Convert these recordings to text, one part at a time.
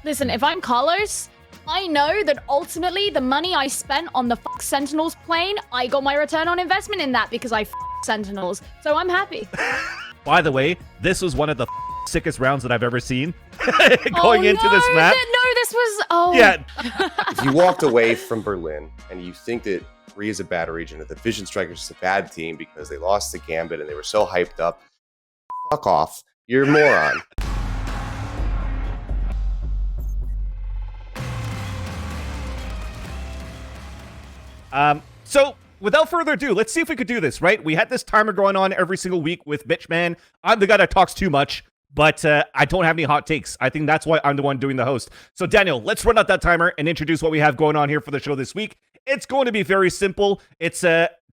Listen, if I'm Carlos, I know that ultimately the money I spent on the Sentinels plane, I got my return on investment in that because I Sentinels. So I'm happy. By the way, this was one of the sickest rounds that I've ever seen going into this map. This was... Oh. Yeah. If you walked away from Berlin and you think that Re is a bad region, that the Vision Strikers is a bad team because they lost to Gambit and they were so hyped up, fuck off. You're a moron. So without further ado, let's see if we could do this, right? We had this timer going on every single week with MitchMan. I'm the guy that talks too much, but I don't have any hot takes. I think that's why I'm the one doing the host. So Daniel, let's run out that timer and introduce what we have going on here for the show this week. It's going to be very simple. It's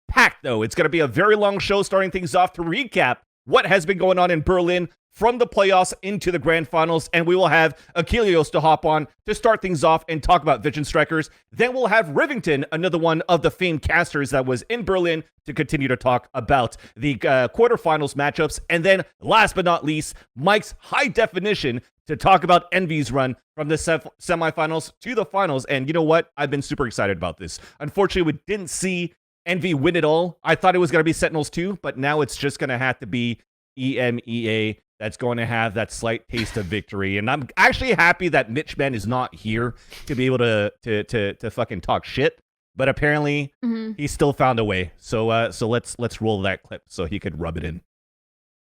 packed, though. It's going to be a very long show starting things off to recap what has been going on in Berlin from the playoffs into the grand finals, and we will have Achilles to hop on to start things off and talk about Vision Strikers. Then we'll have Rivington, another one of the famed casters that was in Berlin, to continue to talk about the quarterfinals matchups. And then, last but not least, Mike's high definition to talk about Envy's run from the semifinals to the finals. And you know what? I've been super excited about this. Unfortunately, we didn't see Envy win it all. I thought it was going to be Sentinels too, but now it's just going to have to be EMEA that's going to have that slight taste of victory. And I'm actually happy that MitchMan is not here to be able to fucking talk shit. But apparently, he still found a way. So let's roll that clip so he could rub it in.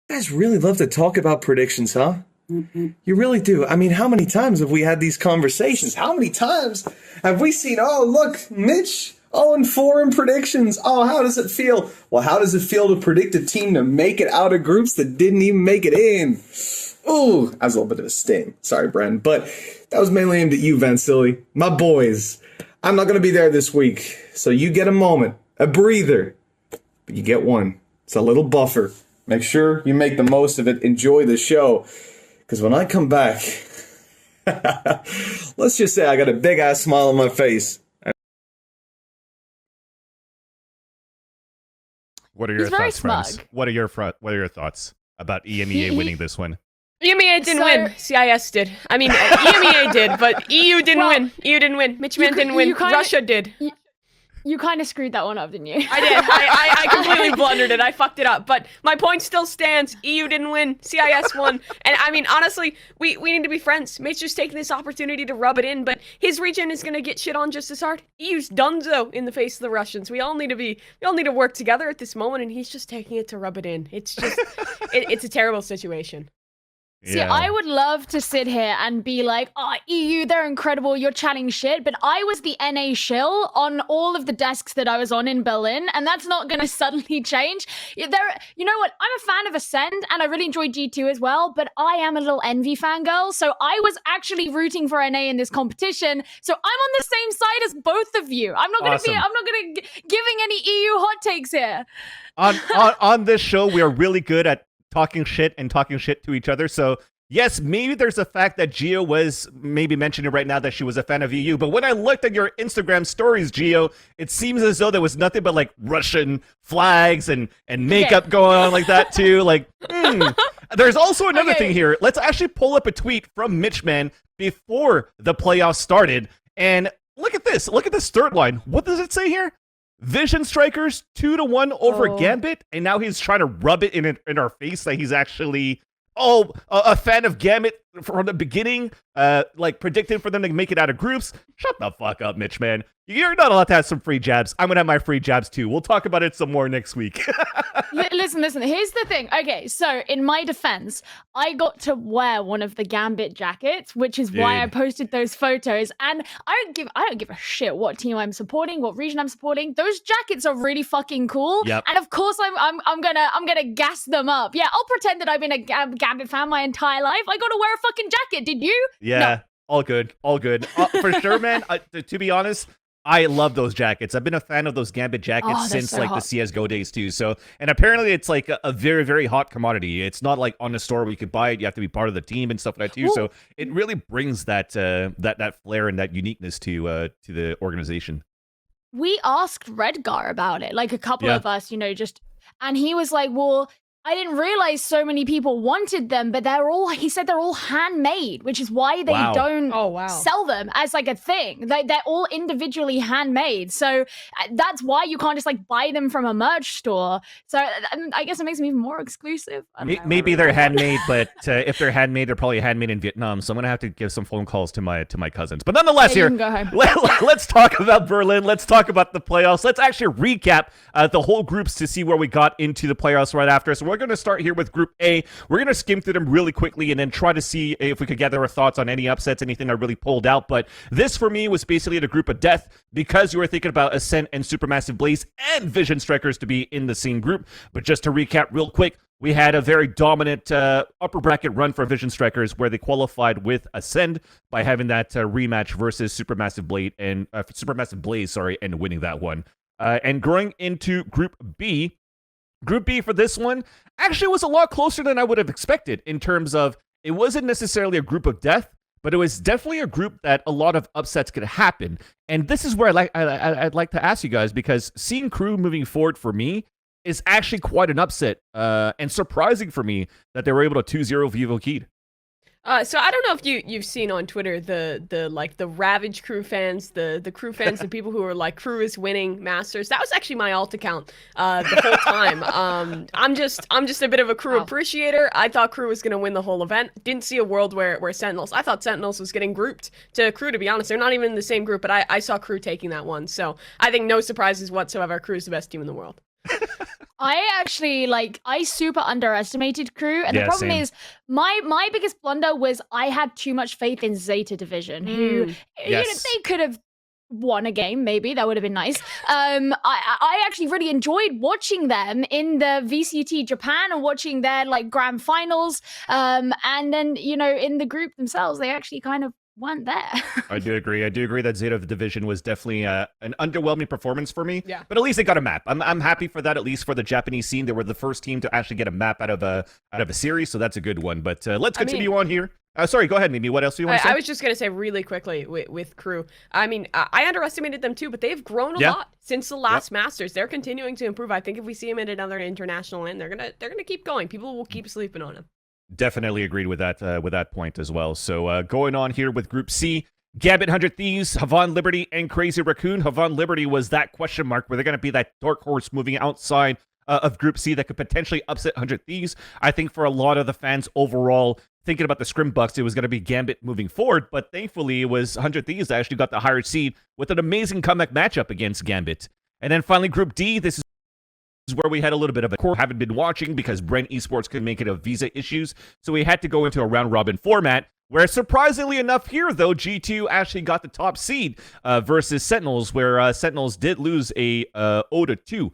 You guys really love to talk about predictions, huh? You really do. I mean, how many times have we had these conversations? How many times have we seen, oh, look, Mitch, 0-4 in predictions. Oh, how does it feel? Well, how does it feel to predict a team to make it out of groups that didn't even make it in? Ooh, that was a little bit of a sting. Sorry, Bren. But that was mainly aimed at you, Vansili. My boys. I'm not going to be there this week. So you get a moment, a breather. But you get one. It's a little buffer. Make sure you make the most of it. Enjoy the show. Because when I come back, let's just say I got a big-ass smile on my face. What are your thoughts, friends? What are your thoughts about EMEA winning this one? EMEA didn't win. CIS did. I mean, EMEA did, but EU didn't win. EU didn't win. MitchMan didn't win. Russia did. You kind of screwed that one up, didn't you? I did. I completely blundered it. I fucked it up. But my point still stands. EU didn't win. CIS won. And I mean, honestly, we need to be friends. Mitch just taking this opportunity to rub it in, but his region is going to get shit on just as hard. EU's donezo in the face of the Russians. We all need to work together at this moment, and he's just taking it to rub it in. It's just, it's a terrible situation. See, I would love to sit here and be like, oh, EU, they're incredible, you're chatting shit, but I was the NA shill on all of the desks that I was on in Berlin, and that's not going to suddenly change. You know what, I'm a fan of Acend, and I really enjoyed G2 as well, but I am a little Envy fangirl, so I was actually rooting for NA in this competition, so I'm on the same side as both of you. I'm not going to giving any EU hot takes here. On this show, we are really good at talking shit to each other. So yes, maybe there's a fact that Gio was maybe mentioning right now that she was a fan of EU. But when I looked at your Instagram stories, Gio, it seems as though there was nothing but like Russian flags and makeup going on like that too. Like, There's also another thing here. Let's actually pull up a tweet from MitchMan before the playoffs started. And look at this. Look at this third line. What does it say here? Vision Strikers 2-1 over Gambit, and now he's trying to rub it in our face that he's actually a fan of Gambit from the beginning, like predicting for them to make it out of groups. Shut the fuck up, Mitch, man. You're not allowed to have some free jabs. I'm gonna have my free jabs too. We'll talk about it some more next week. Listen. Here's the thing. Okay, so in my defense, I got to wear one of the Gambit jackets, which is why I posted those photos. And I don't give a shit what team I'm supporting, what region I'm supporting. Those jackets are really fucking cool. Yep. And of course, I'm gonna gas them up. Yeah, I'll pretend that I've been a Gambit fan my entire life. I got to wear a fucking jacket. Did you? Yeah. No. All good. For sure, man. To be honest, I love those jackets. I've been a fan of those Gambit jackets since so like hot. The CSGO days too. So, and apparently it's like a very, very hot commodity. It's not like on the store where you could buy it. You have to be part of the team and stuff like that too. Ooh. So it really brings that that flair and that uniqueness to the organization. We asked Redgar about it, like a couple of us, and he was like, well, I didn't realize so many people wanted them, but he said they're all handmade, which is why they Wow. don't sell them as like a thing. They're all individually handmade. So that's why you can't just like buy them from a merch store. So I guess it makes them even more exclusive. Maybe they're handmade, but if they're handmade, they're probably handmade in Vietnam. So I'm gonna have to give some phone calls to my cousins. But nonetheless, Yeah, here, you can go let's talk about Berlin. Let's talk about the playoffs. Let's actually recap the whole groups to see where we got into the playoffs right after. So we're going to start here with Group A. We're going to skim through them really quickly and then try to see if we could gather our thoughts on any upsets, anything that really pulled out. But this, for me, was basically the group of death because you were thinking about Acend and Supermassive Blaze and Vision Strikers to be in the same group. But just to recap real quick, we had a very dominant upper bracket run for Vision Strikers where they qualified with Acend by having that rematch versus Supermassive Blaze, and winning that one. And going into Group B. Group B for this one actually was a lot closer than I would have expected in terms of it wasn't necessarily a group of death, but it was definitely a group that a lot of upsets could happen. And this is where I'd like to ask you guys, because seeing Crew moving forward for me is actually quite an upset and surprising for me that they were able to 2-0 Vivo Keyed. So I don't know if you've seen on Twitter the Ravage Crew fans, the Crew fans, the people who are like Crew is winning Masters. That was actually my alt account the whole time. I'm just a bit of a Crew appreciator. I thought Crew was gonna win the whole event. Didn't see a world where Sentinels. I thought Sentinels was getting grouped to Crew. To be honest, they're not even in the same group, but I saw Crew taking that one. So I think no surprises whatsoever. Crew is the best team in the world. I actually I super underestimated Crew, and the problem same. is my biggest blunder was I had too much faith in Zeta Division, who they could have won a game, maybe that would have been nice. I actually really enjoyed watching them in the VCT Japan and watching their grand finals, and then in the group themselves they actually kind of weren't there. I do agree that Zeta Division was definitely an underwhelming performance for me. Yeah. But at least they got a map. I'm happy for that, at least for the Japanese scene. They were the first team to actually get a map out of a series, so that's a good one. But let's continue on here. Sorry, go ahead, Mimi. What else do you want to say? I was just gonna say really quickly with Crew. I mean, I underestimated them too, but they've grown a lot since the last Masters. They're continuing to improve. I think if we see them in another international win, they're gonna keep going. People will keep sleeping on them. Definitely agreed with that point as well. So going on here with Group C, Gambit, 100 Thieves, Havan Liberty, and Crazy Raccoon. Havan Liberty was that question mark where they're going to be that dark horse moving outside of Group C that could potentially upset 100 Thieves. I think for a lot of the fans overall, thinking about the Scrim Bucks, it was going to be Gambit moving forward, but thankfully it was 100 Thieves that actually got the higher seed with an amazing comeback matchup against Gambit. And then finally Group D, this is where we had a little bit of a core haven't been watching because Brent Esports couldn't make it of visa issues, so we had to go into a round robin format where, surprisingly enough here though, G2 actually got the top seed versus Sentinels, where Sentinels did lose a 0-2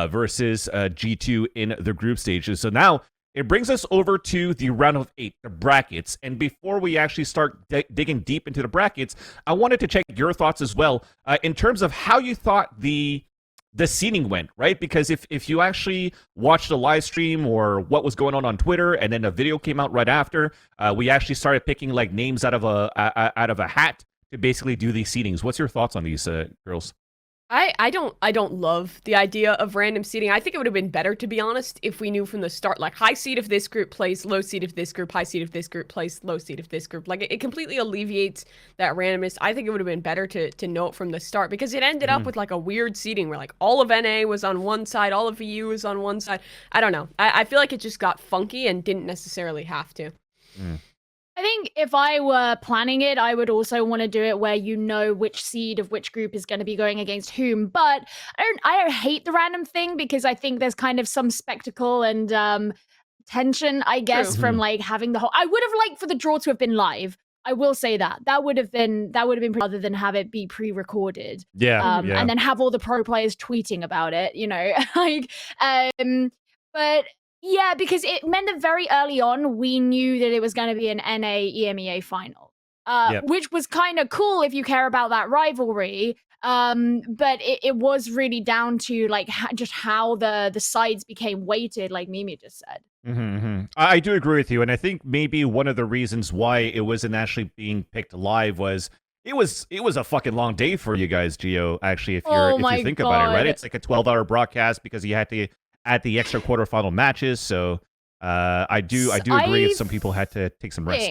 versus G2 in the group stages. So now it brings us over to the round of 8, the brackets. And before we actually start digging deep into the brackets, I wanted to check your thoughts as well in terms of how you thought the seeding went, right? Because if you actually watched the live stream or what was going on Twitter, and then a video came out right after, we actually started picking names out of a hat to basically do these seedings. What's your thoughts on these girls? I don't love the idea of random seeding. I think it would have been better, to be honest, if we knew from the start, high seed if this group plays, low seed if this group, high seed if this group plays, low seed if this group. It completely alleviates that randomness. I think it would have been better to know it from the start, because it ended up with a weird seeding where all of NA was on one side, all of VU was on one side. I don't know. I feel like it just got funky and didn't necessarily have to. I think if I were planning it, I would also want to do it where you know which seed of which group is going to be going against whom. But I don't hate the random thing, because I think there's kind of some spectacle and tension, I guess, from having the whole. I would have liked for the draw to have been live. I will say that would have been rather than have it be pre-recorded. And then have all the pro players tweeting about it. But. Yeah, because it meant that very early on, we knew that it was going to be an NA EMEA final, which was kind of cool if you care about that rivalry. But it was really down to just how the sides became weighted, like Mimi just said. I do agree with you, and I think maybe one of the reasons why it wasn't actually being picked live was it was a fucking long day for you guys, Gio. Actually, if you think about it, right? It's like a 12-hour broadcast because you had to add the extra quarterfinal matches. So I do agree. Some people had to take some rest.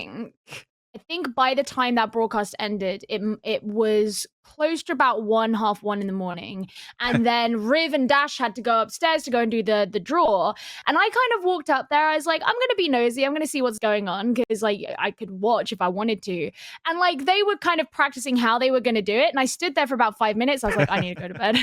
I think by the time that broadcast ended, it was close to about 1:30 in the morning, and then Riv and Dash had to go upstairs to go and do the draw. And I kind of walked up there. I was like, I'm gonna be nosy. I'm gonna see what's going on because like I could watch if I wanted to. And like they were kind of practicing how they were gonna do it. And I stood there for about 5 minutes. I was like, I need to go to bed.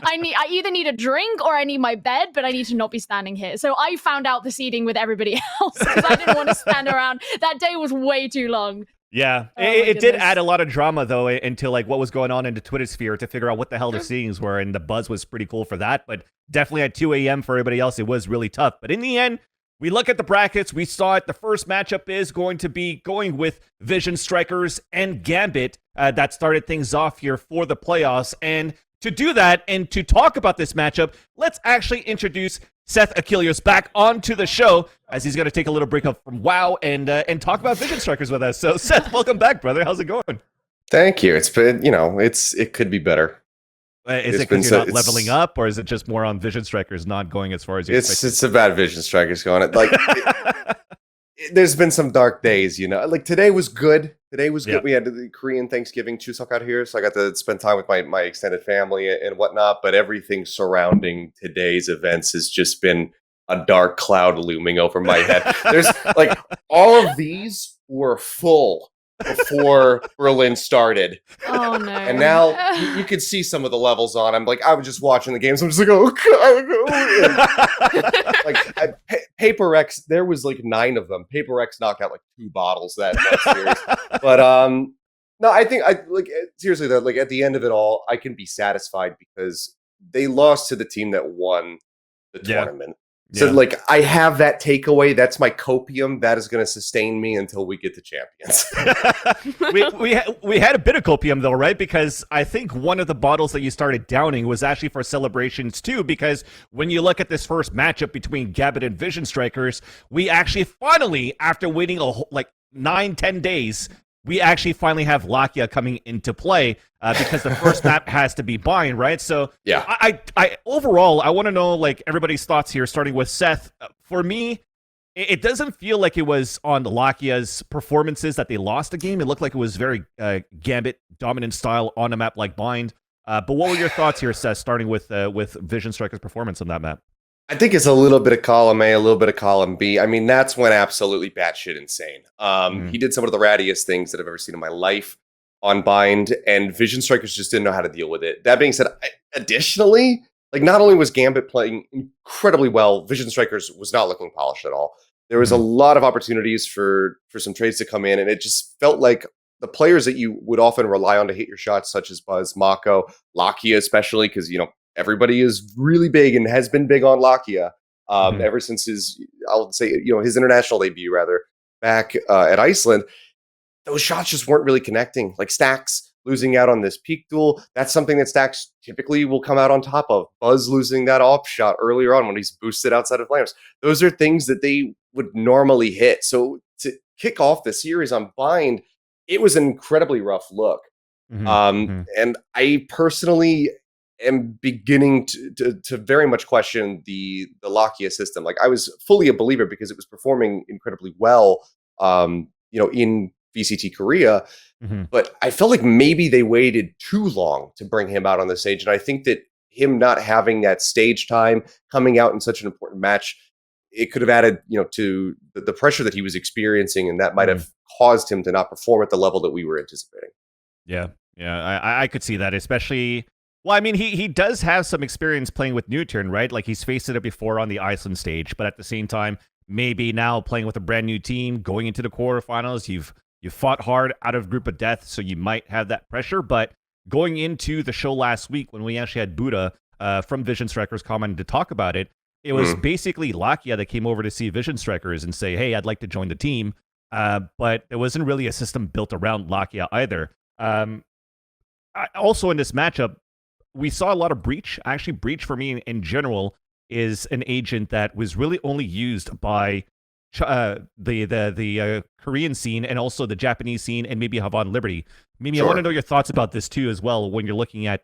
I either need a drink or I need my bed, but I need to not be standing here. So I found out the seating with everybody else because I didn't want to stand around. That day was way too long. Yeah, Oh it did add a lot of drama though into like what was going on in the Twitter sphere to figure out what the hell the seedings were, and the buzz was pretty cool for that. But definitely at 2 a.m. for everybody else, it was really tough. But in the end, we look at the brackets, we saw it. The first matchup is going to be going with Vision Strikers and Gambit. That started things off here for the playoffs. And to do that and to talk about this matchup, let's actually introduce Seth Achilles back onto the show as he's going to take a little break up from WoW and talk about Vision Strikers with us. So Seth, welcome back, brother. How's it going? Thank you. It's been, it could be better. Is it because you're not leveling up, or is it just more on Vision Strikers not going as far as you expected? It's about Vision Strikers going. Like, there's been some dark days, Like today was good. Today was good. Yeah. We had the Korean Thanksgiving Chuseok out here, so I got to spend time with my extended family and whatnot. But everything surrounding today's events has just been a dark cloud looming over my head. There's like all of these were full before Berlin started. Oh no! And now you could see some of the levels on. I'm like, I was just watching the games. I'm just like, oh god! Like Paper X, there was like 9 of them. Paper X knocked out like 2 bottles that series. But no, I think seriously though, like at the end of it all, I can be satisfied because they lost to the team that won the tournament. So, like, I have that takeaway. That's my copium. That is going to sustain me until we get to champions. we had a bit of copium, though, right? Because I think one of the bottles that you started downing was actually for celebrations, too. Because when you look at this first matchup between Gambit and Vision Strikers, we actually finally, after waiting 9-10 days, we actually finally have Lakia coming into play because the first map has to be bind, right? So yeah, I overall, I want to know like everybody's thoughts here, starting with Seth. For me, it doesn't feel like it was on Lakia's performances that they lost the game. It looked like it was very Gambit dominant style on a map like bind. But what were your thoughts here, Seth, starting with Vision Striker's performance on that map? I think it's a little bit of column A, a little bit of column B. I mean, that's when absolutely batshit insane. He did some of the rattiest things that I've ever seen in my life on bind, and Vision Strikers just didn't know how to deal with it. That being said, additionally, like not only was Gambit playing incredibly well, Vision Strikers was not looking polished at all. There was a lot of opportunities for some trades to come in, and it just felt like the players that you would often rely on to hit your shots, such as Buzz, Mako, Lakia especially, because, everybody is really big and has been big on Lakia ever since his international debut, rather, back at Iceland. Those shots just weren't really connecting. Like Stax losing out on this peak duel, that's something that Stax typically will come out on top of. Buzz losing that off shot earlier on when he's boosted outside of flames. Those are things that they would normally hit. So to kick off the series on bind, it was an incredibly rough look. And I personally am beginning to very much question the Lakia system. Like I was fully a believer because it was performing incredibly well, in VCT Korea, but I felt like maybe they waited too long to bring him out on the stage. And I think that him not having that stage time coming out in such an important match, it could have added, to the pressure that he was experiencing, and that might have caused him to not perform at the level that we were anticipating. Yeah, I could see that, especially. Well, I mean, he does have some experience playing with Newturn, right? Like he's faced it before on the Iceland stage, but at the same time, maybe now playing with a brand new team, going into the quarterfinals, you've fought hard out of group of death, so you might have that pressure. But going into the show last week when we actually had Buddha from Vision Strikers commenting to talk about it, it was basically Lakia that came over to see Vision Strikers and say, hey, I'd like to join the team. But there wasn't really a system built around Lakia either. Also in this matchup, we saw a lot of Breach. Actually, Breach for me in general is an agent that was really only used by the Korean scene and also the Japanese scene and maybe Havan Liberty. Mimi, I want to know your thoughts about this too as well when you're looking at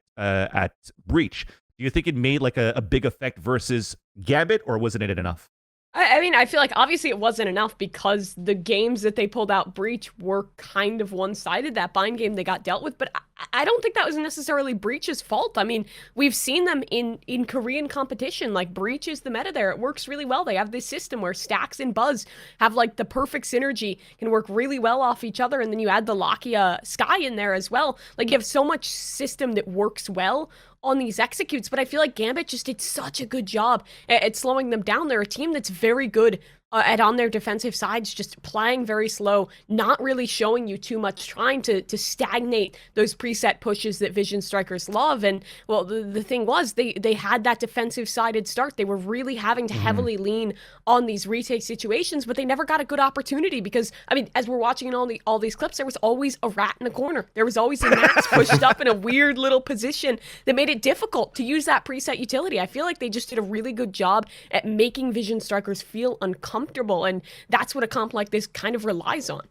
Breach. Do you think it made like a big effect versus Gambit, or wasn't it enough? I mean, I feel like obviously it wasn't enough because the games that they pulled out Breach were kind of one-sided. That Bind game they got dealt with, but I don't think that was necessarily Breach's fault. I mean, we've seen them in Korean competition. Like, Breach is the meta there. It works really well. They have this system where Stacks and Buzz have like the perfect synergy, can work really well off each other, and then you add the Lakia Sky in there as well. Like, you have so much system that works well on these executes, but I feel like Gambit just did such a good job at slowing them down. They're a team that's very good at on their defensive sides, just playing very slow, not really showing you too much, trying to stagnate those preset pushes that Vision Strikers love. And well, the thing was, they had that defensive sided start. They were really having to heavily lean on these retake situations, but they never got a good opportunity because, I mean, as we're watching in all these clips, there was always a rat in the corner. There was always a Nats pushed up in a weird little position that made it difficult to use that preset utility. I feel like they just did a really good job at making Vision Strikers feel uncomfortable, and that's what a comp like this kind of relies on.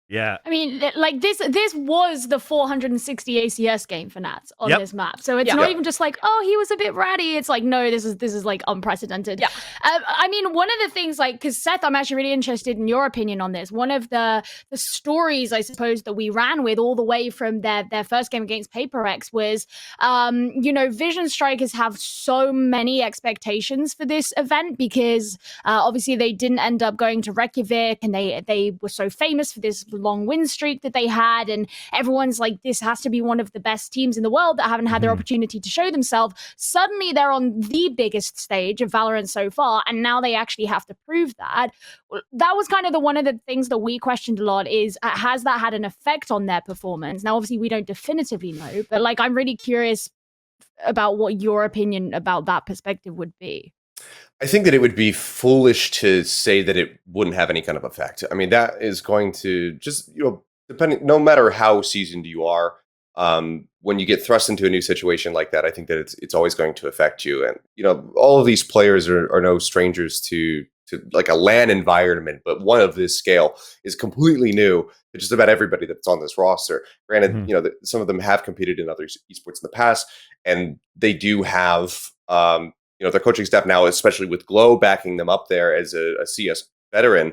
Yeah. I mean, like this was the 460 ACS game for Nats on this map. So it's not even just like, oh, he was a bit ratty. It's like, no, this is like unprecedented. Yeah. I mean, one of the things, like, because Seth, I'm actually really interested in your opinion on this. One of the stories, I suppose, that we ran with all the way from their first game against PaperX was, Vision Strikers have so many expectations for this event because obviously they didn't end up going to Reykjavik, and they were so famous for this long win streak that they had, and everyone's like, this has to be one of the best teams in the world that haven't had their opportunity to show themselves. Suddenly they're on the biggest stage of Valorant so far, and now they actually have to prove that. That was kind of one of the things that we questioned a lot, is has that had an effect on their performance? Now obviously we don't definitively know, but like, I'm really curious about what your opinion about that perspective would be. I think that it would be foolish to say that it wouldn't have any kind of effect. I mean, that is going to just, depending, no matter how seasoned you are, when you get thrust into a new situation like that, I think that it's always going to affect you. And, all of these players are no strangers to like a LAN environment, but one of this scale is completely new to just about everybody that's on this roster. Granted, some of them have competed in other esports in the past, and they do have, their coaching staff now, especially with Glow backing them up there as a CS veteran,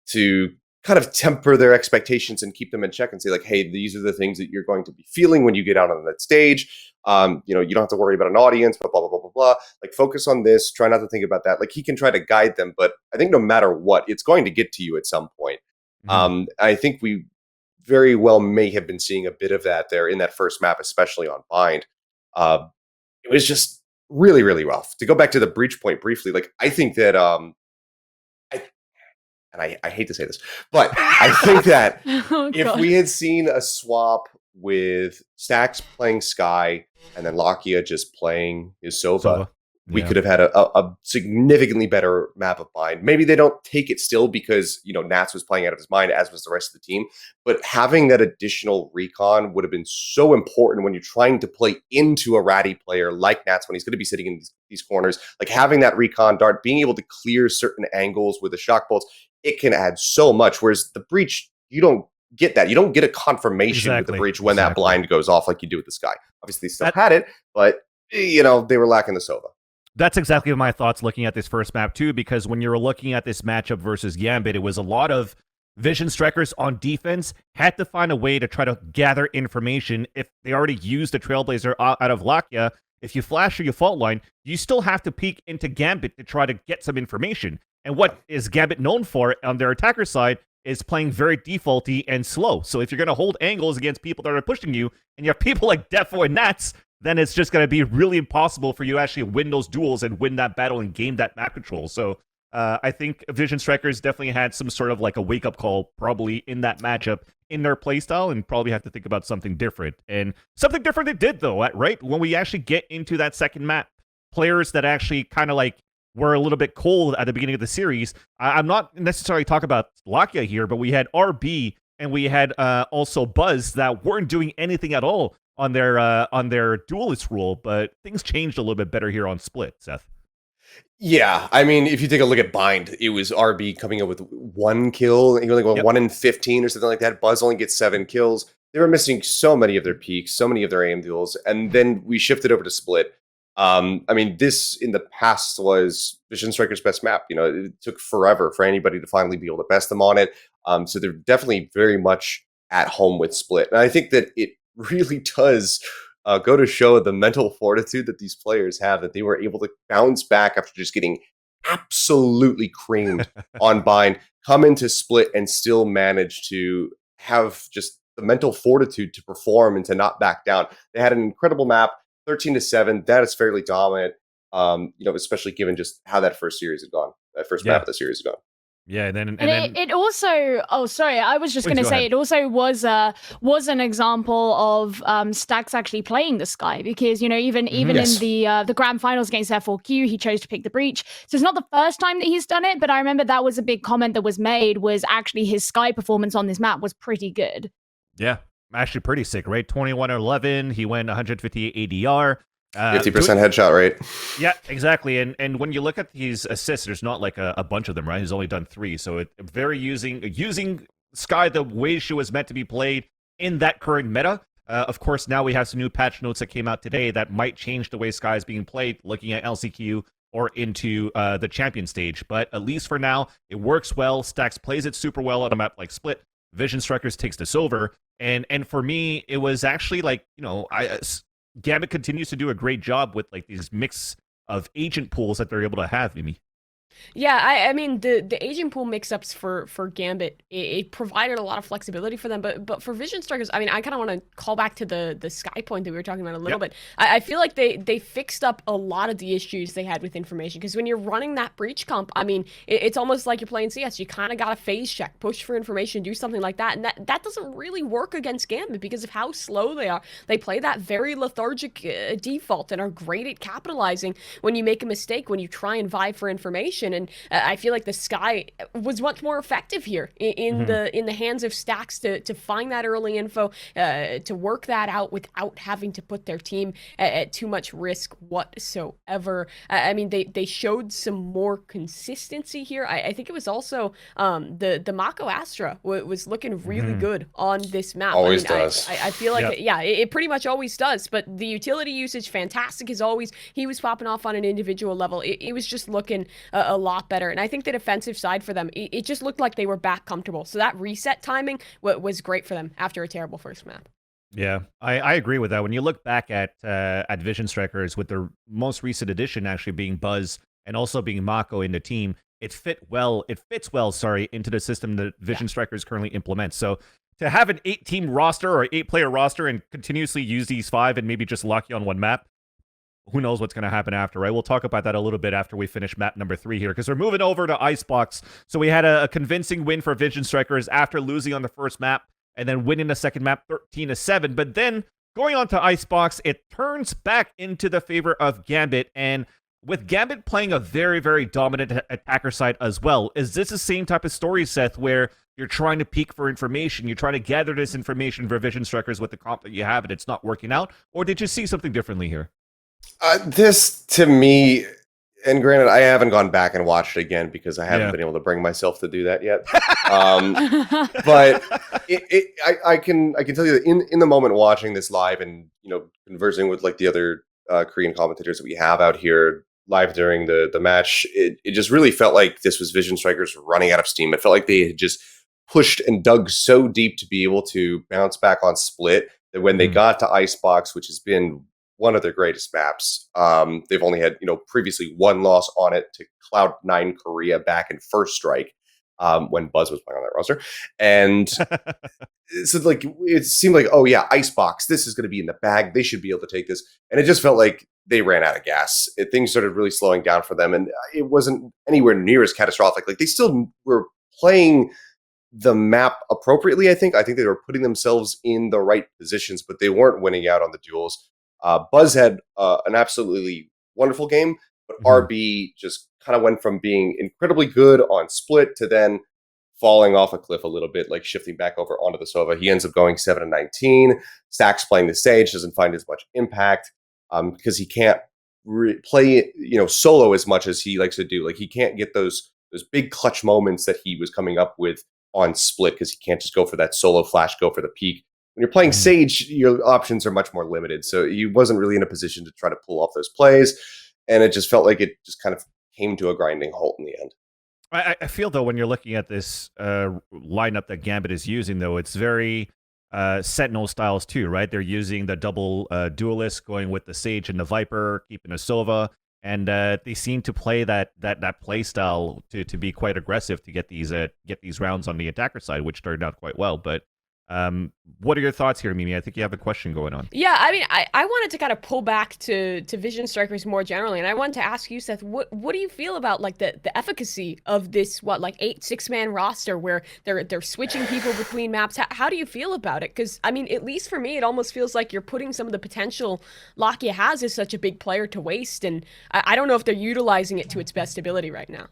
to kind of temper their expectations and keep them in check and say, like, hey, these are the things that you're going to be feeling when you get out on that stage. You don't have to worry about an audience, blah, blah, blah, blah, blah, blah. Like, focus on this. Try not to think about that. Like, he can try to guide them, but I think no matter what, it's going to get to you at some point. I think we very well may have been seeing a bit of that there in that first map, especially on Bind. It was just really, really rough. To go back to the Breach point briefly, like, I think that I hate to say this, but I think that if we had seen a swap with Stacks playing Sky and then Lakia just playing his Sova, we could have had a significantly better map of Bind. Maybe they don't take it still because, Nats was playing out of his mind, as was the rest of the team. But having that additional recon would have been so important when you're trying to play into a ratty player like Nats when he's going to be sitting in these corners. Like, having that recon dart, being able to clear certain angles with the shock bolts, it can add so much. Whereas the Breach, you don't get that. You don't get a confirmation with the Breach when that blind goes off like you do with the Sky. Obviously, they still had it, but, they were lacking the Sova. That's exactly my thoughts looking at this first map too, because when you're looking at this matchup versus Gambit, it was a lot of Vision Strikers on defense had to find a way to try to gather information. If they already used a Trailblazer out of Lakia, if you flash or you fault line, you still have to peek into Gambit to try to get some information. And what is Gambit known for on their attacker side is playing very defaulty and slow. So if you're going to hold angles against people that are pushing you, and you have people like Defo and Nats, then it's just going to be really impossible for you to actually win those duels and win that battle and gain that map control. So I think Vision Strikers definitely had some sort of like a wake-up call probably in that matchup in their playstyle, and probably have to think about something different. And something different they did, though, right? When we actually get into that second map, players that actually kind of like were a little bit cold at the beginning of the series. I'm not necessarily talking about Lakia here, but we had RB and we had also Buzz that weren't doing anything at all on their duelist role, but things changed a little bit better here on Split, Seth. Yeah, I mean, if you take a look at Bind, it was RB coming up with 1 kill, and you're like 1 in 15 or something like that. Buzz only gets 7 kills. They were missing so many of their peaks, so many of their aim duels, and then we shifted over to Split. I mean, this in the past was Vision Striker's best map. You know, it took forever for anybody to finally be able to best them on it. So they're definitely very much at home with Split. And I think that it really does go to show the mental fortitude that these players have, that they were able to bounce back after just getting absolutely creamed on Bind, come into Split and still manage to have just the mental fortitude to perform and to not back down. They had an incredible map, 13-7. That is fairly dominant, you know, especially given just how that first series had gone, that first map of the series had gone. Yeah, and then it also. Oh, sorry. I was just going to say it also was an example of Stacks actually playing the Sky, because, you know, even in the grand finals against F4Q, he chose to pick the breach. So it's not the first time that he's done it, but I remember that was a big comment that was made, was actually his Sky performance on this map was pretty good. Yeah, actually pretty sick, right? 21-11. He went 158 ADR. 50% headshot rate. Yeah, exactly. And when you look at these assists, there's not like a bunch of them, right? He's only done 3. So very using Sky the way she was meant to be played in that current meta. Of course, now we have some new patch notes that came out today that might change the way Sky is being played, looking at LCQ or into the champion stage. But at least for now, it works well. Stacks plays it super well on a map like Split. Vision Strikers takes this over. And for me, it was actually like, you know, Gambit continues to do a great job with like these mix of agent pools that they're able to have, Mimi. Yeah, I mean the agent pool mix-ups for Gambit, it provided a lot of flexibility for them, but for Vision Strikers, I mean, I kind of want to call back to the Sky point that we were talking about a little bit. I feel like they fixed up a lot of the issues they had with information, because when you're running that breach comp, I mean, it's almost like you're playing CS. You kind of got to phase check, push for information, do something like that, and that doesn't really work against Gambit because of how slow they are. They play that very lethargic default and are great at capitalizing when you make a mistake, when you try and vie for information. And I feel like the Sky was much more effective here in the hands of Stacks to find that early info, to work that out without having to put their team at too much risk whatsoever. I mean, they showed some more consistency here. I think it was also the Mako Astra was looking really good on this map. Always does. I feel like it pretty much always does. But the utility usage, fantastic as always. He was popping off on an individual level. It was just looking a lot better. And I think the defensive side for them, it just looked like they were back comfortable. So that reset timing was great for them after a terrible first map. Yeah, I agree with that. When you look back at Vision Strikers, with their most recent addition actually being Buzz and also being Mako in the team, it fits well, into the system that Vision Strikers currently implements. So to have an 8-team roster or 8-player roster and continuously use these 5 and maybe just lock you on one map, who knows what's going to happen after, right? We'll talk about that a little bit after we finish map number 3 here, because we're moving over to Icebox. So we had a convincing win for Vision Strikers after losing on the first map and then winning the second map 13-7. But then going on to Icebox, it turns back into the favor of Gambit. And with Gambit playing a very, very dominant attacker side as well, is this the same type of story, Seth, where you're trying to peek for information, you're trying to gather this information for Vision Strikers with the comp that you have and it's not working out? Or did you see something differently here? This, to me, and granted, I haven't gone back and watched it again because I haven't been able to bring myself to do that yet. But I can tell you that in the moment watching this live and, you know, conversing with like the other Korean commentators that we have out here live during the match, it just really felt like this was Vision Strikers running out of steam. It felt like they had just pushed and dug so deep to be able to bounce back on Split that when they got to Icebox, which has been one of their greatest maps. They've only had, you know, previously one loss on it to Cloud9 Korea back in First Strike, when Buzz was playing on that roster. And so like it seemed like, oh yeah, Icebox, this is going to be in the bag. They should be able to take this. And it just felt like they ran out of gas. Things started really slowing down for them, and it wasn't anywhere near as catastrophic. Like they still were playing the map appropriately. I think they were putting themselves in the right positions, but they weren't winning out on the duels. Buzz had an absolutely wonderful game, but RB just kind of went from being incredibly good on Split to then falling off a cliff a little bit, like shifting back over onto the Sova. He ends up going 7-19. Stacks playing the stage doesn't find as much impact because he can't play, you know, solo as much as he likes to do. Like he can't get those big clutch moments that he was coming up with on Split because he can't just go for that solo flash, go for the peak. when you're playing Sage, your options are much more limited. So he wasn't really in a position to try to pull off those plays. And it just felt like it just kind of came to a grinding halt in the end. I feel, though, when you're looking at this lineup that Gambit is using, though, it's very Sentinel styles too, right? They're using the double duelist, going with the Sage and the Viper, keeping a Sova, and they seem to play that play style to be quite aggressive to get these rounds on the attacker side, which turned out quite well. But what are your thoughts here, Mimi? I think you have a question going on. Yeah, I mean, I wanted to kind of pull back to Vision Strikers more generally, and I wanted to ask you, Seth, what do you feel about like the efficacy of this 6-man roster where they're switching people between maps? How do you feel about it? Because I mean, at least for me, it almost feels like you're putting some of the potential Lakia has as such a big player to waste, and I don't know if they're utilizing it to its best ability right now.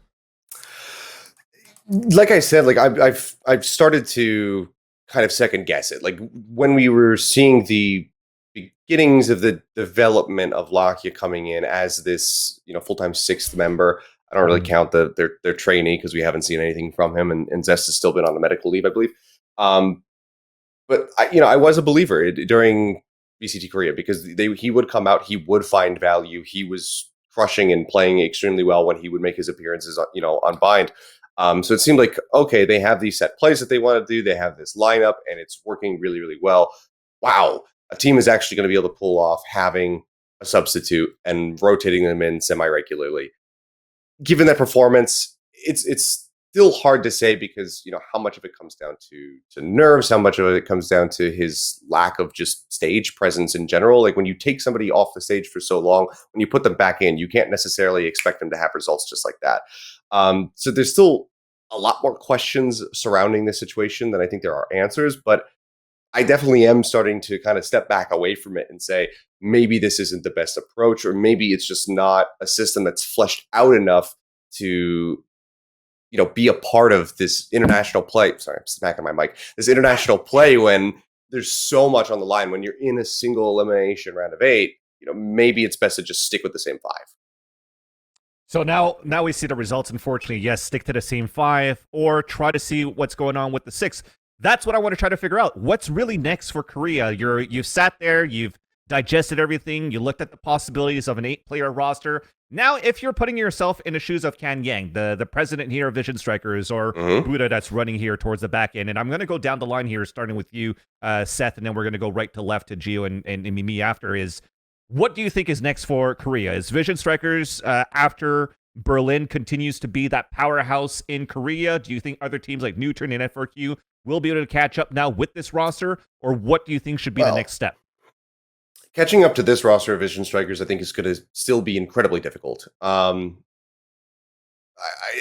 Like I said, like I've started to kind of second guess it. Like when we were seeing the beginnings of the development of Lakia coming in as this, full-time 6th member. I don't really count their trainee because we haven't seen anything from him, and Zest has still been on a medical leave, I believe. But I was a believer during VCT Korea because he would come out, he would find value, he was crushing and playing extremely well when he would make his appearances, on Bind. So it seemed like, okay, they have these set plays that they want to do. They have this lineup, and it's working really, really well. Wow, a team is actually going to be able to pull off having a substitute and rotating them in semi-regularly. Given that performance, it's still hard to say because, how much of it comes down to nerves, how much of it comes down to his lack of just stage presence in general. Like when you take somebody off the stage for so long, when you put them back in, you can't necessarily expect them to have results just like that. So there's still a lot more questions surrounding this situation than I think there are answers, but I definitely am starting to kind of step back away from it and say, maybe this isn't the best approach, or maybe it's just not a system that's fleshed out enough to, be a part of this international play. Sorry, I'm smacking my mic. This international play when there's so much on the line, when you're in a single elimination round of 8, maybe it's best to just stick with the same 5. So now we see the results. Unfortunately, yes, stick to the same 5 or try to see what's going on with the 6. That's what I want to try to figure out. What's really next for Korea? You've sat there, you've digested everything, you looked at the possibilities of an 8-player roster. Now, if you're putting yourself in the shoes of Kan Yang, the president here of Vision Strikers, or Buddha that's running here towards the back end, and I'm going to go down the line here, starting with you, Seth, and then we're going to go right to left to Gio and Mimi after, is what do you think is next for Korea? Is Vision Strikers, after Berlin continues to be that powerhouse in Korea, do you think other teams like Newturn and FRQ will be able to catch up now with this roster? Or what do you think should be the next step? Catching up to this roster of Vision Strikers, I think, is going to still be incredibly difficult. I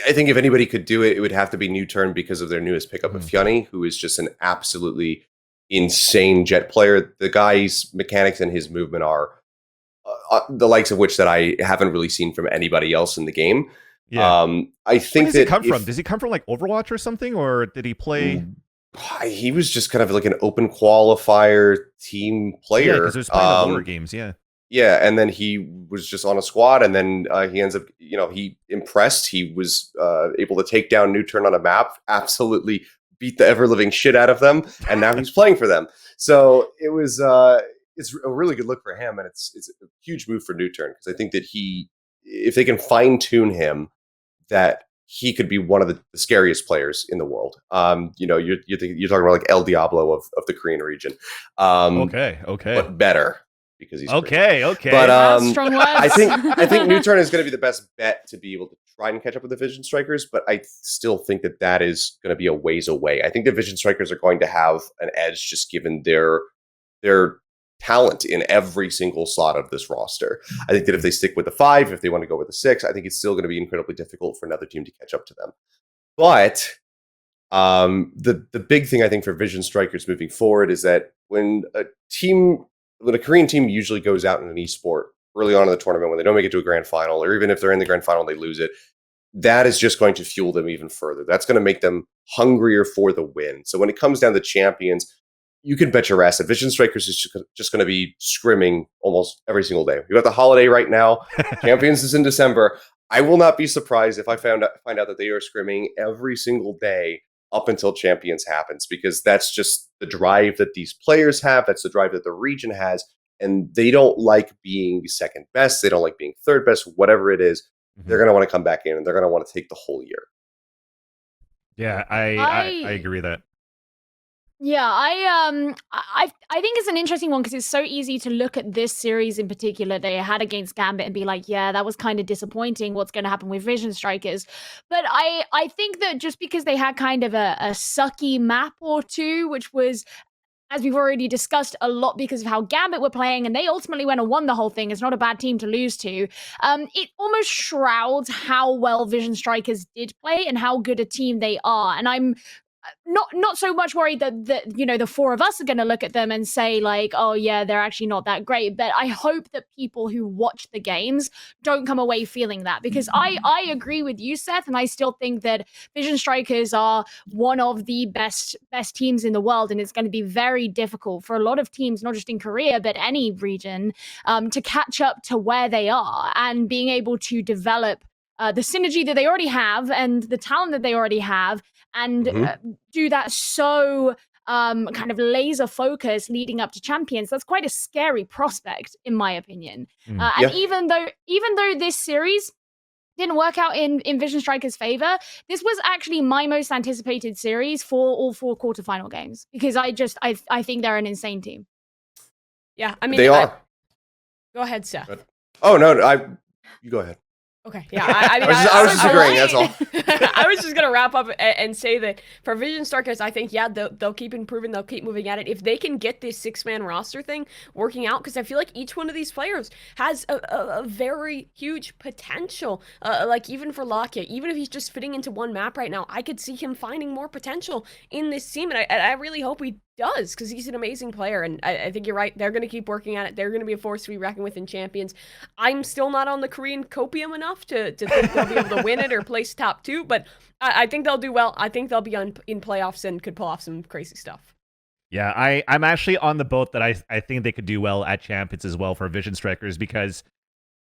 think if anybody could do it, it would have to be Newturn because of their newest pickup of Fyunny, who is just an absolutely insane jet player. The guy's mechanics and his movement are the likes of which that I haven't really seen from anybody else in the game. Yeah. I think Where does he come from? Does he come from like Overwatch or something, or did he play? He was just kind of like an open qualifier team player. Yeah, because there's playing the Valorant games. Yeah. Yeah, and then he was just on a squad, and then he ends up, he impressed. He was able to take down Newturn on a map, absolutely beat the ever-living shit out of them, and now he's playing for them. So it was, it's a really good look for him, and it's a huge move for Newturn, because I think that if they can fine-tune him, that he could be one of the scariest players in the world. You're talking about like El Diablo of the Korean region. Okay. But better. Because he's okay. But Strong words. I think Newturn is going to be the best bet to be able to try and catch up with the Vision Strikers, but I still think that is going to be a ways away. I think the Vision Strikers are going to have an edge just given their talent in every single slot of this roster. I think that if they stick with the 5, if they want to go with the 6, I think it's still going to be incredibly difficult for another team to catch up to them. But the big thing I think for Vision Strikers moving forward is that when a Korean team usually goes out in an esport early on in the tournament, when they don't make it to a grand final, or even if they're in the grand final and they lose it, that is just going to fuel them even further. That's going to make them hungrier for the win. So when it comes down to champions, you can bet your ass that Vision Strikers is just going to be scrimming almost every single day. We've got the holiday right now. Champions is in December. I will not be surprised if I find out that they are scrimming every single day up until Champions happens, because that's just the drive that these players have. That's the drive that the region has. And they don't like being second best. They don't like being third best, whatever it is. They're going to want to come back in, and they're going to want to take the whole year. Yeah, I agree with that. Yeah, I think it's an interesting one because it's so easy to look at this series in particular they had against Gambit and be like, yeah, that was kind of disappointing. What's going to happen with Vision Strikers? But I think that just because they had kind of a sucky map or two, which was, as we've already discussed, a lot because of how Gambit were playing, and they ultimately went and won the whole thing. It's not a bad team to lose to. It almost shrouds how well Vision Strikers did play and how good a team they are. And I'm not so much worried that the four of us are going to look at them and say like, oh yeah, they're actually not that great. But I hope that people who watch the games don't come away feeling that, because I agree with you, Seth, and I still think that Vision Strikers are one of the best teams in the world, and it's going to be very difficult for a lot of teams, not just in Korea but any region, to catch up to where they are, and being able to develop the synergy that they already have and the talent that they already have, and do that so kind of laser focus leading up to Champions. That's quite a scary prospect, in my opinion. And even though this series didn't work out in Vision Strikers' favor, this was actually my most anticipated series for all 4 quarterfinal games, because I think they're an insane team. Yeah, I mean, they are. Go ahead, Seth. Oh no, you go ahead. Okay, yeah. I mean, I was just agreeing, that's all. I was just going to wrap up and say that for Vision Strikers, I think, yeah, they'll keep improving, they'll keep moving at it. If they can get this 6-man roster thing working out, because I feel like each one of these players has a very huge potential. Like, even for Lakia, even if he's just fitting into one map right now, I could see him finding more potential in this team, and I really hope he does, because he's an amazing player, and I think you're right. They're going to keep working at it. They're going to be a force to be reckoned with in Champions. I'm still not on the Korean copium enough to think they'll be able to win it or place top 2, but I think they'll do well. I think they'll be in playoffs and could pull off some crazy stuff. Yeah, I'm actually on the boat that I think they could do well at Champions as well for Vision Strikers, because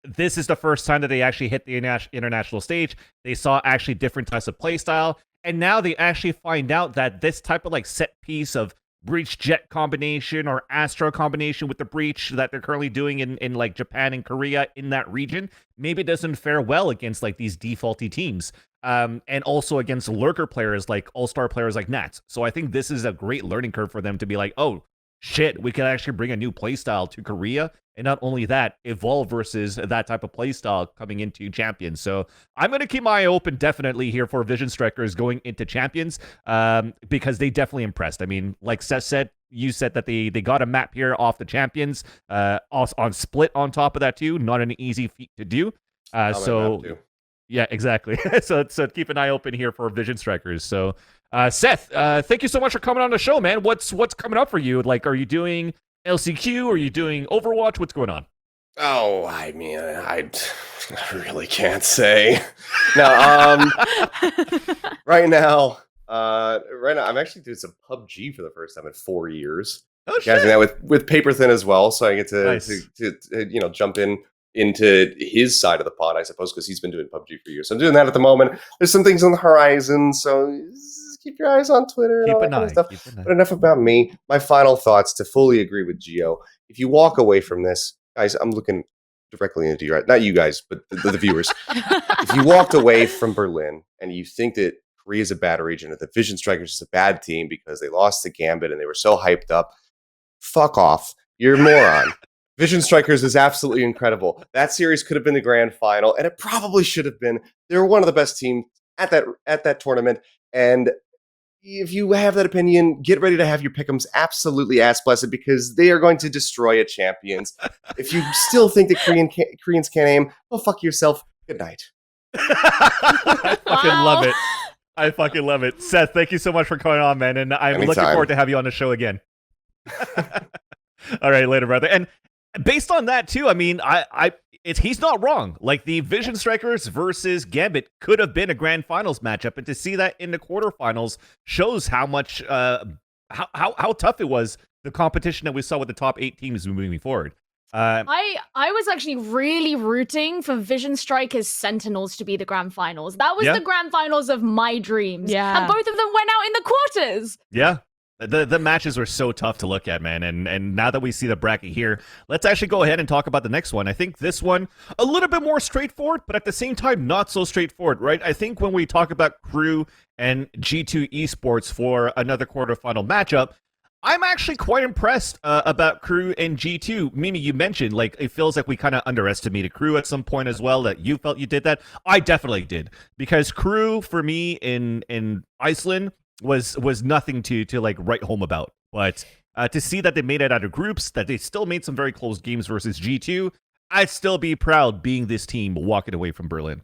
this is the first time that they actually hit the international stage. They saw actually different types of playstyle, and now they actually find out that this type of like set piece of Breach Jet combination or Astra combination with the Breach that they're currently doing in like Japan and Korea in that region, maybe it doesn't fare well against like these defaulty teams. And also against lurker players like all-star players like Nats. So I think this is a great learning curve for them to be like, oh shit, we can actually bring a new playstyle to Korea. And not only that, evolve versus that type of playstyle coming into Champions. So I'm going to keep my eye open definitely here for Vision Strikers going into Champions, because they definitely impressed. I mean, like Seth said, you said that they got a map here off the Champions, on Split on top of that too. Not an easy feat to do. Yeah, exactly. so keep an eye open here for Vision Strikers. So Seth, thank you so much for coming on the show, man. What's coming up for you? Like, are you doing LCQ? Are you doing Overwatch? What's going on? Oh, I mean, I really can't say. No, right now, I'm actually doing some PUBG for the first time in 4 years. Oh shit! That with Paper Thin as well, so I get to, nice. to jump into his side of the pod, I suppose, because he's been doing PUBG for years. So I'm doing that at the moment. There's some things on the horizon, so keep your eyes on Twitter and all that kind of stuff. But enough about me. My final thoughts, to fully agree with Gio. If you walk away from this, guys, I'm looking directly into you, not you guys, but the viewers. If you walked away from Berlin and you think that Korea is a bad region, that the Vision Strikers is a bad team because they lost to Gambit and they were so hyped up, fuck off. You're a moron. Vision Strikers is absolutely incredible. That series could have been the grand final, and it probably should have been. They were one of the best teams at that tournament, and if you have that opinion, get ready to have your pick'ems absolutely ass blessed, because they are going to destroy a Champions. If you still think that Koreans can't aim, well, fuck yourself. Good night. I fucking love it. I fucking love it. Seth, thank you so much for coming on, man, and I'm looking forward to have you on the show again. All right, later, brother. And based on that too, I mean, he's not wrong. Like, the Vision Strikers versus Gambit could have been a grand finals matchup, and to see that in the quarterfinals shows how much how tough it was, the competition that we saw with the top 8 teams moving forward. I was actually really rooting for Vision Strikers Sentinels to be the grand finals. That was the grand finals of my dreams. Yeah. And both of them went out in the quarters. Yeah. The matches were so tough to look at, man. And now that we see the bracket here, let's actually go ahead and talk about the next one. I think this one, a little bit more straightforward, but at the same time, not so straightforward, right? I think when we talk about Crew and G2 Esports for another quarterfinal matchup, I'm actually quite impressed about Crew and G2. Mimi, you mentioned, like, it feels like we kind of underestimated Crew at some point as well, that you felt you did that. I definitely did. Because Crew, for me, in Iceland, was nothing to like write home about. But to see that they made it out of groups, that they still made some very close games versus G2, I'd still be proud being this team walking away from Berlin.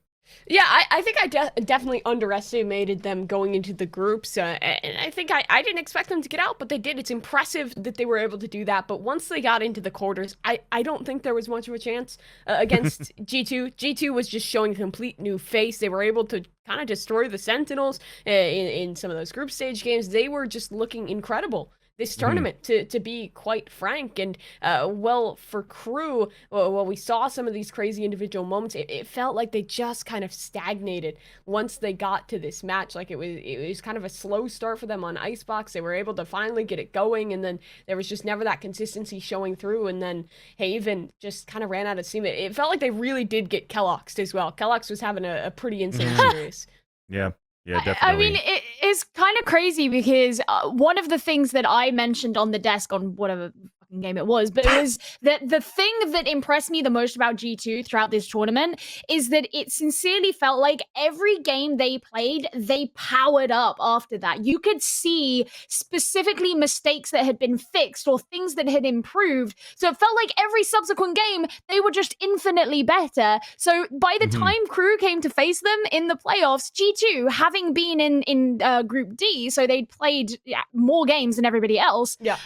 Yeah, I think I definitely underestimated them going into the groups, and I think I didn't expect them to get out, but they did. It's impressive that they were able to do that, but once they got into the quarters, I don't think there was much of a chance against G2. G2 was just showing a complete new face. They were able to kind of destroy the Sentinels in some of those group stage games. They were just looking incredible this tournament, to be quite frank. And well, for Crew, well, we saw some of these crazy individual moments. It felt like they just kind of stagnated once they got to this match. Like it was kind of a slow start for them on Icebox. They were able to finally get it going, and then there was just never that consistency showing through. And then Haven just kind of ran out of steam. It felt like they really did get Kelloxed as well. Kellox was having a pretty insane series. Yeah. Yeah, definitely. I mean, it is kind of crazy because one of the things that I mentioned on the desk on whatever fucking game it was, but it was that the thing that impressed me the most about G2 throughout this tournament is that it sincerely felt like every game they played, they powered up after that. You could see specifically mistakes that had been fixed or things that had improved. So it felt like every subsequent game, they were just infinitely better. So by the time Crew came to face them in the playoffs, G2, having been in Group D, so they'd played more games than everybody else. Yeah.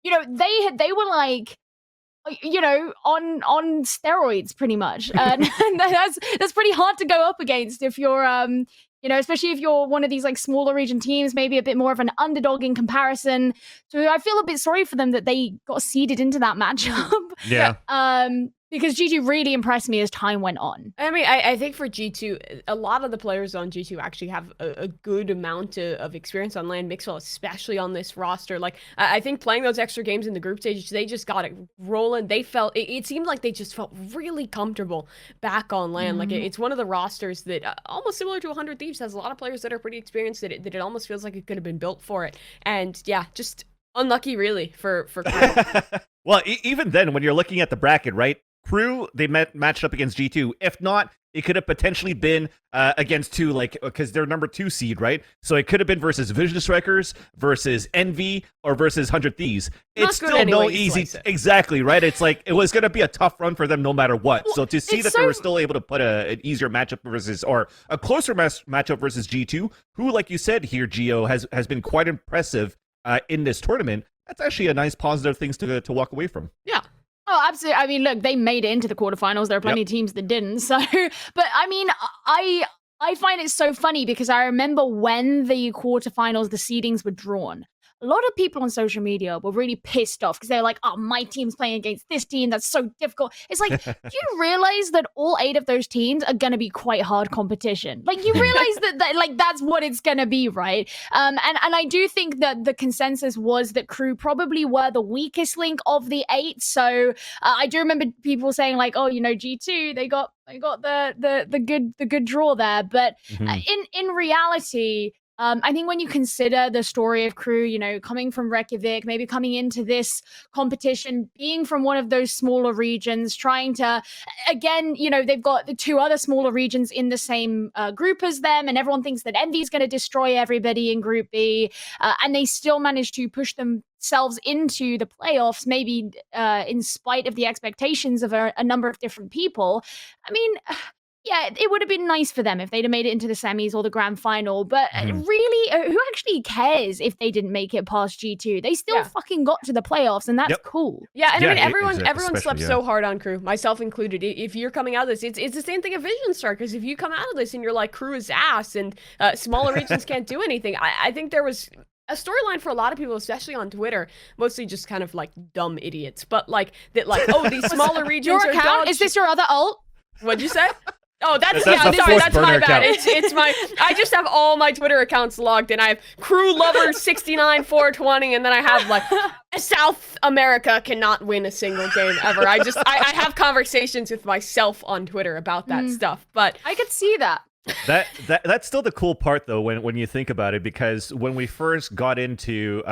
You know, they were like, you know, on steroids pretty much. And that's pretty hard to go up against if you're you know, especially if you're one of these like smaller region teams, maybe a bit more of an underdog in comparison. So I feel a bit sorry for them that they got seeded into that matchup. Yeah. Because G2 really impressed me as time went on. I mean, I think for G2, a lot of the players on G2 actually have a good amount of experience on LAN Mixwell, especially on this roster. Like, I think playing those extra games in the group stage, they just got it rolling. They felt, it seemed like they just felt really comfortable back on LAN. Like, it's one of the rosters that, almost similar to 100 Thieves, has a lot of players that are pretty experienced, that it almost feels like it could have been built for it. And yeah, just unlucky really for Crew. Well, even then, when you're looking at the bracket, right? Crew, they matched up against G2. If not, it could have potentially been against two, like, because they're number 2 seed, right? So it could have been versus Vision Strikers, versus Envy, or versus 100 Thieves. It's still no easy, exactly, right? It's like, it was going to be a tough run for them no matter what. So to see that they were still able to put an easier matchup versus, or a closer matchup versus G2, who, like you said here, Gio, has been quite impressive in this tournament, that's actually a nice positive things to walk away from. Yeah. Oh, absolutely. I mean, look, they made it into the quarterfinals. There are plenty of teams that didn't. So, but I mean, I find it so funny because I remember when the quarterfinals, the seedings were drawn, a lot of people on social media were really pissed off because they're like, oh, my team's playing against this team. That's so difficult. It's like, do you realize that all 8 of those teams are going to be quite hard competition? Like, you realize that like, that's what it's going to be, right? And I do think that the consensus was that Crew probably were the weakest link of the 8. So I do remember people saying like, oh, you know, G2, they got the good draw there. But in reality, I think when you consider the story of Crew, you know, coming from Reykjavik, maybe coming into this competition, being from one of those smaller regions, trying to, again, you know, they've got the 2 other smaller regions in the same group as them, and everyone thinks that Envy's going to destroy everybody in Group B, and they still manage to push themselves into the playoffs, maybe in spite of the expectations of a number of different people. I mean, yeah, it would have been nice for them if they'd have made it into the semis or the grand final. But really, who actually cares if they didn't make it past G2? They still fucking got to the playoffs, and that's cool. Yeah, and I mean, everyone slept so hard on Crew, myself included. If you're coming out of this, it's the same thing at Vision Strikers. If you come out of this and you're like, Crew is ass and smaller regions can't do anything, I think there was a storyline for a lot of people, especially on Twitter, mostly just kind of like dumb idiots, but like that, like, oh, these smaller regions Your are account? dog Is this your other alt? What'd you say? Oh, that's That's the sorry, fourth that's my burner bad. account. It's my. I just have all my Twitter accounts logged, and I have Crew Lover 69 420, and then I have like South America cannot win a single game ever. I have conversations with myself on Twitter about that stuff, but I could see that. That's still the cool part though when you think about it, because when we first got into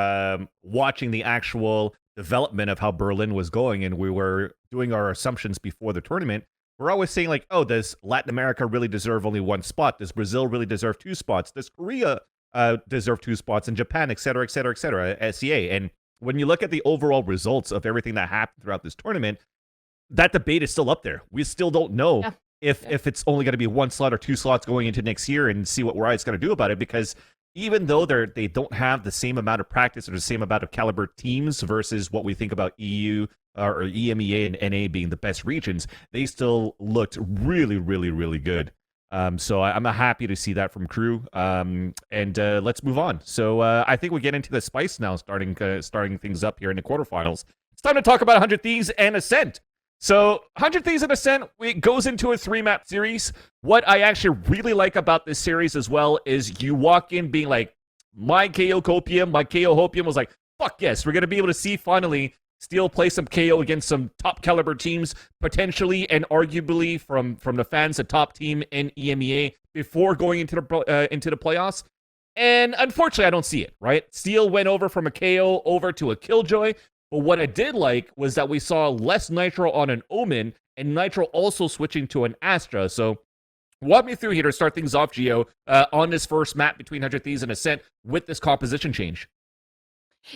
watching the actual development of how Berlin was going, and we were doing our assumptions before the tournament, we're always saying like, oh, does Latin America really deserve only one spot? Does Brazil really deserve 2 spots? Does Korea deserve 2 spots? And Japan, et cetera, SCA. And when you look at the overall results of everything that happened throughout this tournament, that debate is still up there. We still don't know if it's only going to be 1 slot or 2 slots going into next year, and see what Riot's going to do about it, because even though they don't have the same amount of practice or the same amount of caliber teams versus what we think about EU or EMEA and NA being the best regions, they still looked really, really, really good. So I'm happy to see that from Crew. And let's move on. So I think we get into the spice now, starting things up here in the quarterfinals. It's time to talk about 100 Thieves and Acend. So 100 Thieves and Acend, it goes into a 3-map series. What I actually really like about this series as well is you walk in being like, my KO Copium, my KO Hopium was like, fuck yes, we're going to be able to see finally Steel play some KO against some top caliber teams, potentially and arguably from the fans, a top team in EMEA before going into the playoffs. And unfortunately, I don't see it, right? Steel went over from a KO over to a Killjoy. But what I did like was that we saw less Nitro on an Omen, and Nitro also switching to an Astra. So walk me through here to start things off, Gio, on this first map between 100 Thieves and Acend with this composition change.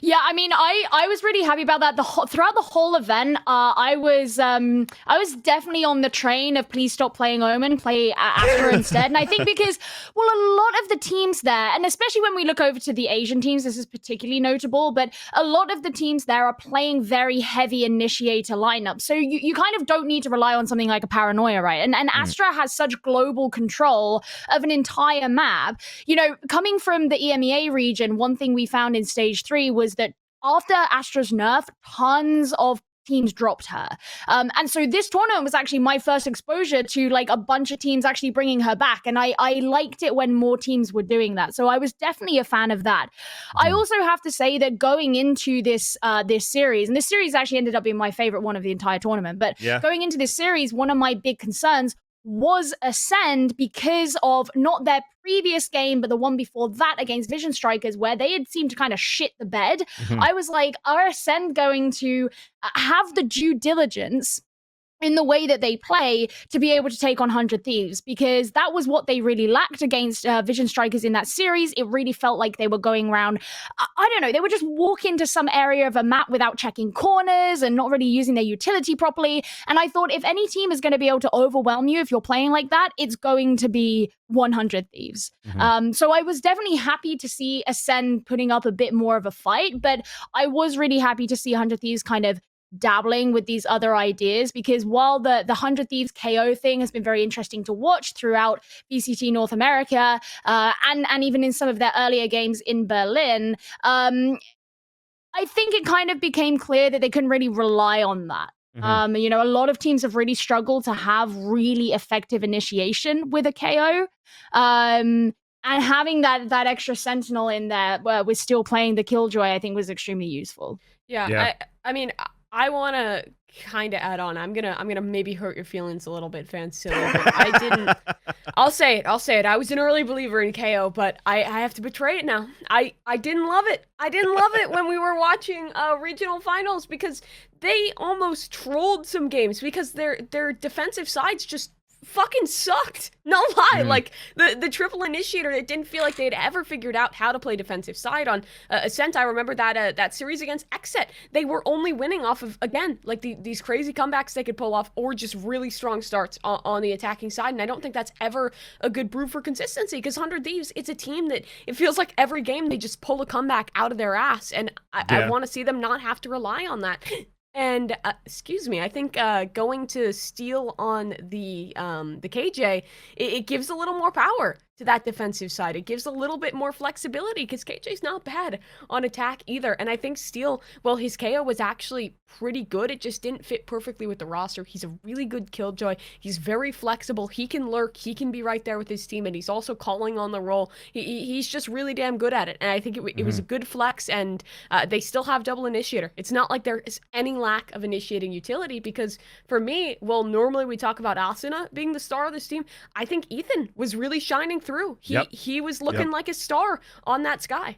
Yeah, I mean, I was really happy about that. Throughout the whole event, I was definitely on the train of please stop playing Omen, play Astra instead. And I think because, well, a lot of the teams there, and especially when we look over to the Asian teams, this is particularly notable, but a lot of the teams there are playing very heavy initiator lineups. So you kind of don't need to rely on something like a Paranoia, right? And Astra has such global control of an entire map. You know, coming from the EMEA region, one thing we found in stage 3 was that after Astra's nerf, tons of teams dropped her. And so this tournament was actually my first exposure to like a bunch of teams actually bringing her back. And I liked it when more teams were doing that. So I was definitely a fan of that. I also have to say that going into this series, and this series actually ended up being my favorite one of the entire tournament, but going into this series, one of my big concerns was Acend because of not their previous game, but the one before that against Vision Strikers, where they had seemed to kind of shit the bed. I was like, are Acend going to have the due diligence in the way that they play to be able to take on 100 Thieves? Because that was what they really lacked against Vision Strikers in that series. It really felt like they were going around, I don't know, they would just walk into some area of a map without checking corners and not really using their utility properly. And I thought if any team is going to be able to overwhelm you if you're playing like that, it's going to be 100 Thieves. So I was definitely happy to see Acend putting up a bit more of a fight, but I was really happy to see 100 Thieves kind of dabbling with these other ideas, because while the 100 Thieves KO thing has been very interesting to watch throughout VCT North America, and even in some of their earlier games in Berlin, I think it kind of became clear that they couldn't really rely on that. You know, a lot of teams have really struggled to have really effective initiation with a KO. And having that extra Sentinel in there where we're still playing the Killjoy, I think was extremely useful. I mean, I want to kind of add on. I'm gonna maybe hurt your feelings a little bit, Fancilly. I didn't. I'll say it. I was an early believer in KO, but I have to betray it now. I didn't love it. I didn't love it when we were watching regional finals, because they almost trolled some games because their defensive sides just fucking sucked. No lie. Like the triple initiator, it didn't feel like they'd ever figured out how to play defensive side on Acend. I remember that series against Acend. They were only winning off of, again, like these crazy comebacks they could pull off, or just really strong starts on the attacking side. And I don't think that's ever a good brew for consistency, because 100 Thieves, it's a team that it feels like every game they just pull a comeback out of their ass, and I want to see them not have to rely on that. And excuse me, I think going to Steel on the KJ, it gives a little more power. to that defensive side. It gives a little bit more flexibility because KJ's not bad on attack either. And I think Steel, well, his KO was actually pretty good. It just didn't fit perfectly with the roster. He's a really good killjoy. He's very flexible. He can lurk. He can be right there with his team. And he's also calling on the roll. He's just really damn good at it. And I think it was a good flex. And they still have double initiator. It's not like there is any lack of initiating utility because for me, well, normally we talk about Asuna being the star of this team. I think Ethan was really shining through. He was looking like a star on that Sky.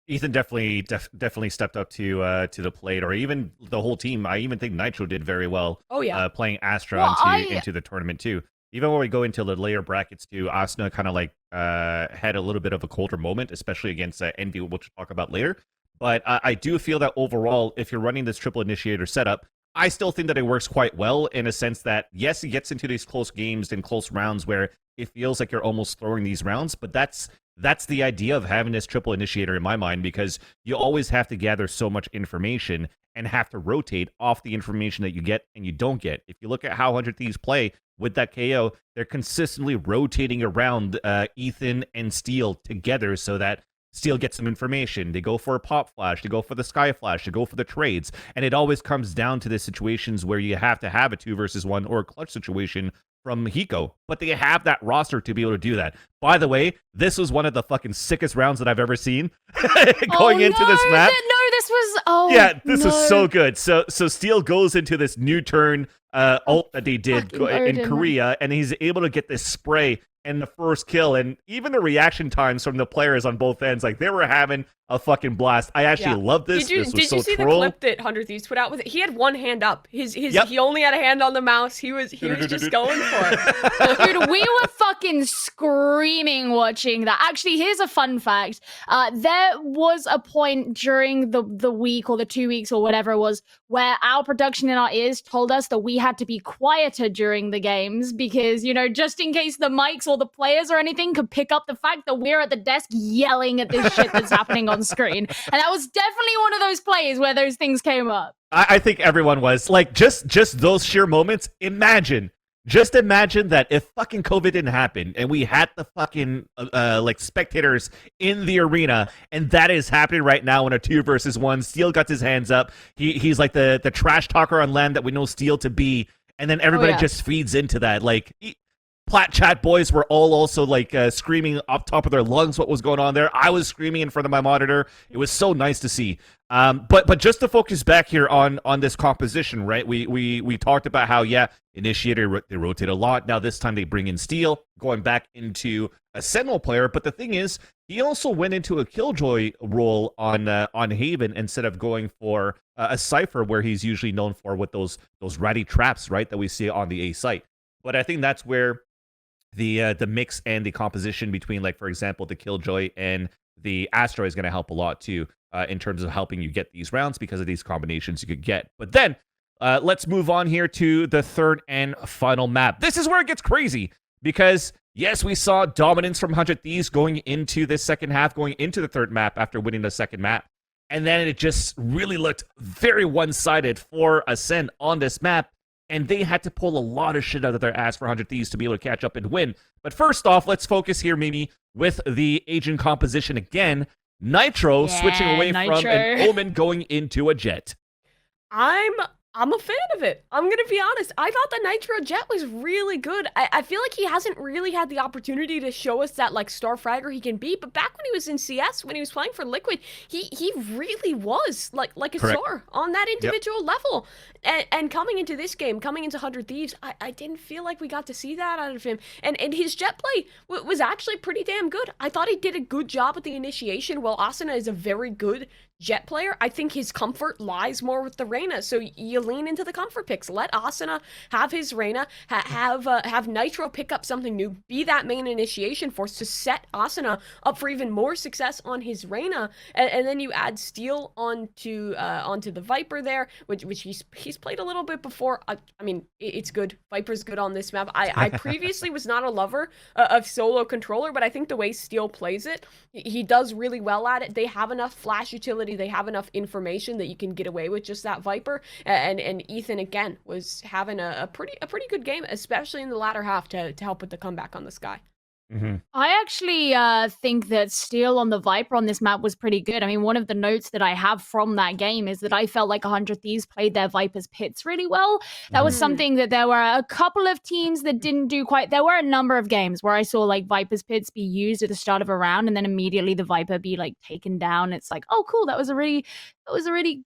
Ethan definitely stepped up to the plate, or even the whole team. I even think Nitro did very well. Oh yeah, playing Astra into the tournament too. Even when we go into the later brackets too, Asuna kind of like had a little bit of a colder moment, especially against Envy, which we'll talk about later. But I do feel that overall, if you're running this triple initiator setup, I still think that it works quite well in a sense that, yes, it gets into these close games and close rounds where it feels like you're almost throwing these rounds, but that's the idea of having this triple initiator in my mind, because you always have to gather so much information and have to rotate off the information that you get and you don't get. If you look at how 100 Thieves play with that KO, they're consistently rotating around Ethan and Steel together so that Steel gets some information. They go for a pop flash, they go for the sky flash, they go for the trades, and it always comes down to the situations where you have to have a 2 versus 1 or a clutch situation from Hiko, but they have that roster to be able to do that. By the way, this was one of the fucking sickest rounds that I've ever seen going into this map. This was so good. So Steel goes into this new turn ult that they did in Korea, and he's able to get this spray and the first kill, and even the reaction times from the players on both ends, like they were having a fucking blast. I actually love this. Did you see the clip that 100 Thieves put out with it? He had one hand up. He only had a hand on the mouse. He was just going for it. Dude, we were fucking screaming watching that. Actually, here's a fun fact. There was a point during the week or the 2 weeks or whatever it was where our production in our ears told us that we had to be quieter during the games because, just in case the mics or the players or anything could pick up the fact that we're at the desk yelling at this shit that's happening on screen. And that was definitely one of those plays where those things came up. I think everyone was like, just those sheer moments. Just imagine that if fucking COVID didn't happen and we had the fucking like spectators in the arena, and that is happening right now in a 2 versus 1. Steel got his hands up. He's like the trash talker on land that we know Steel to be, and then everybody just feeds into that. Like Plat Chat boys were all also like screaming up top of their lungs what was going on there. I was screaming in front of my monitor. It was so nice to see. But just to focus back here on this composition, right? We talked about how Initiator, they rotate a lot. Now this time they bring in Steel, going back into a Sentinel player. But the thing is, he also went into a Killjoy role on Haven instead of going for a Cypher, where he's usually known for with those ratty traps, right, that we see on the A site. But I think that's where the mix and the composition between, like, for example, the Killjoy and the Astra is going to help a lot too, in terms of helping you get these rounds because of these combinations you could get. But then let's move on here to the third and final map. This is where it gets crazy because, yes, we saw dominance from 100 Thieves going into this second half, going into the third map after winning the second map. And then it just really looked very one-sided for Acend on this map. And they had to pull a lot of shit out of their ass for 100 Thieves to be able to catch up and win. But first off, let's focus here, Mimi, with the agent composition again. Nitro switching away from an Omen going into a Jet. I'm a fan of it. I'm going to be honest. I thought the Nitro Jet was really good. I feel like he hasn't really had the opportunity to show us that, like, star fragger he can be. But back when he was in CS, when he was playing for Liquid, he really was like a star on that individual level. And coming into this game, coming into 100 Thieves, I didn't feel like we got to see that out of him. And his Jet play was actually pretty damn good. I thought he did a good job with the initiation. While Asuna is a very good Jet player, I think his comfort lies more with the Reyna. So you lean into the comfort picks. Let Asuna have his Reyna, have Nitro pick up something new, be that main initiation force to set Asuna up for even more success on his Reyna, and then you add Steel onto the Viper there, which he's played a little bit before. I mean, it's good. Viper's good on this map. I previously was not a lover of solo controller, but I think the way Steel plays it, he does really well at it. They have enough flash utility. They have enough information that you can get away with just that Viper. And Ethan, again, was having a pretty good game, especially in the latter half to help with the comeback on the Sky. I actually think that Steel on the Viper on this map was pretty good. I mean, one of the notes that I have from that game is that I felt like 100 Thieves played their Viper's pits really well. That was something that there were a couple of teams that didn't do quite. There were a number of games where I saw like Viper's pits be used at the start of a round and then immediately the Viper be like taken down. It's like, oh, cool. That was a really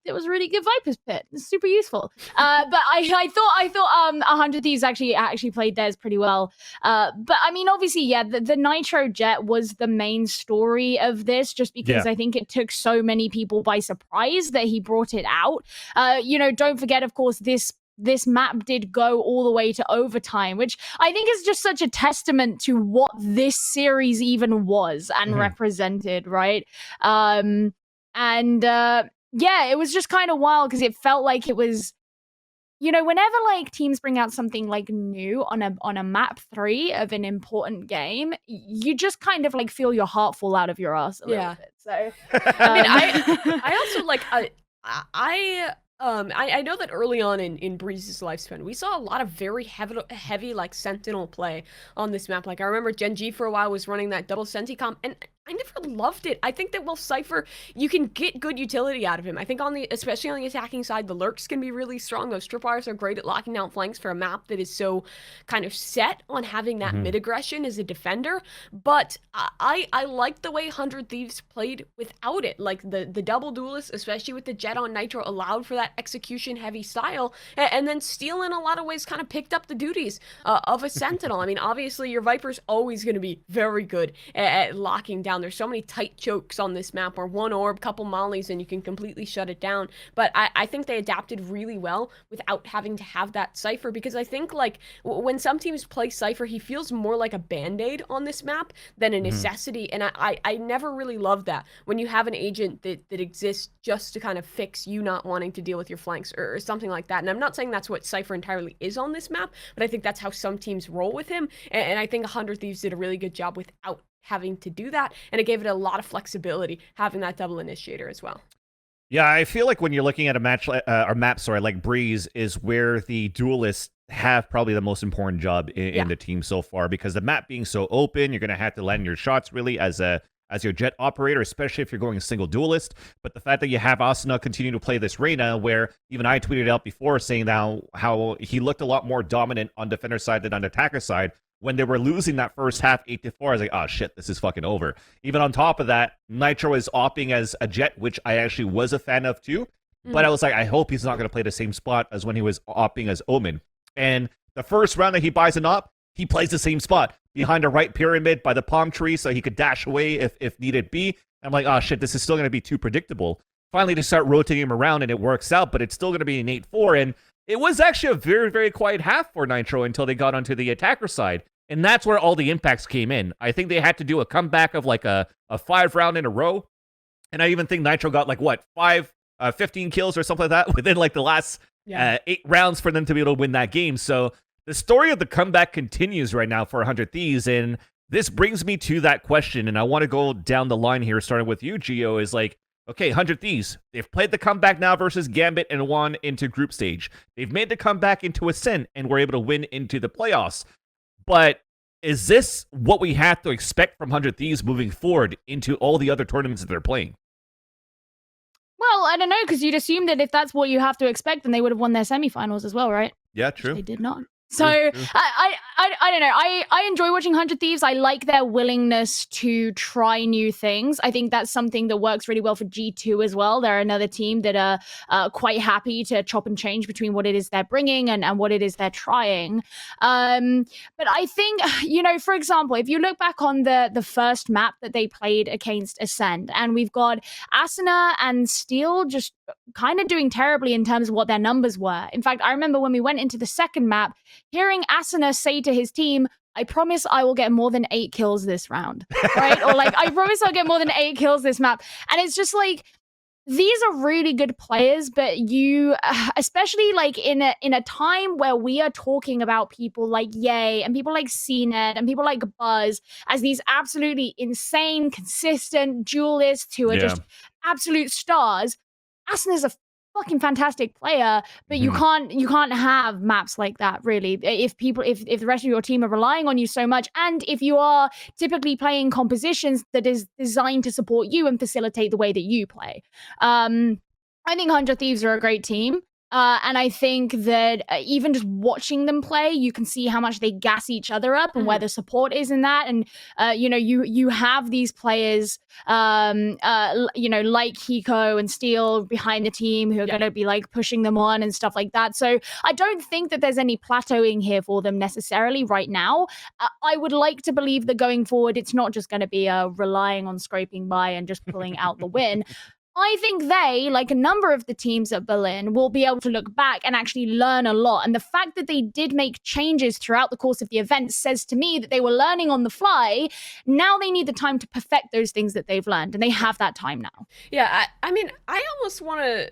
good Viper's pit. It's super useful. But I thought 100 Thieves actually played theirs pretty well. But I mean, obviously, yeah, the Nitro Jet was the main story of this, just because I think it took so many people by surprise that he brought it out. Don't forget, of course, this map did go all the way to overtime, which I think is just such a testament to what this series even was and represented, right? Yeah, it was just kind of wild because it felt like it was, whenever like teams bring out something like new on a map 3 of an important game, you just kind of like feel your heart fall out of your ass a little bit. So I mean, I also like I know that early on in Breeze's lifespan, we saw a lot of very heavy like Sentinel play on this map. Like I remember Gen G for a while was running that double Senti comp, and I never loved it. I think that while Cypher, you can get good utility out of him. I think especially on the attacking side, the lurks can be really strong. Those tripwires are great at locking down flanks for a map that is so kind of set on having that mid aggression as a defender. But I like the way 100 Thieves played without it. Like the double duelist, especially with the Jet on Nitro, allowed for that execution heavy style, and then Steel in a lot of ways kind of picked up the duties of a Sentinel. I mean, obviously your Viper's always going to be very good at locking down. There's so many tight chokes on this map, or one orb, couple mollies, and you can completely shut it down. But I think they adapted really well without having to have that Cypher, because I think like when some teams play Cypher, he feels more like a band-aid on this map than a necessity, and I never really love that when you have an agent that exists just to kind of fix you not wanting to deal with your flanks or something like that. And I'm not saying that's what Cypher entirely is on this map, but I think that's how some teams roll with him, and I think 100 Thieves did a really good job without having to do that, and it gave it a lot of flexibility having that double initiator as well. Yeah, I feel like when you're looking at a map, like Breeze, is where the duelists have probably the most important job in the team so far, because the map being so open, you're going to have to land your shots really as your Jet operator, especially if you're going a single duelist. But the fact that you have Asuna continue to play this Reyna, where even I tweeted out before saying now how he looked a lot more dominant on defender side than on attacker side. When they were losing that first half 8-4, I was like, oh shit, this is fucking over. Even on top of that, Nitro is opting as a Jet, which I actually was a fan of too. But I was like, I hope he's not going to play the same spot as when he was opting as Omen. And the first round that he buys an op, he plays the same spot behind a right pyramid by the palm tree so he could dash away if needed be. I'm like, oh shit, this is still going to be too predictable. Finally, to start rotating him around and it works out, but it's still going to be an 8-4. And it was actually a very, very quiet half for Nitro until they got onto the attacker side. And that's where all the impacts came in. I think they had to do a comeback of like a 5 round in a row. And I even think Nitro got like, 15 kills or something like that within like the last 8 rounds for them to be able to win that game. So the story of the comeback continues right now for 100 Thieves. And this brings me to that question. And I want to go down the line here, starting with you, Gio, is like, okay, 100 Thieves, they've played the comeback now versus Gambit and won into group stage. They've made the comeback into Acend and were able to win into the playoffs. But is this what we have to expect from 100 Thieves moving forward into all the other tournaments that they're playing? Well, I don't know, because you'd assume that if that's what you have to expect, then they would have won their semifinals as well, right? Yeah, true. Which they did not. So I don't know. I enjoy watching 100 Thieves. I like their willingness to try new things. I think that's something that works really well for G2 as well. They're another team that are quite happy to chop and change between what it is they're bringing and what it is they're trying. But I think, for example, if you look back on the first map that they played against Acend, and we've got Asuna and Steel just kind of doing terribly in terms of what their numbers were. In fact, I remember when we went into the second map, hearing Asuna say to his team, I promise I will get more than 8 kills this round, right? Or like, I promise I'll get more than 8 kills this map. And it's just like, these are really good players, but you, especially like in a time where we are talking about people like Ye and people like CNET and people like Buzz as these absolutely insane, consistent duelists who are just absolute stars, Asuna's a fucking fantastic player, but you can't have maps like that, really. If the rest of your team are relying on you so much, and if you are typically playing compositions that is designed to support you and facilitate the way that you play. I think 100 Thieves are a great team. And I think that even just watching them play, you can see how much they gas each other up and where the support is in that. And, you have these players, like Hiko and Steel behind the team who are going to be like pushing them on and stuff like that. So I don't think that there's any plateauing here for them necessarily right now. I would like to believe that going forward, it's not just going to be relying on scraping by and just pulling out the win. I think they, like a number of the teams at Berlin, will be able to look back and actually learn a lot. And the fact that they did make changes throughout the course of the event says to me that they were learning on the fly. Now they need the time to perfect those things that they've learned, and they have that time now. Yeah, I mean, I almost want to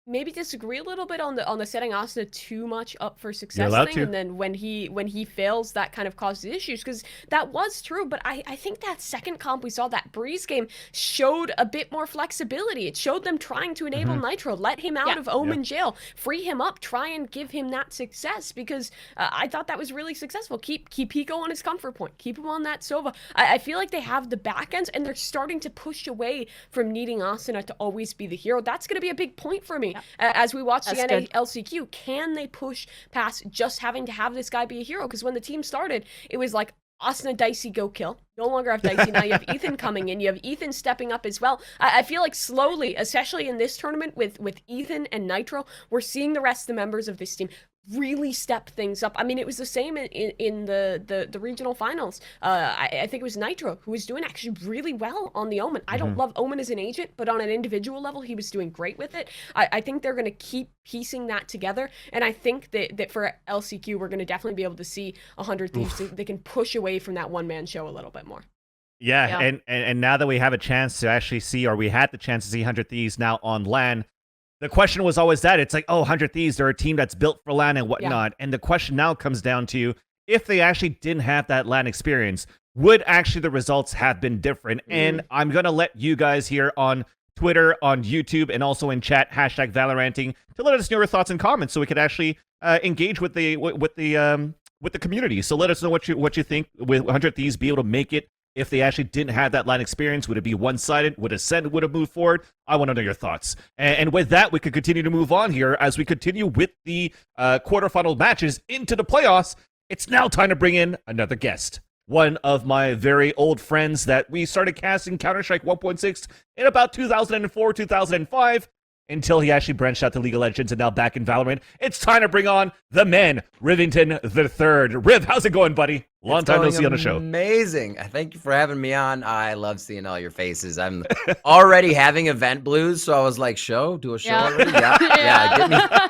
maybe disagree a little bit on the setting Acend too much up for success thing, and then when he fails, that kind of causes issues, because that was true. But I think that second comp we saw, that Breeze game, showed a bit more flexibility. It showed them trying to enable Nitro, let him out of Omen jail, free him up, try and give him that success, because I thought that was really successful. Keep Hiko on his comfort point, keep him on that Sova. I feel like they have the back ends, and they're starting to push away from needing Acend to always be the hero. That's going to be a big point for me. As we watch the LCQ, can they push past just having to have this guy be a hero? Because when the team started, it was like Acend, Dicey, go kill. No longer have Dicey. Now you have Ethan coming in. You have Ethan stepping up as well. I feel like slowly, especially in this tournament with Ethan and Nitro, we're seeing the rest of the members of this team really step things up. I mean, it was the same in the regional finals. I think it was Nitro who was doing actually really well on the Omen. I don't love Omen as an agent, but on an individual level, he was doing great with it. I think they're going to keep piecing that together, and I think that for LCQ, we're going to definitely be able to see 100 Thieves. They can push away from that one-man show a little bit more. Yeah, and now that we have a chance to actually see, or we had the chance to see 100 Thieves now on LAN, the question was always that. It's like, 100 Thieves, they're a team that's built for LAN and whatnot. And the question now comes down to, if they actually didn't have that LAN experience, would actually the results have been different? And I'm going to let you guys here on Twitter, on YouTube, and also in chat, #Valoranting, to let us know your thoughts and comments so we could actually engage with the community. So let us know what you think. With 100 Thieves be able to make it if they actually didn't have that LAN experience? Would it be one-sided? Would Acend would have moved forward? I want to know your thoughts. And with that, we could continue to move on here as we continue with the quarterfinal matches into the playoffs. It's now time to bring in another guest. One of my very old friends that we started casting Counter-Strike 1.6 in about 2004, 2005, until he actually branched out to League of Legends and now back in Valorant. It's time to bring on the man, Rivington III. Riv, how's it going, buddy? Long time no see on the show. Amazing. Thank you for having me on. I love seeing all your faces. I'm already having event blues, so I was like, do a show already? Yeah.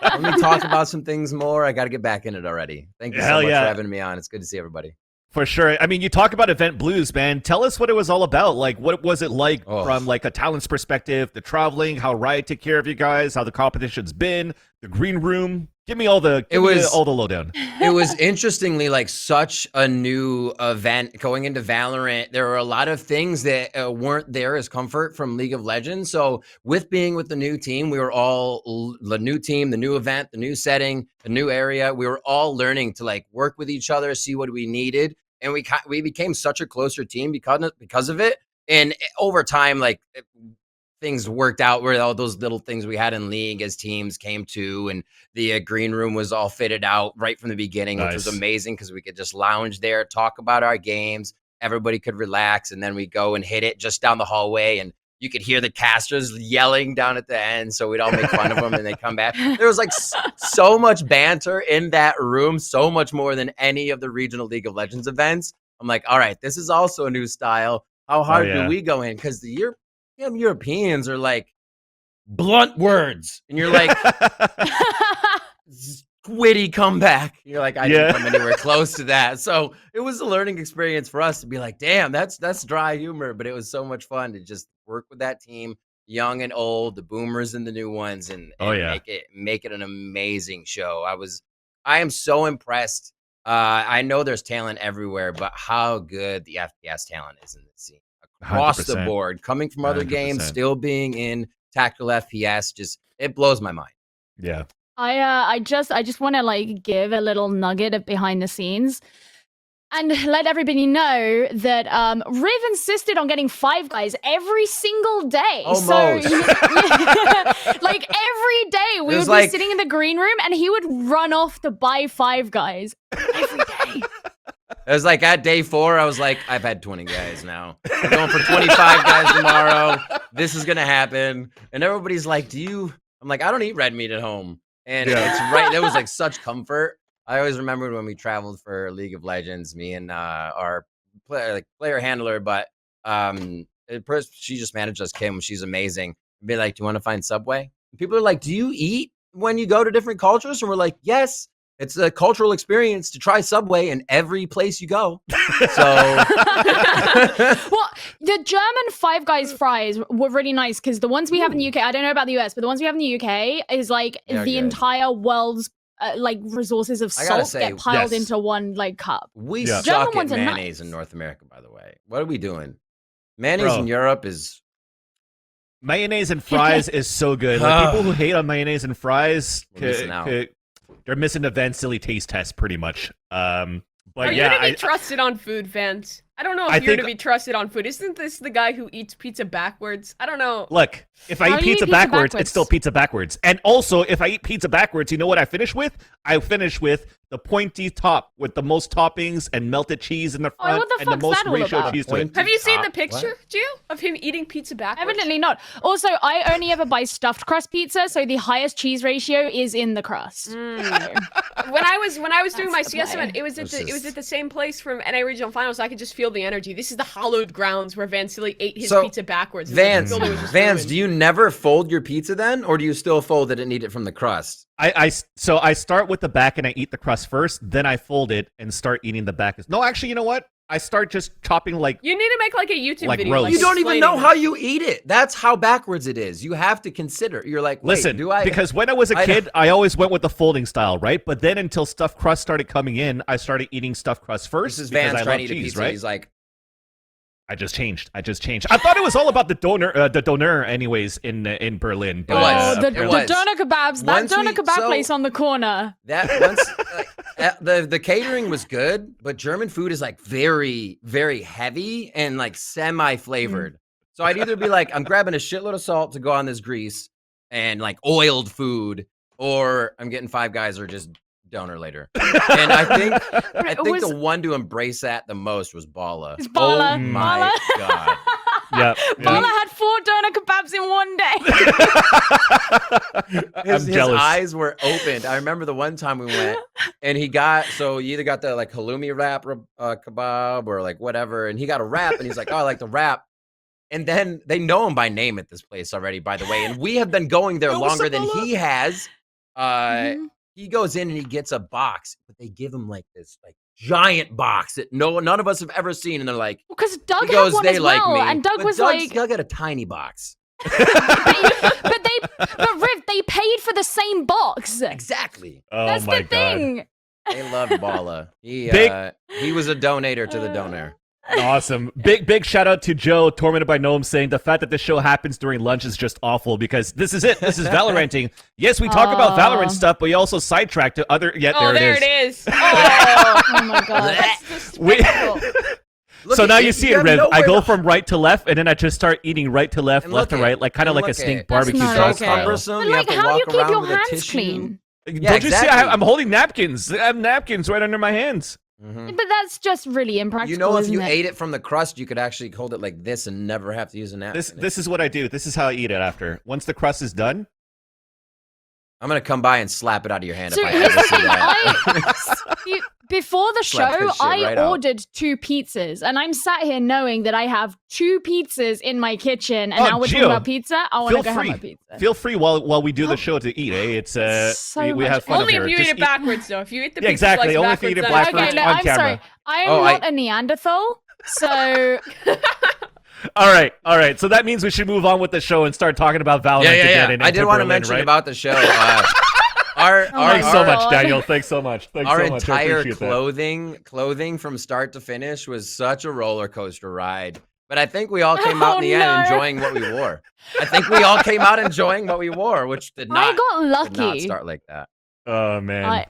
Let me talk about some things more. I got to get back in it already. Thank you so much for having me on. It's good to see everybody. For sure. I mean, you talk about event blues, man. Tell us what it was all about. Like, what was it like from like a talent's perspective, the traveling, how Riot took care of you guys, how the competition's been, the green room. Give me all the lowdown. It was interestingly like such a new event going into Valorant. There were a lot of things that weren't there as comfort from League of Legends. So with being with the new team, we were all the new team, the new event, the new setting, the new area. We were all learning to like work with each other, see what we needed. And we became such a closer team because of it. And over time, like things worked out where all those little things we had in League as teams came to, and the green room was all fitted out right from the beginning, which was amazing because we could just lounge there, talk about our games. Everybody could relax, and then we go and hit it just down the hallway, and you could hear the casters yelling down at the end, so we'd all make fun of them, and they come back. There was like so much banter in that room, so much more than any of the regional League of Legends events. I'm like, all right, this is also a new style. How hard do we go in? Because the Europeans are like blunt words, and you're like witty comeback. You're like, I didn't come anywhere close to that. So it was a learning experience for us to be like, damn, that's dry humor, but it was so much fun to just work with that team, young and old, the boomers and the new ones, and make it an amazing show. I am so impressed. I know there's talent everywhere, but how good the FPS talent is in this scene. Across 100%. The board, coming from other 100%. Games, still being in tactical FPS, it blows my mind. Yeah. I just want to like give a little nugget of behind the scenes and let everybody know that Riv insisted on getting Five Guys every single day. Almost. So like every day we would be sitting in the green room and he would run off to buy Five Guys every day. It was like at day 4, I was like, I've had 20 guys now. I'm going for 25 guys tomorrow. This is gonna happen. And everybody's like, I'm like, I don't eat red meat at home. And it's right. That was like such comfort. I always remembered when we traveled for League of Legends, me and our player handler, but she just managed us, Kim. She's amazing. Be like, do you want to find Subway? And people are like, do you eat when you go to different cultures? And we're like, yes. It's a cultural experience to try Subway in every place you go. So, well, the German Five Guys fries were really nice because the ones we have in the UK, I don't know about the US, but the ones we have in the UK is like the entire world's like resources of salt get piled into one like cup. We suck at mayonnaise in North America, by the way. What are we doing? Mayonnaise in Europe is... Mayonnaise and fries is so good. Like, people who hate on mayonnaise and fries... they're missing the Van Silly taste test, pretty much. But are you to be trusted on food, Vance? I don't know if you're to be trusted on food. Isn't this the guy who eats pizza backwards? I don't know. Look, if I eat pizza backwards, it's still pizza backwards. And also, if I eat pizza backwards, you know what I finish with? I finish with the pointy top with the most toppings and melted cheese in the front and the most ratio cheese to it. Have you seen the picture, Gio, of him eating pizza backwards? Evidently not. Also, I only ever buy stuffed crust pizza, so the highest cheese ratio is in the crust. When I was doing my CS event, it was at the same place from NA Regional Finals. So I could just feel the energy. This is the hallowed grounds where Van Silly ate his pizza backwards. Vance, do you never fold your pizza then, or do you still fold it and eat it from the crust? So I start with the back and I eat the crust first, then I fold it and start eating the back. No, actually, you know what? I start just chopping like... You need to make like a YouTube video. You don't even know how you eat it. That's how backwards it is. You have to consider. You're like, wait, listen, because when I was a kid, I always went with the folding style, right? But then until stuffed crust started coming in, I started eating stuffed crust first. This is Vance trying to eat pizza, right? He's like... I just changed. I thought it was all about the doner, anyways, in Berlin. But, the doner kebabs. That doner kebab place on the corner. The catering was good, but German food is like very, very heavy and like semi-flavored. So I'd either be like, I'm grabbing a shitload of salt to go on this grease and like oiled food, or I'm getting Five Guys or just donor later. And I think the one to embrace that the most was Bala. It's Bala. Oh my god. Yeah. Bala had 4 doner kebabs in one day. His eyes were opened. I remember the one time we went and you either got the like halloumi wrap kebab or like whatever, and he got a wrap and he's like, oh, I like the wrap. And then they know him by name at this place already, by the way. And we have been going there longer than he has. He goes in and he gets a box, but they give him like this like giant box that none of us have ever seen. And they're like, because Doug had one as well, and Doug was like, Doug got a tiny box. but Riv, they paid for the same box. Exactly. Oh, that's the thing. They loved Bala. He was a donator to the donor. Awesome. Big shout out to Joe, Tormented by Gnome, saying the fact that this show happens during lunch is just awful because this is it. This is Valoranting. Yes, we talk about Valorant stuff, but we also sidetrack to other... there it is. Oh my god. That's so now you see it, Riv. I go from right to left, and then I just start eating right to left, left to right, like kind of like a stink barbecue sauce style. But like, how do you keep your hands clean? Don't you see? I'm holding napkins. I have napkins right under my hands. Mm-hmm. But that's just really impractical. You know, if you ate it from the crust, you could actually hold it like this and never have to use a napkin. This is what I do. This is how I eat it after. Once the crust is done, I'm gonna come by and slap it out of your hand if I ever see that. Before the show, I ordered 2 pizzas, and I'm sat here knowing that I have 2 pizzas in my kitchen, and now we're talking about pizza. I want to go have my pizza. Feel free while we do the show to eat. It's we have fun only here. If you eat it backwards, though. If you eat the pizza exactly, only if you eat it backwards okay, no, on I'm camera. sorry. I am not a Neanderthal, so. All right. So that means we should move on with the show and start talking about Valorant again. I did want to mention about the show. Thanks so much, Daniel. Thanks so much. Our entire clothing from start to finish was such a roller coaster ride. But I think we all came out in the end enjoying what we wore. I think we all came out enjoying what we wore, which did not, I got lucky. did not start like that. Oh man. I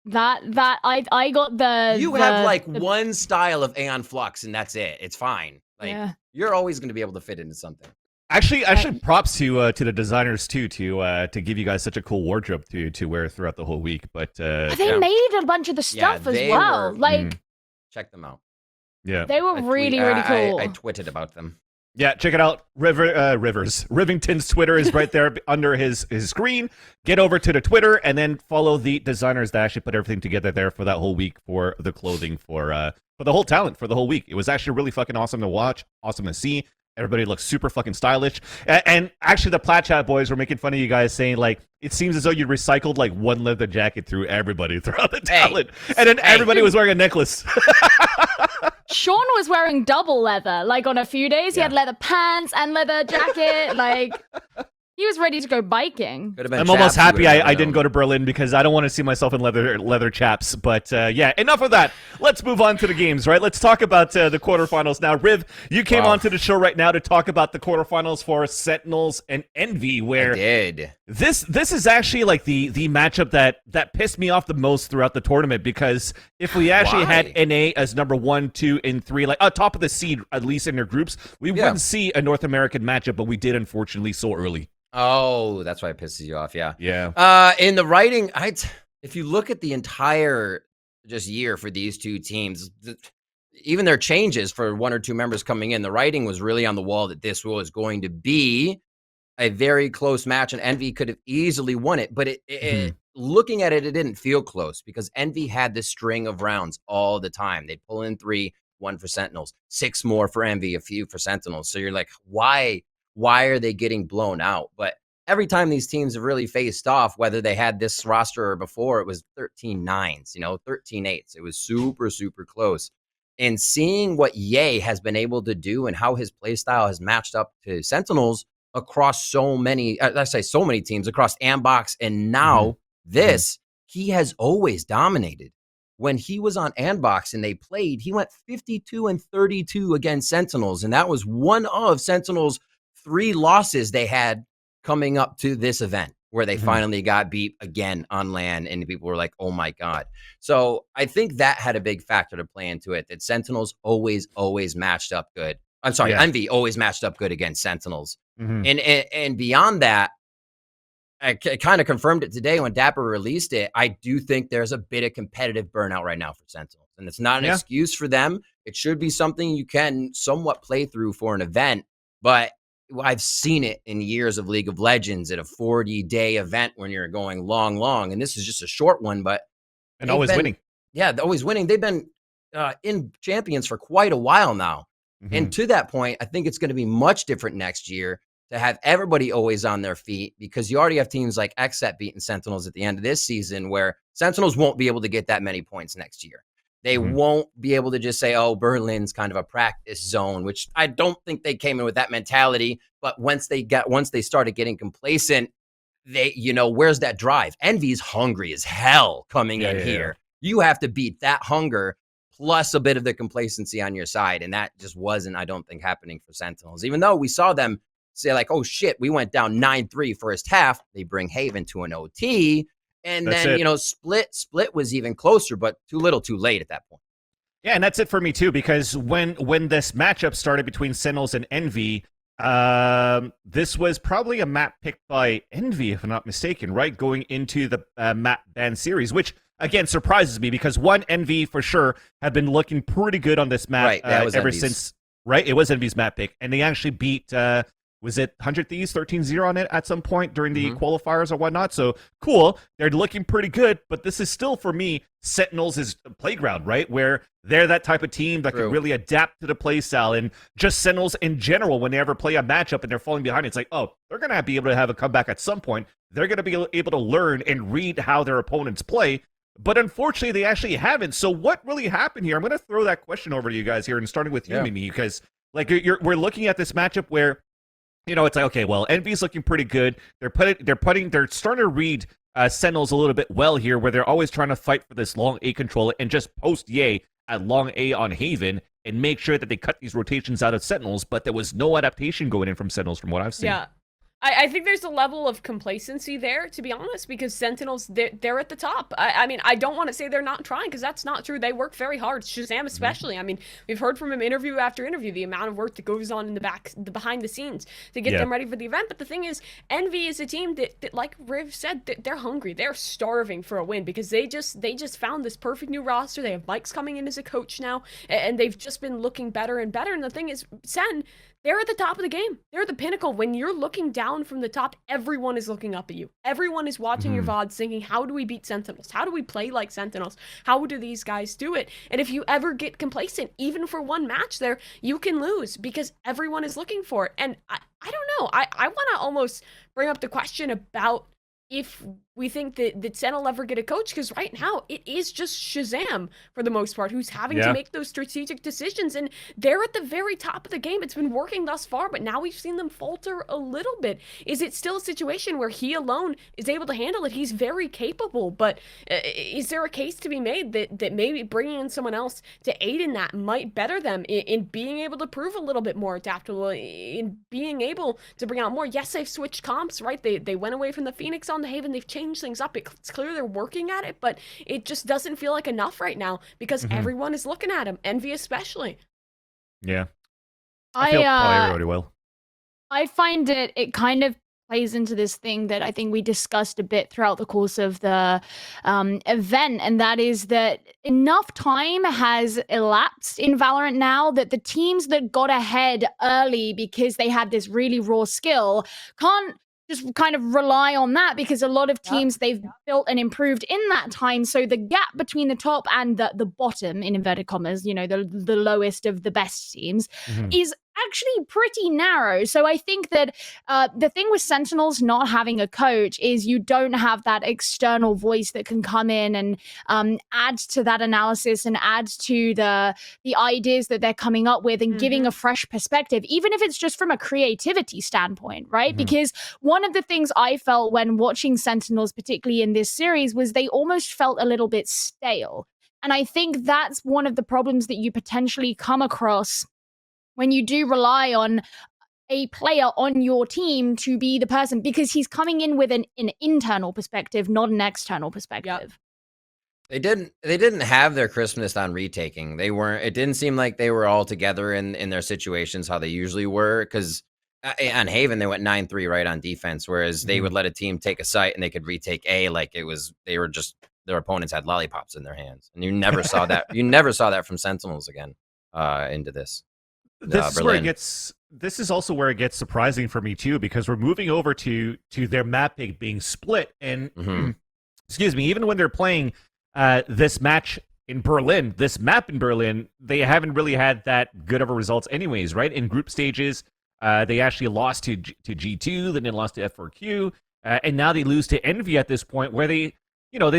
got the. You have like one style of Aeon Flux, and that's it. It's fine. Like you're always going to be able to fit into something. Actually, props to the designers too to give you guys such a cool wardrobe to wear throughout the whole week. But they made a bunch of the stuff as well. Like, check them out. Yeah, they were really cool. I tweeted about them. Yeah, check it out. Rivers. Rivington's Twitter is right there under his screen. Get over to the Twitter and then follow the designers that actually put everything together there for that whole week for the clothing for the whole talent for the whole week. It was actually really fucking awesome to watch, awesome to see. Everybody looks super fucking stylish. And actually, the Plat Chat boys were making fun of you guys, saying, like, it seems as though you recycled, like, one leather jacket through everybody throughout the talent. And then everybody was wearing a necklace. Sean was wearing double leather. Like, on a few days, he had leather pants and leather jacket. Like, he was ready to go biking. I'm almost happy I didn't go to Berlin because I don't want to see myself in leather chaps. But yeah, enough of that. Let's move on to the games, right? Let's talk about the quarterfinals now. Riv, you came onto the show right now to talk about the quarterfinals for Sentinels and Envy, where I did. This is actually like the matchup that pissed me off the most throughout the tournament, because if we actually had NA as number 1, 2, and 3, like top of the seed, at least in their groups, we wouldn't see a North American matchup, but we did, unfortunately, so early. Oh, that's why it pisses you off. Yeah. Yeah. In the writing, if you look at the entire just year for these two teams, even their changes for 1 or 2 members coming in, the writing was really on the wall that this was going to be a very close match, and Envy could have easily won it. But looking at it, it didn't feel close because Envy had this string of rounds all the time. They'd pull in 3, 1 for Sentinels, 6 more for Envy, a few for Sentinels. So you're like, why are they getting blown out? But every time these teams have really faced off, whether they had this roster or before, it was 13-9s, 13-8s. It was super, super close. And seeing what Ye has been able to do and how his playstyle has matched up to Sentinels across so many teams, across Ambox and now he has always dominated. When he was on Ambox and they played, he went 52-32 against Sentinels. And that was one of Sentinels' 3 losses they had coming up to this event, where they finally got beat again on LAN, and people were like, oh my God. So I think that had a big factor to play into it, that Sentinels always matched up good. I'm sorry, Envy always matched up good against Sentinels. And beyond that, I kind of confirmed it today when Dapper released it. I do think there's a bit of competitive burnout right now for Sentinels, and it's not an excuse for them. It should be something you can somewhat play through for an event, but I've seen it in years of League of Legends at a 40-day event when you're going long, and this is just a short one, but always winning. Yeah, always winning. They've been in champions for quite a while now. And to that point, I think it's going to be much different next year to have everybody always on their feet, because you already have teams like Acend beating Sentinels at the end of this season, where Sentinels won't be able to get that many points next year. They won't be able to just say, oh, Berlin's kind of a practice zone, which I don't think they came in with that mentality. But once they started getting complacent, where's that drive? Envy's hungry as hell coming in here. You have to beat that hunger plus a bit of the complacency on your side. And that just wasn't, I don't think, happening for Sentinels. Even though we saw them say like, oh shit, we went down 9-3 first half. They bring Haven to an OT. And then, Split was even closer, but too little too late at that point. Yeah, and that's it for me too, because when this matchup started between Sentinels and Envy, this was probably a map picked by Envy, if I'm not mistaken, right? Going into the map ban series, which again surprises me, because Envy for sure had been looking pretty good on this map ever since, right? It was Envy's map pick, and they actually beat was it 100 Thieves 13-0 on it at some point during the qualifiers or whatnot? So cool. They're looking pretty good, but this is still, for me, Sentinels' playground, right? Where they're that type of team that can really adapt to the play style, and just Sentinels in general, when they ever play a matchup and they're falling behind, it's like, oh, they're going to be able to have a comeback at some point. They're going to be able to learn and read how their opponents play. But unfortunately, they actually haven't. So what really happened here? I'm going to throw that question over to you guys here, and starting with you, Mimi, because like we're looking at this matchup where, it's like, okay, well, Envy's looking pretty good. They're starting to read Sentinels a little bit well here, where they're always trying to fight for this long A control and just post Ye at long A on Haven. and make sure that they cut these rotations out of Sentinels, but there was no adaptation going in from Sentinels from what I've seen. Yeah. I think there's a level of complacency there, to be honest, because Sentinels, they're at the top. I mean, I don't want to say they're not trying, because that's not true. They work very hard. Shazam especially. I mean, we've heard from him interview after interview, the amount of work that goes on in the behind the scenes to get them ready for the event. But the thing is, Envy is a team that like Riv said, they're hungry. They're starving for a win, because they just found this perfect new roster. They have Mike's coming in as a coach now, and they've just been looking better and better. And the thing is, Sen, they're at the top of the game. They're at the pinnacle. When you're looking down from the top, everyone is looking up at you. Everyone is watching your VODs thinking, how do we beat Sentinels? How do we play like Sentinels? How do these guys do it? And if you ever get complacent, even for one match there, you can lose because everyone is looking for it. And I don't know. I want to almost bring up the question about if we think that Sen will ever get a coach, because right now it is just Shazam for the most part who's having to make those strategic decisions, and they're at the very top of the game. It's been working thus far, but now we've seen them falter a little bit. Is it still a situation where he alone is able to handle it? He's very capable, but is there a case to be made that maybe bringing in someone else to aid in that might better them in being able to prove a little bit more adaptable, in being able to bring out more? Yes, they've switched comps, right? They went away from the Phoenix on the Haven. They've changed things up. It's clear they're working at it, but it just doesn't feel like enough right now because everyone is looking at him, Envy especially. Yeah. I feel probably really well. I find it kind of plays into this thing that I think we discussed a bit throughout the course of the event, and that is that enough time has elapsed in Valorant now that the teams that got ahead early because they had this really raw skill can't just kind of rely on that, because a lot of teams they've built and improved in that time. So the gap between the top and the bottom, in inverted commas, you know, the lowest of the best teams, is actually pretty narrow. So I think that the thing with Sentinels not having a coach is you don't have that external voice that can come in and add to that analysis and add to the ideas that they're coming up with and giving a fresh perspective, even if it's just from a creativity standpoint, right? Because one of the things I felt when watching Sentinels, particularly in this series, was they almost felt a little bit stale. And I think that's one of the problems that you potentially come across when you do rely on a player on your team to be the person, because he's coming in with an internal perspective, not an external perspective. They didn't have their crispness on retaking. It didn't seem like they were all together in their situations how they usually were, because on Haven they went 9-3 right on defense, whereas they would let a team take a site and they could retake A like their opponents had lollipops in their hands. And you never saw that. You never saw that from Sentinels again into this. This is also where it gets surprising for me too, because we're moving over to their map being split, and excuse me, even when they're playing this map in Berlin, they haven't really had that good of a results anyways, right? In group stages, they actually lost to G2, then they lost to F4Q, and now they lose to Envy at this point, where they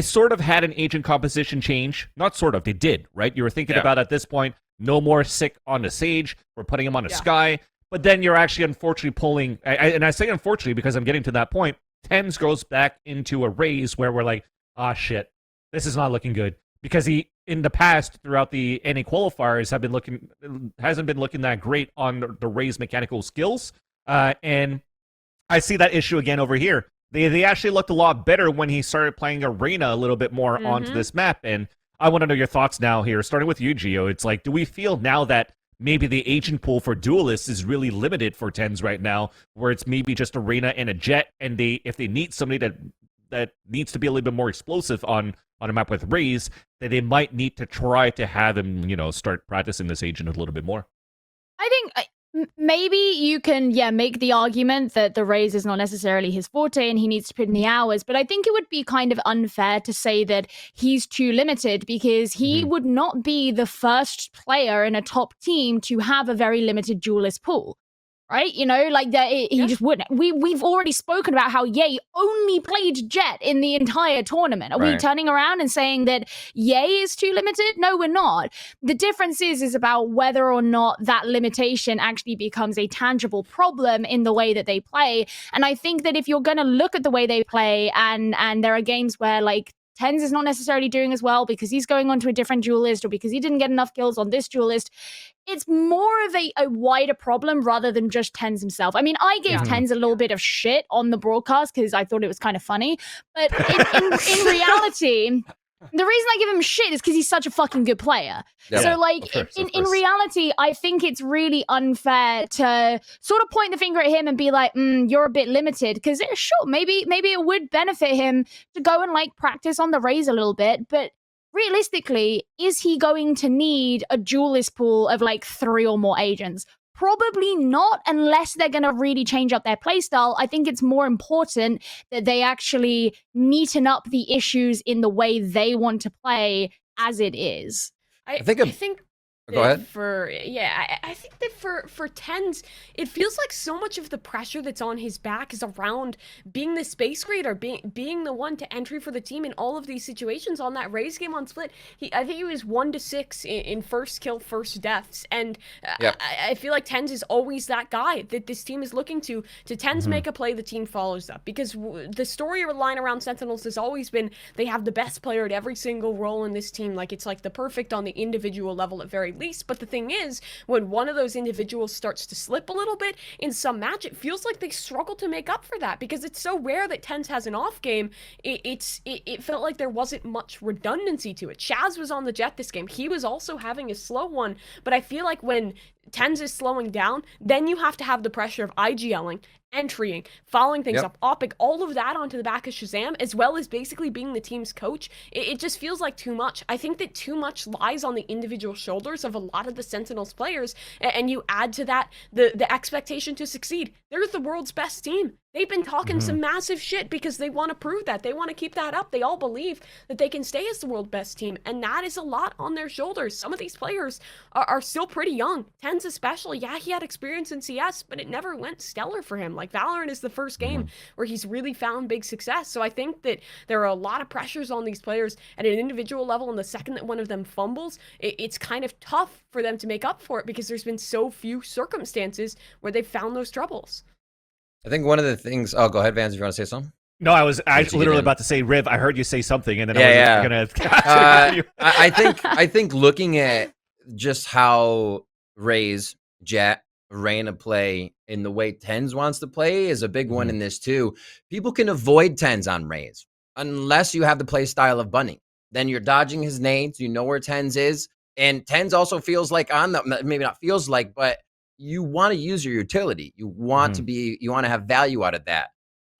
sort of had an agent composition change. Not sort of, they did, right? You were thinking about at this point, no more Sick on the Sage. We're putting him on a Sky. But then you're actually unfortunately pulling, and I say unfortunately because I'm getting to that point, Tens goes back into a Raze where we're like, shit, this is not looking good. Because he, in the past, throughout the NA qualifiers, hasn't been looking that great on the Raze mechanical skills. And I see that issue again over here. They actually looked a lot better when he started playing Arena a little bit more onto this map. And I want to know your thoughts now here, starting with you, Gio. It's like, do we feel now that maybe the agent pool for duelists is really limited for Tens right now, where it's maybe just Arena and a Jet, and if they need somebody that needs to be a little bit more explosive on a map with Raze, that they might need to try to have him, start practicing this agent a little bit more? I think maybe you can, make the argument that the Raze is not necessarily his forte and he needs to put in the hours, but I think it would be kind of unfair to say that he's too limited, because he would not be the first player in a top team to have a very limited duelist pool. Right? He just wouldn't. We've already spoken about how Ye only played Jet in the entire tournament. Are we turning around and saying that Ye is too limited? No, we're not. The difference is about whether or not that limitation actually becomes a tangible problem in the way that they play. And I think that if you're going to look at the way they play, and there are games where, like, TenZ is not necessarily doing as well because he's going on to a different duelist or because he didn't get enough kills on this duelist. It's more of a wider problem rather than just TenZ himself. I mean, I gave TenZ a little bit of shit on the broadcast because I thought it was kind of funny. But in reality, the reason I give him shit is because he's such a fucking good player. Yeah. So, like, in reality, I think it's really unfair to sort of point the finger at him and be like, you're a bit limited. Because, sure, maybe it would benefit him to go and, like, practice on the Raze a little bit. But realistically, is he going to need a duelist pool of, like, 3 or more agents? Probably not, unless they're going to really change up their playstyle. I think it's more important that they actually neaten up the issues in the way they want to play as it is. I think Go ahead. I think that for TenZ, it feels like so much of the pressure that's on his back is around being the space creator, being the one to entry for the team in all of these situations. On that Raze game on Split, I think he was 1-6 in first kill, first deaths, and I feel like TenZ is always that guy that this team is looking to TenZ make a play, the team follows up, because the storyline around Sentinels has always been they have the best player at every single role in this team. Like, it's like the perfect on the individual level at very least. But the thing is, when one of those individuals starts to slip a little bit in some match, it feels like they struggle to make up for that because it's so rare that TenZ has an off game. It felt like there wasn't much redundancy to it. Shaz was on the Jet this game. He was also having a slow one, but I feel like when TenZ is slowing down, then you have to have the pressure of IGLing, entrying, following things up, opping, all of that onto the back of Shazam, as well as basically being the team's coach. It just feels like too much. I think that too much lies on the individual shoulders of a lot of the Sentinels players, and you add to that the expectation to succeed. They're the world's best team. They've been talking some massive shit because they want to prove that. They want to keep that up. They all believe that they can stay as the world's best team, and that is a lot on their shoulders. Some of these players are still pretty young. TenZ especially, yeah, he had experience in CS, but it never went stellar for him. Like, Valorant is the first game where he's really found big success. So I think that there are a lot of pressures on these players at an individual level, and the second that one of them fumbles, it's kind of tough for them to make up for it because there's been so few circumstances where they've found those troubles. I think one of the things. Oh, go ahead, Vans, if you want to say something. No, I was literally about to say, Riv, I heard you say something, and then I was gonna. I think looking at just how Raze, Jet, Reyna play in the way TenZ wants to play is a big one in this too. People can avoid TenZ on Raze unless you have the play style of Bunny. Then you're dodging his nades. You know where TenZ is, and TenZ also feels like on the maybe not feels like, but you want to use your utility. You want you want to have value out of that.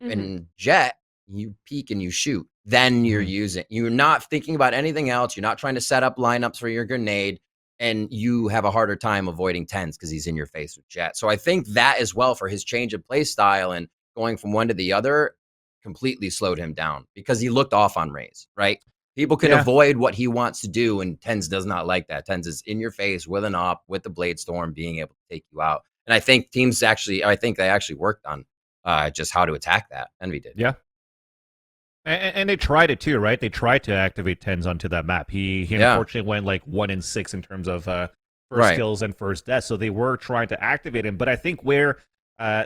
And Jet, you peek and you shoot. Then you're not thinking about anything else. You're not trying to set up lineups for your grenade, and you have a harder time avoiding TenZ because he's in your face with Jet. So I think that as well for his change of play style and going from one to the other completely slowed him down because he looked off on Raze, right? People can avoid what he wants to do, and TenZ does not like that. TenZ is in your face with an op, with the Blade Storm, being able to take you out. And I think they actually worked on just how to attack that. Envy did. Yeah. And they tried it too, right? They tried to activate TenZ onto that map. He unfortunately went like 1-6 in terms of first kills and first deaths. So they were trying to activate him. But I think where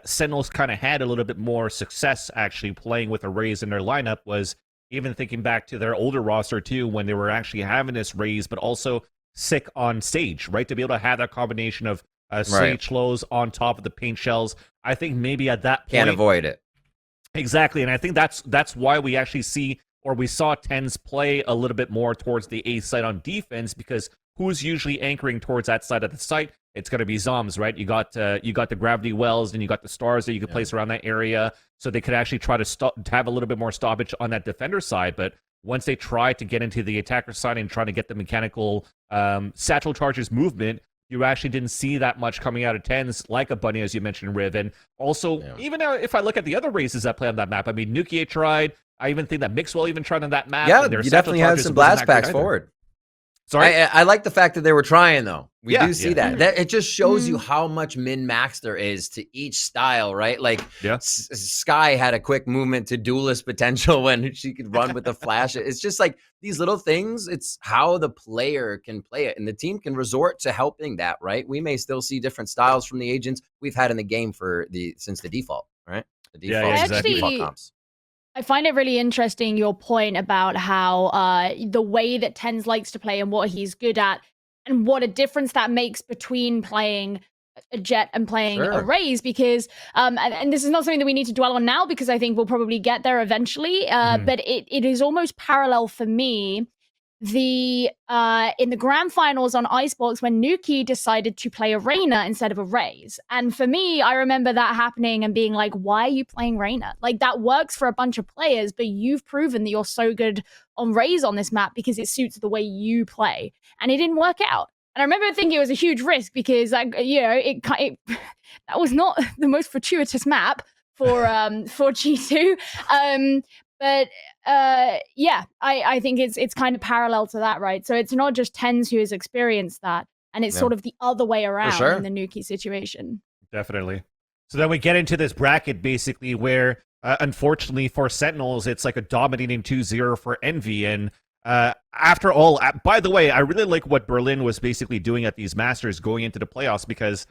Sentinels kind of had a little bit more success actually playing with a Raze in their lineup was even thinking back to their older roster too, when they were actually having this Raze, but also sick on stage, right? To be able to have that combination of sage lows on top of the paint shells. I think maybe at that point... Can't avoid it. Exactly, and I think that's why we actually we saw TenZ play a little bit more towards the A side on defense, because who's usually anchoring towards that side of the site? It's going to be Zoms, right? You got the gravity wells, and you got the stars that you could place around that area, so they could actually try to have a little bit more stoppage on that defender side. But once they try to get into the attacker side and try to get the mechanical satchel charges movement, you actually didn't see that much coming out of TenZ, like a Bunny, as you mentioned, Riv. And also, even if I look at the other races that play on that map, I mean, Nukier tried. I even think that Mixwell even tried on that map. Yeah, and you definitely had some blast packs forward. Sorry? I like the fact that they were trying, though. We do see that. It just shows you how much min-max there is to each style, right? Like, Skye had a quick movement to duelist potential when she could run with the flash. It's just like these little things. It's how the player can play it, and the team can resort to helping that, right? We may still see different styles from the agents we've had in the game since the default, right? The default, exactly. default comps. I find it really interesting, your point about how the way that Tens likes to play and what he's good at, and what a difference that makes between playing a Jet and playing a Sure. Raze, because and this is not something that we need to dwell on now, because I think we'll probably get there eventually, but it is almost parallel for me. The in the grand finals on Icebox, when Nuki decided to play a Reyna instead of a Raze, and for me, I remember that happening and being like, why are you playing Reyna? Like, that works for a bunch of players, but you've proven that you're so good on Raze on this map because it suits the way you play, and it didn't work out. And I remember thinking it was a huge risk because, like, you know, it that was not the most fortuitous map for G2. But yeah, I think it's kind of parallel to that, right? So it's not just Tens who has experienced that, and it's sort of the other way around in the Nuki situation. Definitely. So then we get into this bracket basically where, unfortunately for Sentinels, it's like a dominating 2-0 for Envy. And after all, by the way, I really like what Berlin was basically doing at these Masters going into the playoffs, because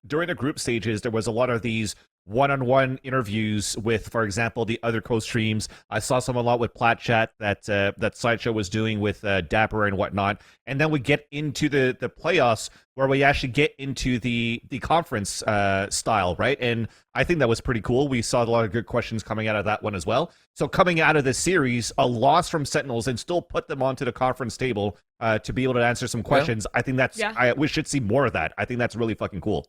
during the group stages, there was a lot of these one-on-one interviews with, for example, the other co-streams. I saw some a lot with Plat Chat that Sideshow was doing with Dapper and whatnot. And then we get into the playoffs where we actually get into the conference style, right? And I think that was pretty cool. We saw a lot of good questions coming out of that one as well. So coming out of this series, a loss from Sentinels and still put them onto the conference table to be able to answer some questions. I think that's, we should see more of that. I think that's really fucking cool.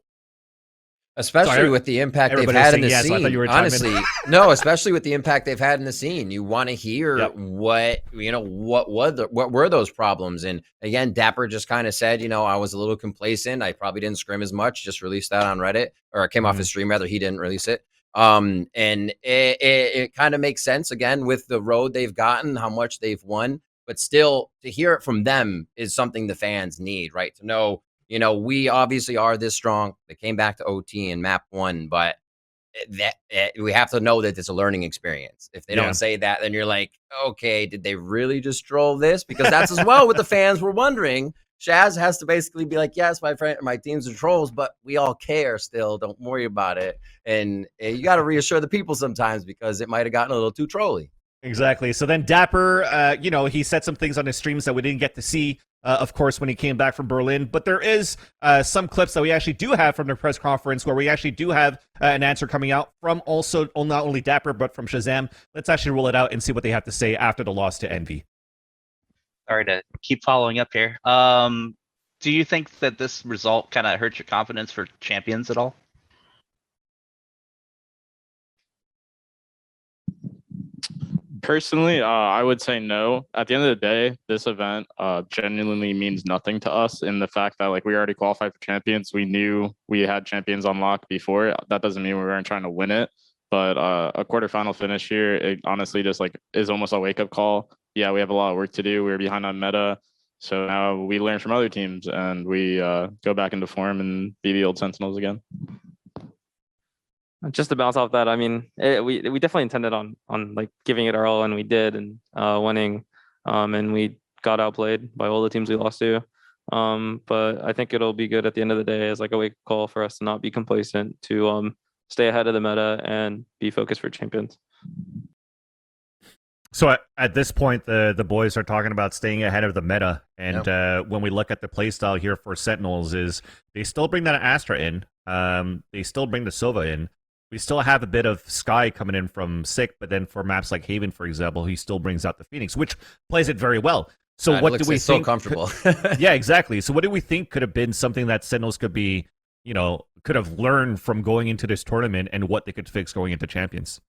Especially with the impact they've had in the scene. Honestly, no, especially with the impact they've had in the scene. You want to hear what were those problems? And again, Dapper just kind of said, you know, I was a little complacent. I probably didn't scrim as much, just released that on Reddit, or it came off his stream rather. He didn't release it. And it kind of makes sense again with the road they've gotten, how much they've won, but still to hear it from them is something the fans need, right? To know, you know, we obviously are this strong. They came back to OT and map 1, but we have to know that it's a learning experience. If they don't say that, then you're like, okay, did they really just troll this? Because that's as well what the fans were wondering. Shaz has to basically be like, yes, my teams are trolls, but we all care still. Don't worry about it. And you got to reassure the people sometimes, because it might have gotten a little too trolly. Exactly. So then Dapper, you know, he said some things on his streams that we didn't get to see, of course, when he came back from Berlin. But there is some clips that we actually do have from the press conference where we actually do have an answer coming out from also not only Dapper, but from Shazam. Let's actually roll it out and see what they have to say after the loss to Envy. Sorry to keep following up here. Do you think that this result kind of hurts your confidence for champions at all? Personally, I would say no. At the end of the day, this event genuinely means nothing to us, in the fact that, like, we already qualified for champions. We knew we had champions on lock before. That doesn't mean we weren't trying to win it, but a quarterfinal finish here, it honestly just like is almost a wake-up call. Yeah, we have a lot of work to do. We're behind on meta, so now we learn from other teams and we go back into form and be the old Sentinels again. Just to bounce off that, I mean, we definitely intended on like giving it our all, and we did, and winning, and we got outplayed by all the teams we lost to. But I think it'll be good at the end of the day as like a wake call for us to not be complacent, to stay ahead of the meta and be focused for champions. So at this point, the boys are talking about staying ahead of the meta, and when we look at the playstyle here for Sentinels, is they still bring that Astra in, they still bring the Sova in. We still have a bit of Sky coming in from Sick, but then for maps like Haven, for example, he still brings out the Phoenix, which plays it very well. So what do we think? So comfortable. Yeah, exactly. So what do we think could have been something that Sentinels could be, you know, could have learned from going into this tournament, and what they could fix going into Champions?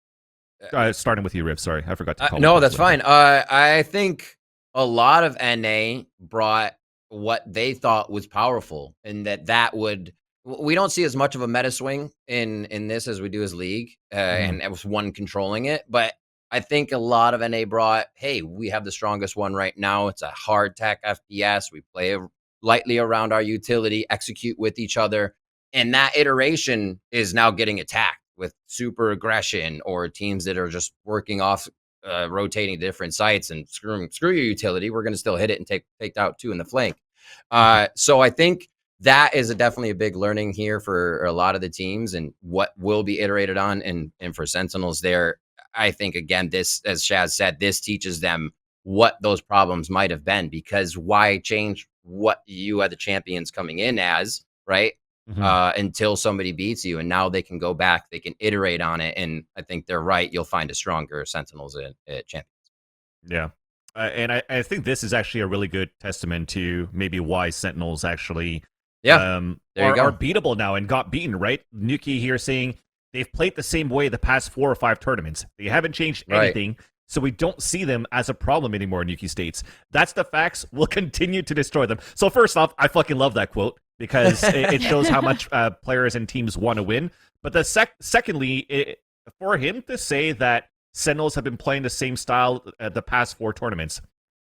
Starting with you, Riv. Sorry, I forgot to call. No, that's fine. I think a lot of NA brought what they thought was powerful, and that would. We don't see as much of a meta swing in this as we do as League, and it was one controlling it. But I think a lot of NA brought, hey, we have the strongest one right now. It's a hard tech FPS. We play lightly around our utility, execute with each other. And that iteration is now getting attacked with super aggression, or teams that are just working off, rotating different sites and screw your utility. We're going to still hit it and take out 2 in the flank. So I think that is definitely a big learning here for a lot of the teams, and what will be iterated on. And for Sentinels there, I think, again, this, as Shaz said, this teaches them what those problems might have been, because why change what you are the champions coming in as, right? Until somebody beats you, and now they can go back, they can iterate on it, and I think they're right. You'll find a stronger Sentinels at champions. Yeah. And I think this is actually a really good testament to maybe why Sentinels actually there you go. are beatable now and got beaten, right? Nuki here saying they've played the same way the past 4 or 5 tournaments. They haven't changed anything, so we don't see them as a problem anymore, Nuki states. That's the facts. We'll continue to destroy them. So first off, I fucking love that quote, because it shows how much players and teams want to win. But secondly, for him to say that Sentinels have been playing the same style the past 4 tournaments,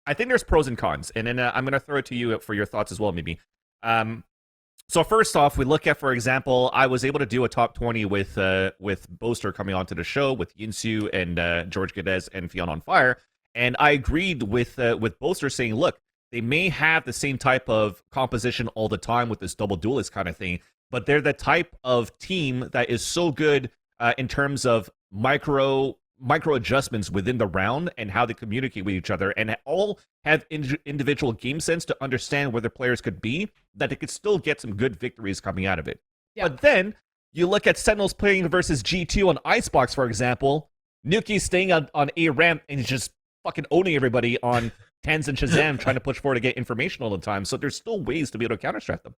I think there's pros and cons. And then I'm going to throw it to you for your thoughts as well, maybe. So first off, we look at, for example, I was able to do a top 20 with Boaster coming onto the show, with Yinsu and George Gadez and Fionn on Fire. And I agreed with Boaster saying, look, they may have the same type of composition all the time with this double duelist kind of thing, but they're the type of team that is so good in terms of micro adjustments within the round and how they communicate with each other, and all have individual game sense to understand where their players could be, that they could still get some good victories coming out of it. Yeah. But then you look at Sentinels playing versus G2 on Icebox, for example. Nuki's staying on A ramp and just fucking owning everybody on Tens and Shazam, trying to push forward to get information all the time. So there's still ways to be able to counter-strat them.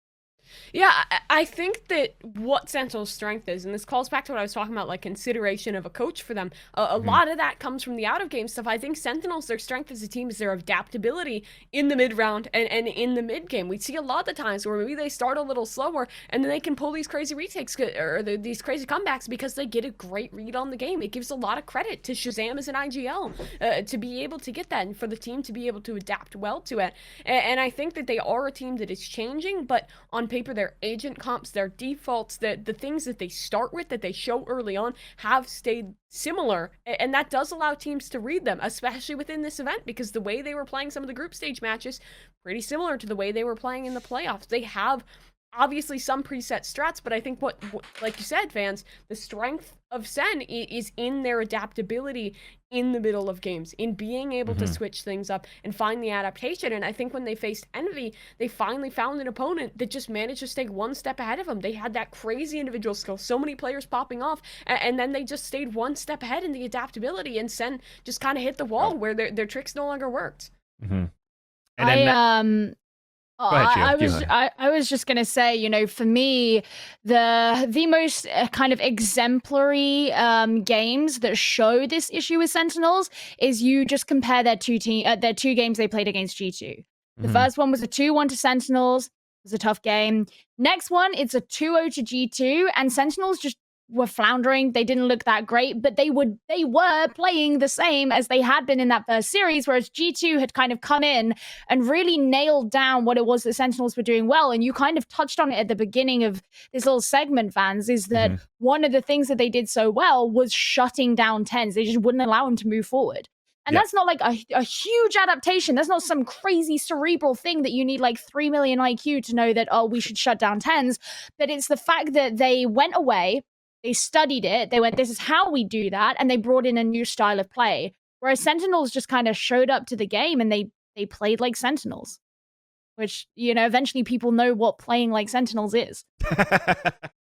Yeah, I think that what Sentinel's strength is, and this calls back to what I was talking about, like consideration of a coach for them, a lot of that comes from the out-of-game stuff. I think Sentinels, their strength as a team is their adaptability in the mid-round and in the mid-game. We see a lot of the times where maybe they start a little slower, and then they can pull these crazy retakes, or these crazy comebacks, because they get a great read on the game. It gives a lot of credit to Shazam as an IGL to be able to get that, and for the team to be able to adapt well to it. And I think that they are a team that is changing, but on paper, their agent comps, their defaults, the things that they start with, that they show early on, have stayed similar, and that does allow teams to read them, especially within this event, because the way they were playing some of the group stage matches, pretty similar to the way they were playing in the playoffs. They have obviously some preset strats, but I think what like you said, fans, the strength of Sen is in their adaptability in the middle of games, in being able to switch things up and find the adaptation. And I think when they faced Envy, they finally found an opponent that just managed to stay one step ahead of them. They had that crazy individual skill, so many players popping off, and then they just stayed one step ahead in the adaptability, and Sen just kind of hit the wall where their tricks no longer worked. And then, I was just gonna say, you know, for me, the most kind of exemplary games that show this issue with Sentinels is you just compare their two games they played against G2. The first one was a 2-1 to Sentinels. It was a tough game. Next one, it's a 2-0 to G2, and Sentinels just were floundering. They didn't look that great, but they were playing the same as they had been in that first series, whereas G2 had kind of come in and really nailed down what it was that Sentinels were doing well. And you kind of touched on it at the beginning of this little segment, fans, is that one of the things that they did so well was shutting down Tens. They just wouldn't allow him to move forward. And that's not like a huge adaptation. That's not some crazy cerebral thing that you need like 3 million IQ to know that, oh, we should shut down Tens. But it's the fact that they went away, they studied it, they went, this is how we do that, and they brought in a new style of play. Whereas Sentinels just kind of showed up to the game and they played like Sentinels. Which, you know, eventually people know what playing like Sentinels is.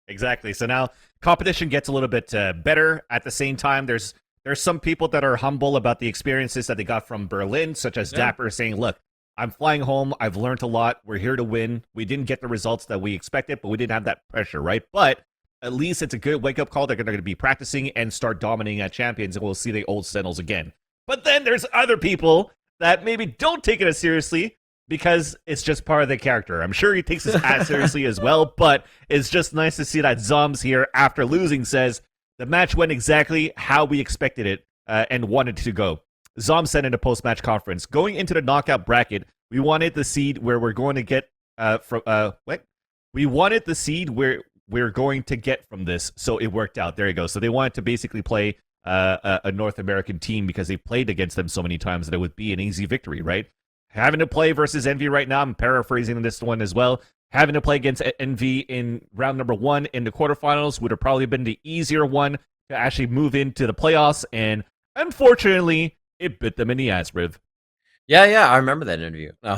Exactly. So now competition gets a little bit better. At the same time, there's some people that are humble about the experiences that they got from Berlin, such as Dapper saying, look, I'm flying home, I've learned a lot, we're here to win. We didn't get the results that we expected, but we didn't have that pressure, right? But at least it's a good wake-up call. They're going to be practicing and start dominating at Champions, and we'll see the old Sentinels again. But then there's other people that maybe don't take it as seriously because it's just part of the character. I'm sure he takes this as seriously as well, but it's just nice to see that Zoms here, after losing, says the match went exactly how we expected it and wanted to go. Zom said in a post-match conference, going into the knockout bracket, we wanted the seed where we're going to get We wanted the seed where we're going to get from this, so it worked out. There you go. So they wanted to basically play a North American team because they played against them so many times that it would be an easy victory, right? Having to play versus Envy right now, I'm paraphrasing this one as well. Having to play against Envy in round number 1 in the quarterfinals would have probably been the easier one to actually move into the playoffs and Unfortunately, it bit them in the ass, Riv. Yeah, I remember that interview. No.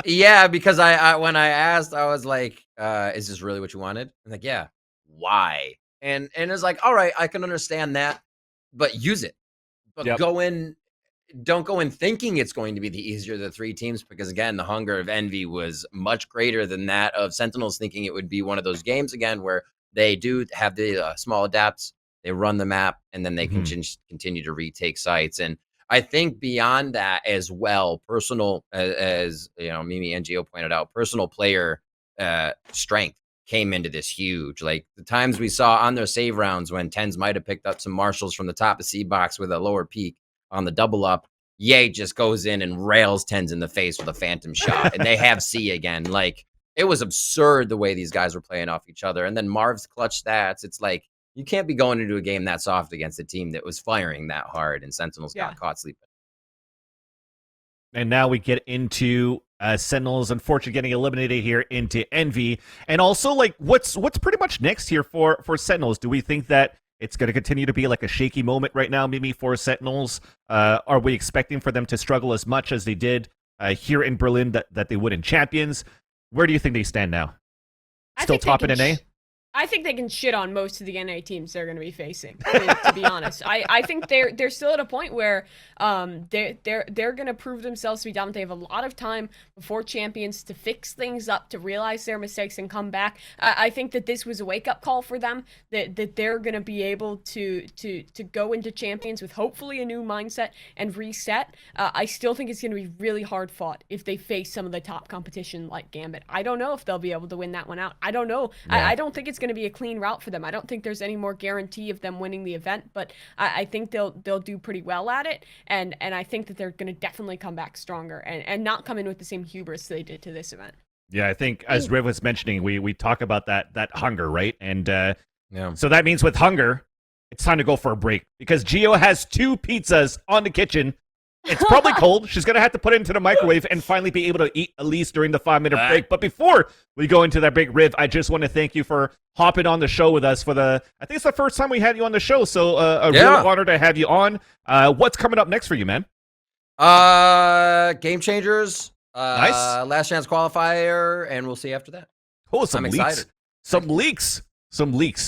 Yeah, because I when I asked, I was like, is this really what you wanted? I'm like, yeah. Why? And it's like, all right, I can understand that, but use it. But Yep. don't go in thinking it's going to be the easier of the three teams, because again, the hunger of Envy was much greater than that of Sentinels, thinking it would be one of those games again where they do have the small adapts, they run the map, and then they continue to retake sites. And I think beyond that as well, personal, as you know, Mimi and Gio pointed out, personal player strength came into this huge. Like the times we saw on their save rounds when Tens might have picked up some marshals from the top of C box with a lower peak on the double up, Ye just goes in and rails Tens in the face with a phantom shot, and they have C again. Like it was absurd the way these guys were playing off each other. And then Marv's clutch stats. It's like you can't be going into a game that soft against a team that was firing that hard, and Sentinels got caught sleeping. And now we get into Sentinels, unfortunately getting eliminated here into Envy. And also, like, what's pretty much next here for Sentinels? Do we think that it's going to continue to be like a shaky moment right now, maybe for Sentinels? Are we expecting for them to struggle as much as they did here in Berlin that they would in Champions? Where do you think they stand now? Still top in NA? I think they can shit on most of the NA teams they're going to be facing. To be honest, I think they're still at a point where they're going to prove themselves to be dominant. They have a lot of time before Champions to fix things up, to realize their mistakes and come back. I think that this was a wake up call for them. That they're going to be able to go into Champions with hopefully a new mindset and reset. I still think it's going to be really hard fought if they face some of the top competition like Gambit. I don't know if they'll be able to win that one out. I don't know. Yeah. I don't think it's going to be a clean route for them. I don't think there's any more guarantee of them winning the event, but I think they'll do pretty well at it, and I think that they're going to definitely come back stronger and not come in with the same hubris they did to this event. Yeah, I think as Riv was mentioning, we talk about that hunger, right? And so that means with hunger, it's time to go for a break, because Gio has 2 pizzas on the kitchen. It's probably cold. She's going to have to put it into the microwave and finally be able to eat at least during the 5-minute break. But before we go into that break, Riv, I just want to thank you for hopping on the show with us I think it's the first time we had you on the show. So real honor to have you on. What's coming up next for you, man? Game Changers. Nice. Last chance qualifier, and we'll see after that. Oh, I'm excited. Some leaks.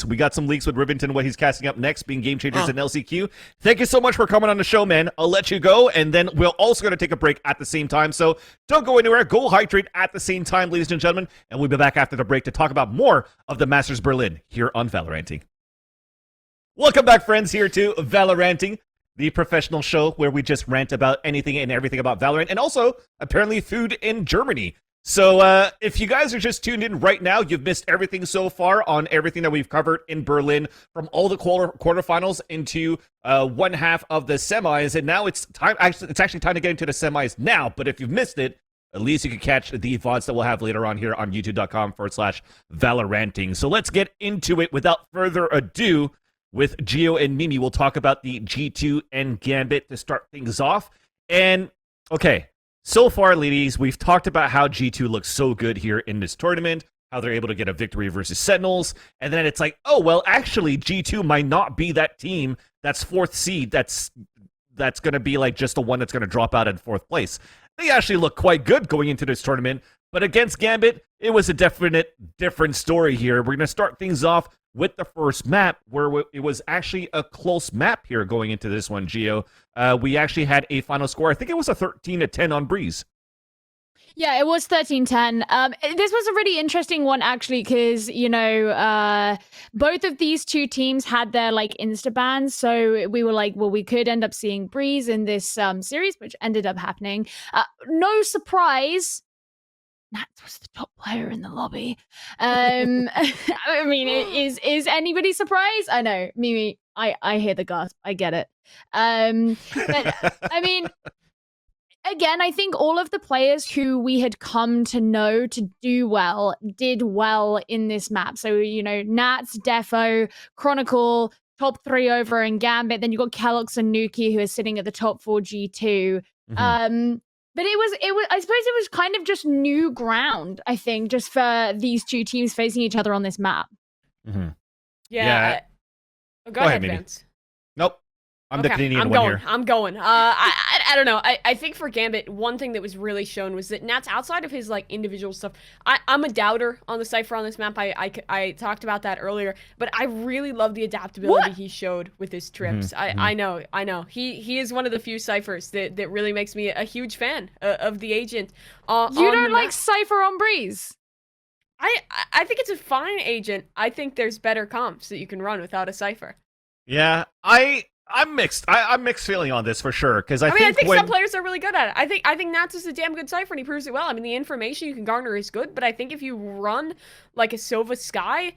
We got some leaks with Rivington, what he's casting up next, being Game Changers and LCQ. Thank you so much for coming on the show, man. I'll let you go, and then we're also going to take a break at the same time. So don't go anywhere. Go hydrate at the same time, ladies and gentlemen, and we'll be back after the break to talk about more of the Masters Berlin here on Valoranting. Welcome back, friends, here to Valoranting, the professional show where we just rant about anything and everything about Valorant, and also apparently food in Germany. So if you guys are just tuned in right now, you've missed everything so far on everything that we've covered in Berlin, from all the quarterfinals into one half of the semis, and now it's time. Actually, it's actually time to get into the semis now. But if you've missed it, at least you can catch the VODs that we'll have later on here on youtube.com/Valoranting. So let's get into it without further ado. With Gio and Mimi, we'll talk about the G2 and Gambit to start things off. And okay. So far, ladies, we've talked about how G2 looks so good here in this tournament, how they're able to get a victory versus Sentinels, and then it's like, oh, well, actually, G2 might not be that team that's 4th seed that's going to be like just the one that's going to drop out in 4th place. They actually look quite good going into this tournament, but against Gambit, it was a different story here. We're going to start things off with the first map, where it was actually a close map here going into this one, Gio. We actually had a final score. I think it was a 13-10 on Breeze. Yeah, it was 13-10. This was a really interesting one, actually, because, both of these two teams had their, Insta bans. So we were like, well, we could end up seeing Breeze in this series, which ended up happening. No surprise. Nat was the top player in the lobby. I mean, is anybody surprised? I know, Mimi, I hear the gasp. I get it. But I mean, again, I think all of the players who we had come to know to do well did well in this map. So, Nats, Defo, Chronicle, top 3 over in Gambit. Then you got Kellox and Nuki, who are sitting at the top 4 G2. But it was. I suppose it was kind of just new ground, I think, just for these two teams facing each other on this map. Mm-hmm. Yeah. Go ahead, Vince. I'm the Okay, Canadian I'm one going. here. I'm going. I don't know. I think for Gambit, one thing that was really shown was that Nats, outside of his like individual stuff, I'm a doubter on the Cypher on this map. I talked about that earlier, but I really love the adaptability he showed with his trips. I know. He is one of the few Cyphers that really makes me a huge fan of the agent. You don't like Cypher on Breeze? I think it's a fine agent. I think there's better comps that you can run without a Cypher. Yeah, I'm mixed. I'm mixed feeling on this for sure because I think when... some players are really good at it. I think Nats is a damn good Cypher and he proves it well. I mean, the information you can garner is good, but I think if you run like a Sova Sky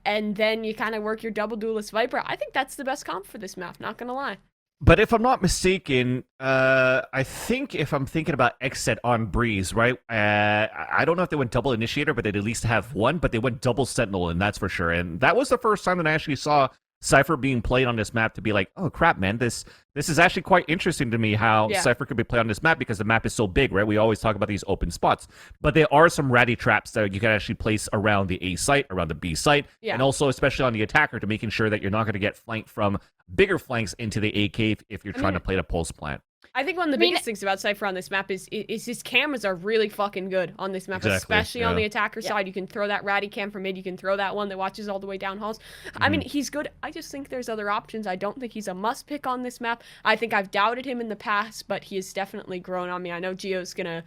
and then you kind of work your double duelist Viper, I think that's the best comp for this map. Not gonna lie. But if I'm not mistaken, I think if I'm thinking about Acend on Breeze, right? I don't know if they went double Initiator, but they'd at least have one. But they went double Sentinel, and that's for sure. And that was the first time that I actually saw Cypher being played on this map to be like, oh crap, man, this is actually quite interesting to me how Cypher could be played on this map because the map is so big, right? We always talk about these open spots, but there are some ratty traps that you can actually place around the A site, around the B site, and also especially on the attacker to making sure that you're not going to get flanked from bigger flanks into the A cave if you're trying to play the pulse plant. I think one of the biggest things about Cypher on this map is his cameras are really fucking good on this map, especially on the attacker side. You can throw that ratty cam from mid, you can throw that one that watches all the way down halls. I mean, he's good. I just think there's other options. I don't think he's a must pick on this map. I think I've doubted him in the past, but he has definitely grown on me. I know Gio's gonna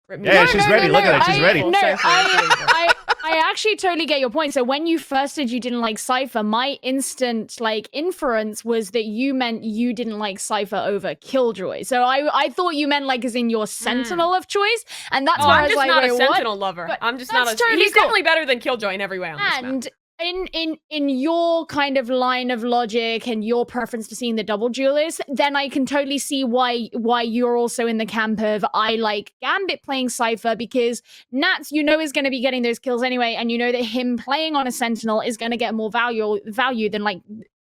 rip me. Yeah, she's ready. Look at her. She's ready. I actually totally get your point. So when you first said you didn't like Cypher, my instant like inference was that you meant you didn't like Cypher over Killjoy. So I thought you meant like as in your Sentinel of choice, and that's why I was like, I'm wait, just not a Sentinel what? lover. But I'm just not a. totally He's definitely better than Killjoy in every way on this map. In your kind of line of logic and your preference to seeing the double duelist, then I can totally see why you're also in the camp of I like Gambit playing Cypher because Nats, you know, is going to be getting those kills anyway, and you know that him playing on a Sentinel is going to get more value than like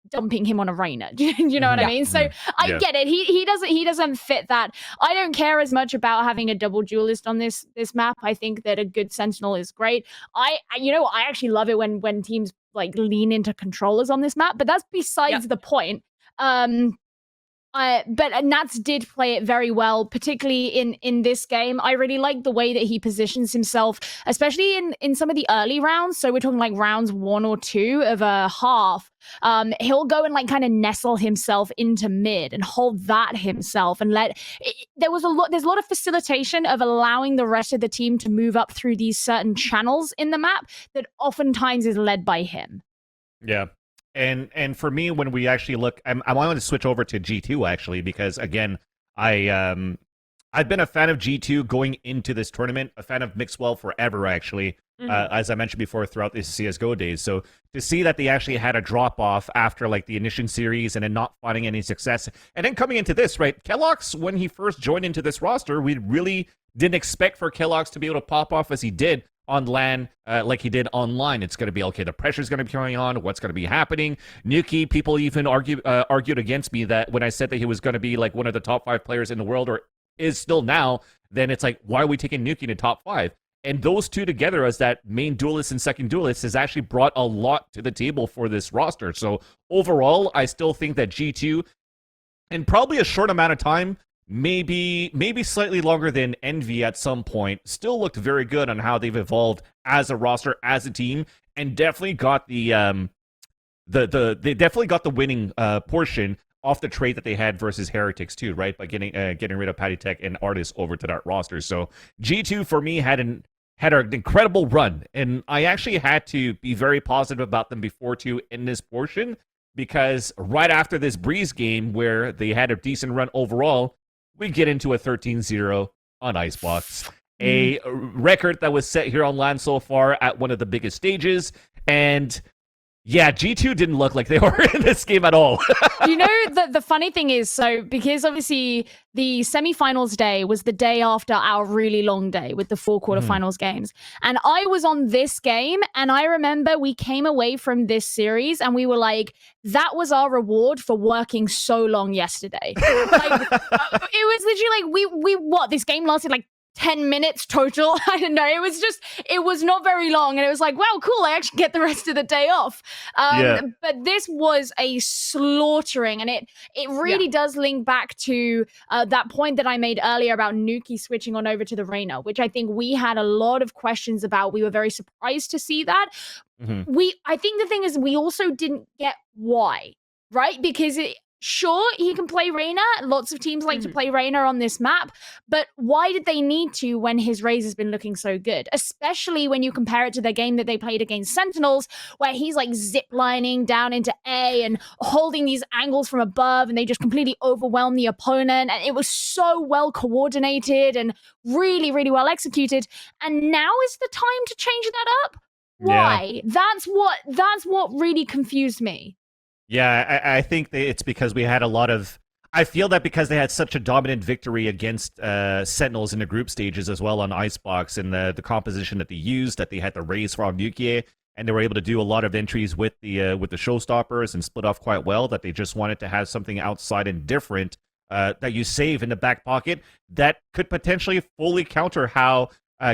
dumping him on a Reyna. You know what I mean? So I get it. He doesn't fit that. I don't care as much about having a double duelist on this map. I think that a good Sentinel is great. I actually love it when teams like lean into controllers on this map, but that's besides the point. But Nats did play it very well, particularly in this game. I really like the way that he positions himself, especially in some of the early rounds. So we're talking like rounds 1 or 2 of a half. He'll go and like kind of nestle himself into mid and hold that himself and there's a lot of facilitation of allowing the rest of the team to move up through these certain channels in the map that oftentimes is led by him. Yeah. And for me, when we actually look, I wanted to switch over to G2 actually because again, I've been a fan of G2 going into this tournament, a fan of Mixwell forever actually, as I mentioned before throughout the CS:GO days. So to see that they actually had a drop off after like the Initiation series and then not finding any success, and then coming into this, right? Kellogg's, when he first joined into this roster, we really didn't expect for Kellogg's to be able to pop off as he did on LAN, like he did online. It's going to be, okay, the pressure's going to be going on, what's going to be happening. Nuki, people even argued against me that when I said that he was going to be like one of the top 5 players in the world, or is still now, then it's like, why are we taking Nuki to top 5? And those two together as that main duelist and second duelist has actually brought a lot to the table for this roster. So overall, I still think that G2, in probably a short amount of time, maybe slightly longer than Envy at some point, still looked very good on how they've evolved as a roster, as a team, and definitely got they definitely got the winning portion off the trade that they had versus Heretics too, right? By getting rid of Patty Tech and Artis over to that roster. So G2 for me had an incredible run, and I actually had to be very positive about them before too in this portion, because right after this Breeze game where they had a decent run overall, we get into a 13-0 on Icebox. A record that was set here on LAN so far at one of the biggest stages. And yeah, G2 didn't look like they were in this game at all. You know, the funny thing is, so because obviously the semifinals day was the day after our really long day with the 4 quarterfinals games. And I was on this game, and I remember we came away from this series and we were like, that was our reward for working so long yesterday. Like, it was literally like, we what? This game lasted like 10 minutes total. I don't know. It was not very long. And it was like, wow, cool. I actually get the rest of the day off. But this was a slaughtering. And it really does link back to that point that I made earlier about Nuki switching on over to the Reyna, which I think we had a lot of questions about. We were very surprised to see that. I think the thing is, we also didn't get why, right? Because sure, he can play Reyna. Lots of teams like to play Reyna on this map. But why did they need to when his Raze has been looking so good? Especially when you compare it to the game that they played against Sentinels, where he's like ziplining down into A and holding these angles from above, and they just completely overwhelm the opponent. And it was so well coordinated and really, really well executed. And now is the time to change that up? Why? Yeah. That's what really confused me. Yeah, I think that it's because we had a lot of... I feel that because they had such a dominant victory against Sentinels in the group stages as well on Icebox, and the composition that they used, that they had the Raze from Nuki, and they were able to do a lot of entries with the showstoppers and split off quite well, that they just wanted to have something outside and different that you save in the back pocket that could potentially fully counter how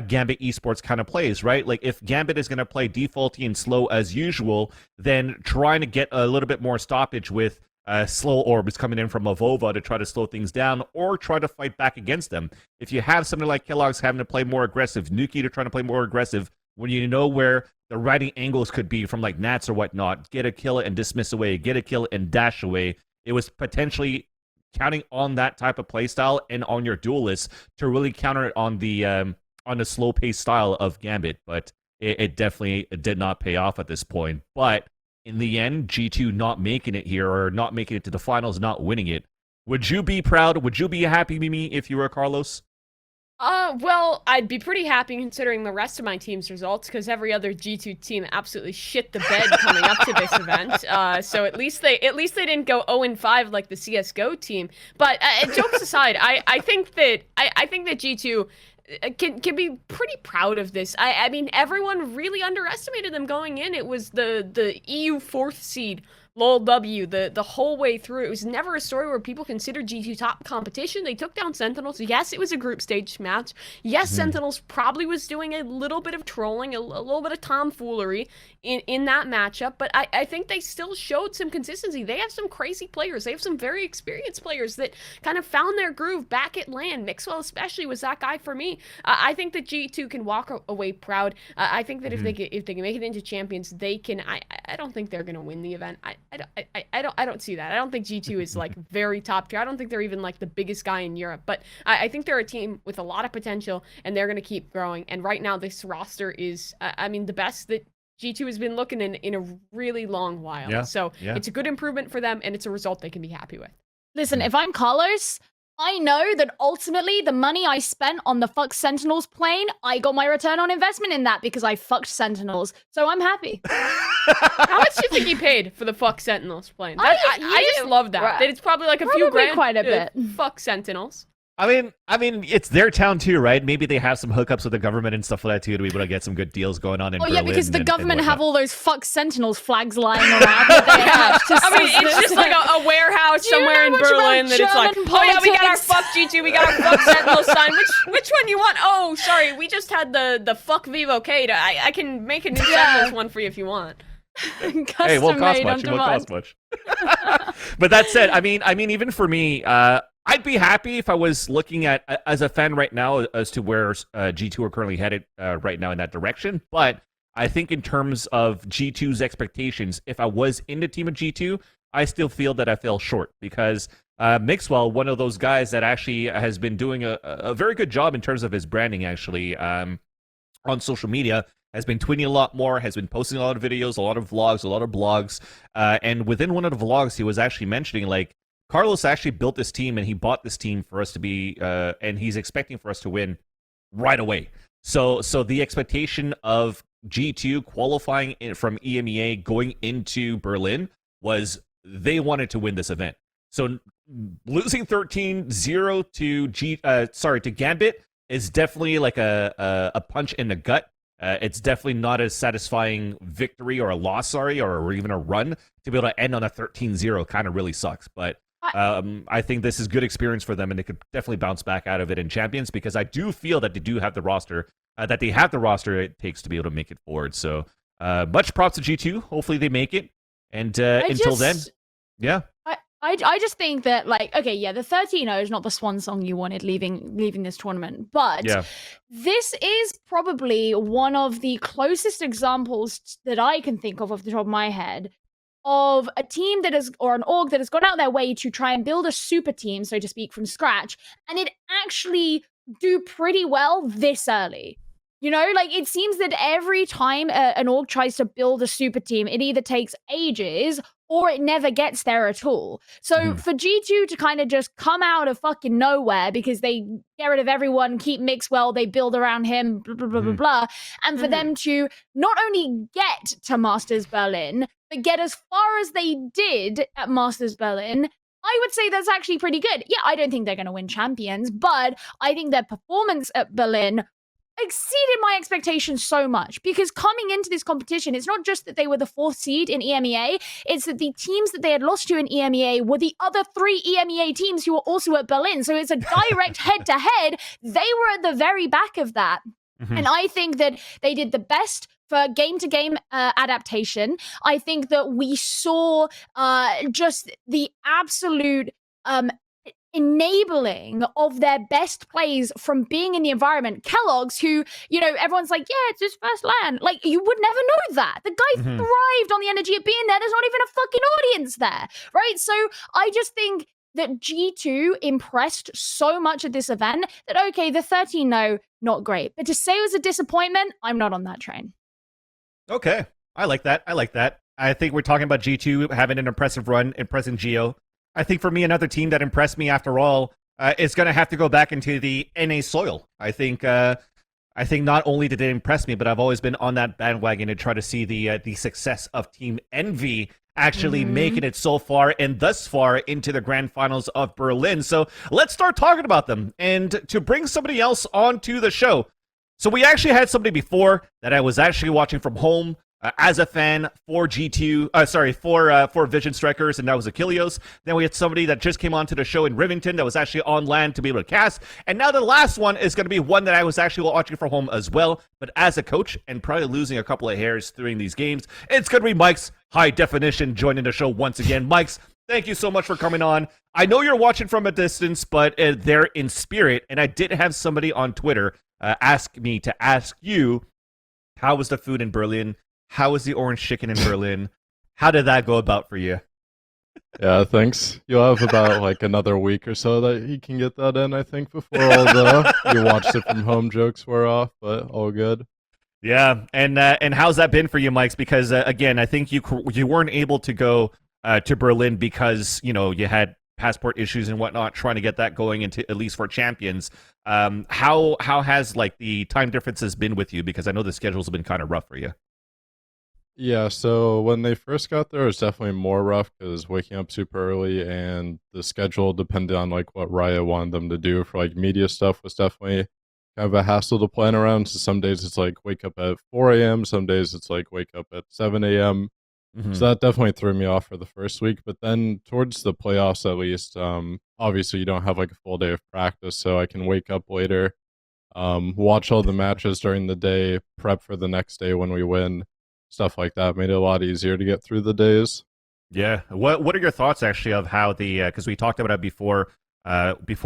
Gambit Esports kind of plays, right? Like, if Gambit is going to play defaulty and slow as usual, then trying to get a little bit more stoppage with slow orbs coming in from Avova to try to slow things down or try to fight back against them. If you have something like Kellogg's having to play more aggressive, Nuki to try to play more aggressive, when you know where the riding angles could be from like Nats or whatnot, get a kill and dismiss away, get a kill and dash away, it was potentially counting on that type of playstyle and on your duelists to really counter it on the slow-paced style of Gambit, but it definitely did not pay off at this point. But in the end, G2 not making it here, or not making it to the finals, not winning it. Would you be proud? Would you be happy, Mimi, if you were Carlos? Well, I'd be pretty happy considering the rest of my team's results, because every other G2 team absolutely shit the bed coming up to this event. So at least they didn't go 0-5 like the CS:GO team. But jokes aside, I think that G2 can be pretty proud of this. I mean, everyone really underestimated them going in. It was the EU 4th seed, lol W, the whole way through. It was never a story where people considered G2 top competition. They took down Sentinels. Yes, it was a group stage match. Yes, Sentinels probably was doing a little bit of trolling, a little bit of tomfoolery in that matchup, but I think they still showed some consistency. They have some crazy players. They have some very experienced players that kind of found their groove back at LAN. Mixwell especially was that guy for me. I think that G2 can walk away proud. I think that if they can make it into champions, they can. I don't think they're gonna win the event. I don't see that. I don't think G2 is like very top tier. I don't think they're even like the biggest guy in Europe, but I think they're a team with a lot of potential, and they're gonna keep growing. And right now, this roster is, I mean, the best that G2 has been looking in a really long while. Yeah, so it's a good improvement for them, and it's a result they can be happy with. Listen, if I'm Carlos, I know that ultimately the money I spent on the fuck Sentinels plane, I got my return on investment in that because I fucked Sentinels. So I'm happy. How much do you think he paid for the fuck Sentinels plane? I just love that. That it's probably like a few grand. Quite a bit. Fuck Sentinels. I mean, it's their town too, right? Maybe they have some hookups with the government and stuff like that too to be able to get some good deals going on in Berlin. Oh yeah, because the government and have all those fuck Sentinels flags lying around. I mean, it's just like a warehouse somewhere in Berlin that it's like, oh yeah, we got our fuck G2, we got our fuck Sentinel sign. Which one you want? Oh, sorry, we just had the fuck Vivo Kate. I can make a new Sentinels one for you if you want. Hey, it won't cost much. It won't cost much. But that said, I mean, even for me, I'd be happy if I was looking at, as a fan right now, as to where G2 are currently headed right now in that direction. But I think in terms of G2's expectations, if I was in the team of G2, I still feel that I fell short because Mixwell, one of those guys that actually has been doing a very good job in terms of his branding, actually, on social media, has been tweeting a lot more, has been posting a lot of videos, a lot of vlogs, a lot of blogs. And within one of the vlogs, he was actually mentioning, like, Carlos actually built this team and he bought this team for us to be, and he's expecting for us to win right away. So the expectation of G2 qualifying from EMEA going into Berlin was they wanted to win this event. So losing 13-0 to Gambit is definitely like a punch in the gut. It's definitely not a satisfying victory or a loss, or even a run. To be able to end on a 13-0 kind of really sucks. But I think this is good experience for them, and they could definitely bounce back out of it in Champions, because I do feel that they do have the roster, it takes to be able to make it forward. So much props to G2. Hopefully they make it. And until then, yeah. I just think that, like, okay, yeah, the 13-0 is not the swan song you wanted leaving this tournament, but this is probably one of the closest examples that I can think of off the top of my head of a team that is, or an org that has gone out their way to try and build a super team, so to speak, from scratch, and it actually do pretty well this early. You know, like, it seems that every time an org tries to build a super team, it either takes ages or it never gets there at all. So for G2 to kind of just come out of fucking nowhere because they get rid of everyone, keep Mixwell, they build around him, blah, blah, blah, blah, blah, and for them to not only get to Masters Berlin, but get as far as they did at Masters Berlin, I would say that's actually pretty good. Yeah, I don't think they're going to win Champions, but I think their performance at Berlin exceeded my expectations so much, because coming into this competition, it's not just that they were the 4th seed in EMEA, it's that the teams that they had lost to in EMEA were the other 3 EMEA teams who were also at Berlin. So it's a direct head-to-head. They were at the very back of that. And I think that they did the best for game-to-game adaptation. I think that we saw just the absolute enabling of their best plays from being in the environment. Kellogg's, who, you know, everyone's like, yeah, it's his first LAN. Like, you would never know that. The guy thrived on the energy of being there. There's not even a fucking audience there, right? So I just think that G2 impressed so much at this event that, okay, the 13-0, not great. But to say it was a disappointment, I'm not on that train. Okay. I like that. I think we're talking about G2 having an impressive run, impressing Geo. I think for me, another team that impressed me after all is going to have to go back into the NA soil. I think not only did they impress me, but I've always been on that bandwagon to try to see the success of Team Envy actually making it so far and thus far into the grand finals of Berlin. So let's start talking about them. And to bring somebody else onto the show. So we actually had somebody before that I was actually watching from home as a fan for G2, for Vision Strikers, and that was Achilleos. Then we had somebody that just came onto the show in Rivington that was actually on land to be able to cast. And now the last one is going to be one that I was actually watching from home as well, but as a coach and probably losing a couple of hairs during these games. It's going to be Mike's High Definition joining the show once again. Mike's, thank you so much for coming on. I know you're watching from a distance, but they're in spirit. And I did have somebody on Twitter ask me to ask you, how was the food in Berlin? How was the orange chicken in Berlin? How did that go about for you? Yeah, thanks. You'll have about like another week or so that you can get that in, I think, before all the you watched it from home jokes wear off, but all good. Yeah, and how's that been for you, Mike's? Because again, I think you weren't able to go to Berlin because you had passport issues and whatnot, trying to get that going into at least for Champions. How has like the time differences been with you? Because I know the schedules have been kind of rough for you. Yeah, so when they first got there, it was definitely more rough because waking up super early and the schedule depended on like what Riot wanted them to do for like media stuff was definitely kind of a hassle to plan around. So some days it's like wake up at 4 a.m. Some days it's like wake up at 7 a.m. So that definitely threw me off for the first week. But then towards the playoffs, at least, obviously you don't have like a full day of practice, so I can wake up later, watch all the matches during the day, prep for the next day when we win. Stuff like that made it a lot easier to get through the days. Yeah. What are your thoughts actually of how the because we talked about it before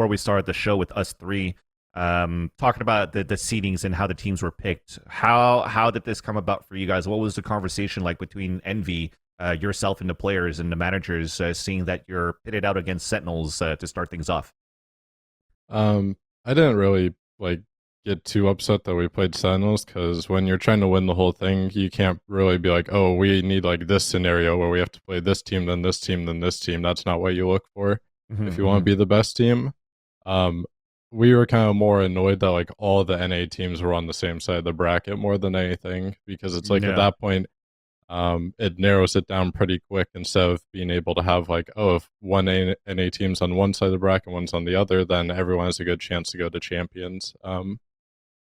we started the show with us three, talking about the seedings and how the teams were picked. How did this come about for you guys? What was the conversation like between Envy, yourself and the players and the managers, seeing that you're pitted out against Sentinels to start things off? I didn't really get too upset that we played Sentinels, because when you're trying to win the whole thing, you can't really be like, oh, we need like this scenario where we have to play this team, then this team, then this team. That's not what you look for if you want to be the best team. We were kind of more annoyed that like all the NA teams were on the same side of the bracket more than anything, because it's like at that point, it narrows it down pretty quick instead of being able to have like, oh, if one NA team's on one side of the bracket, one's on the other, then everyone has a good chance to go to Champions.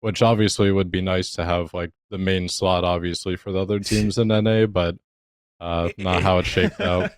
Which obviously would be nice to have like the main slot, obviously, for the other teams in NA, but not how it shaped out.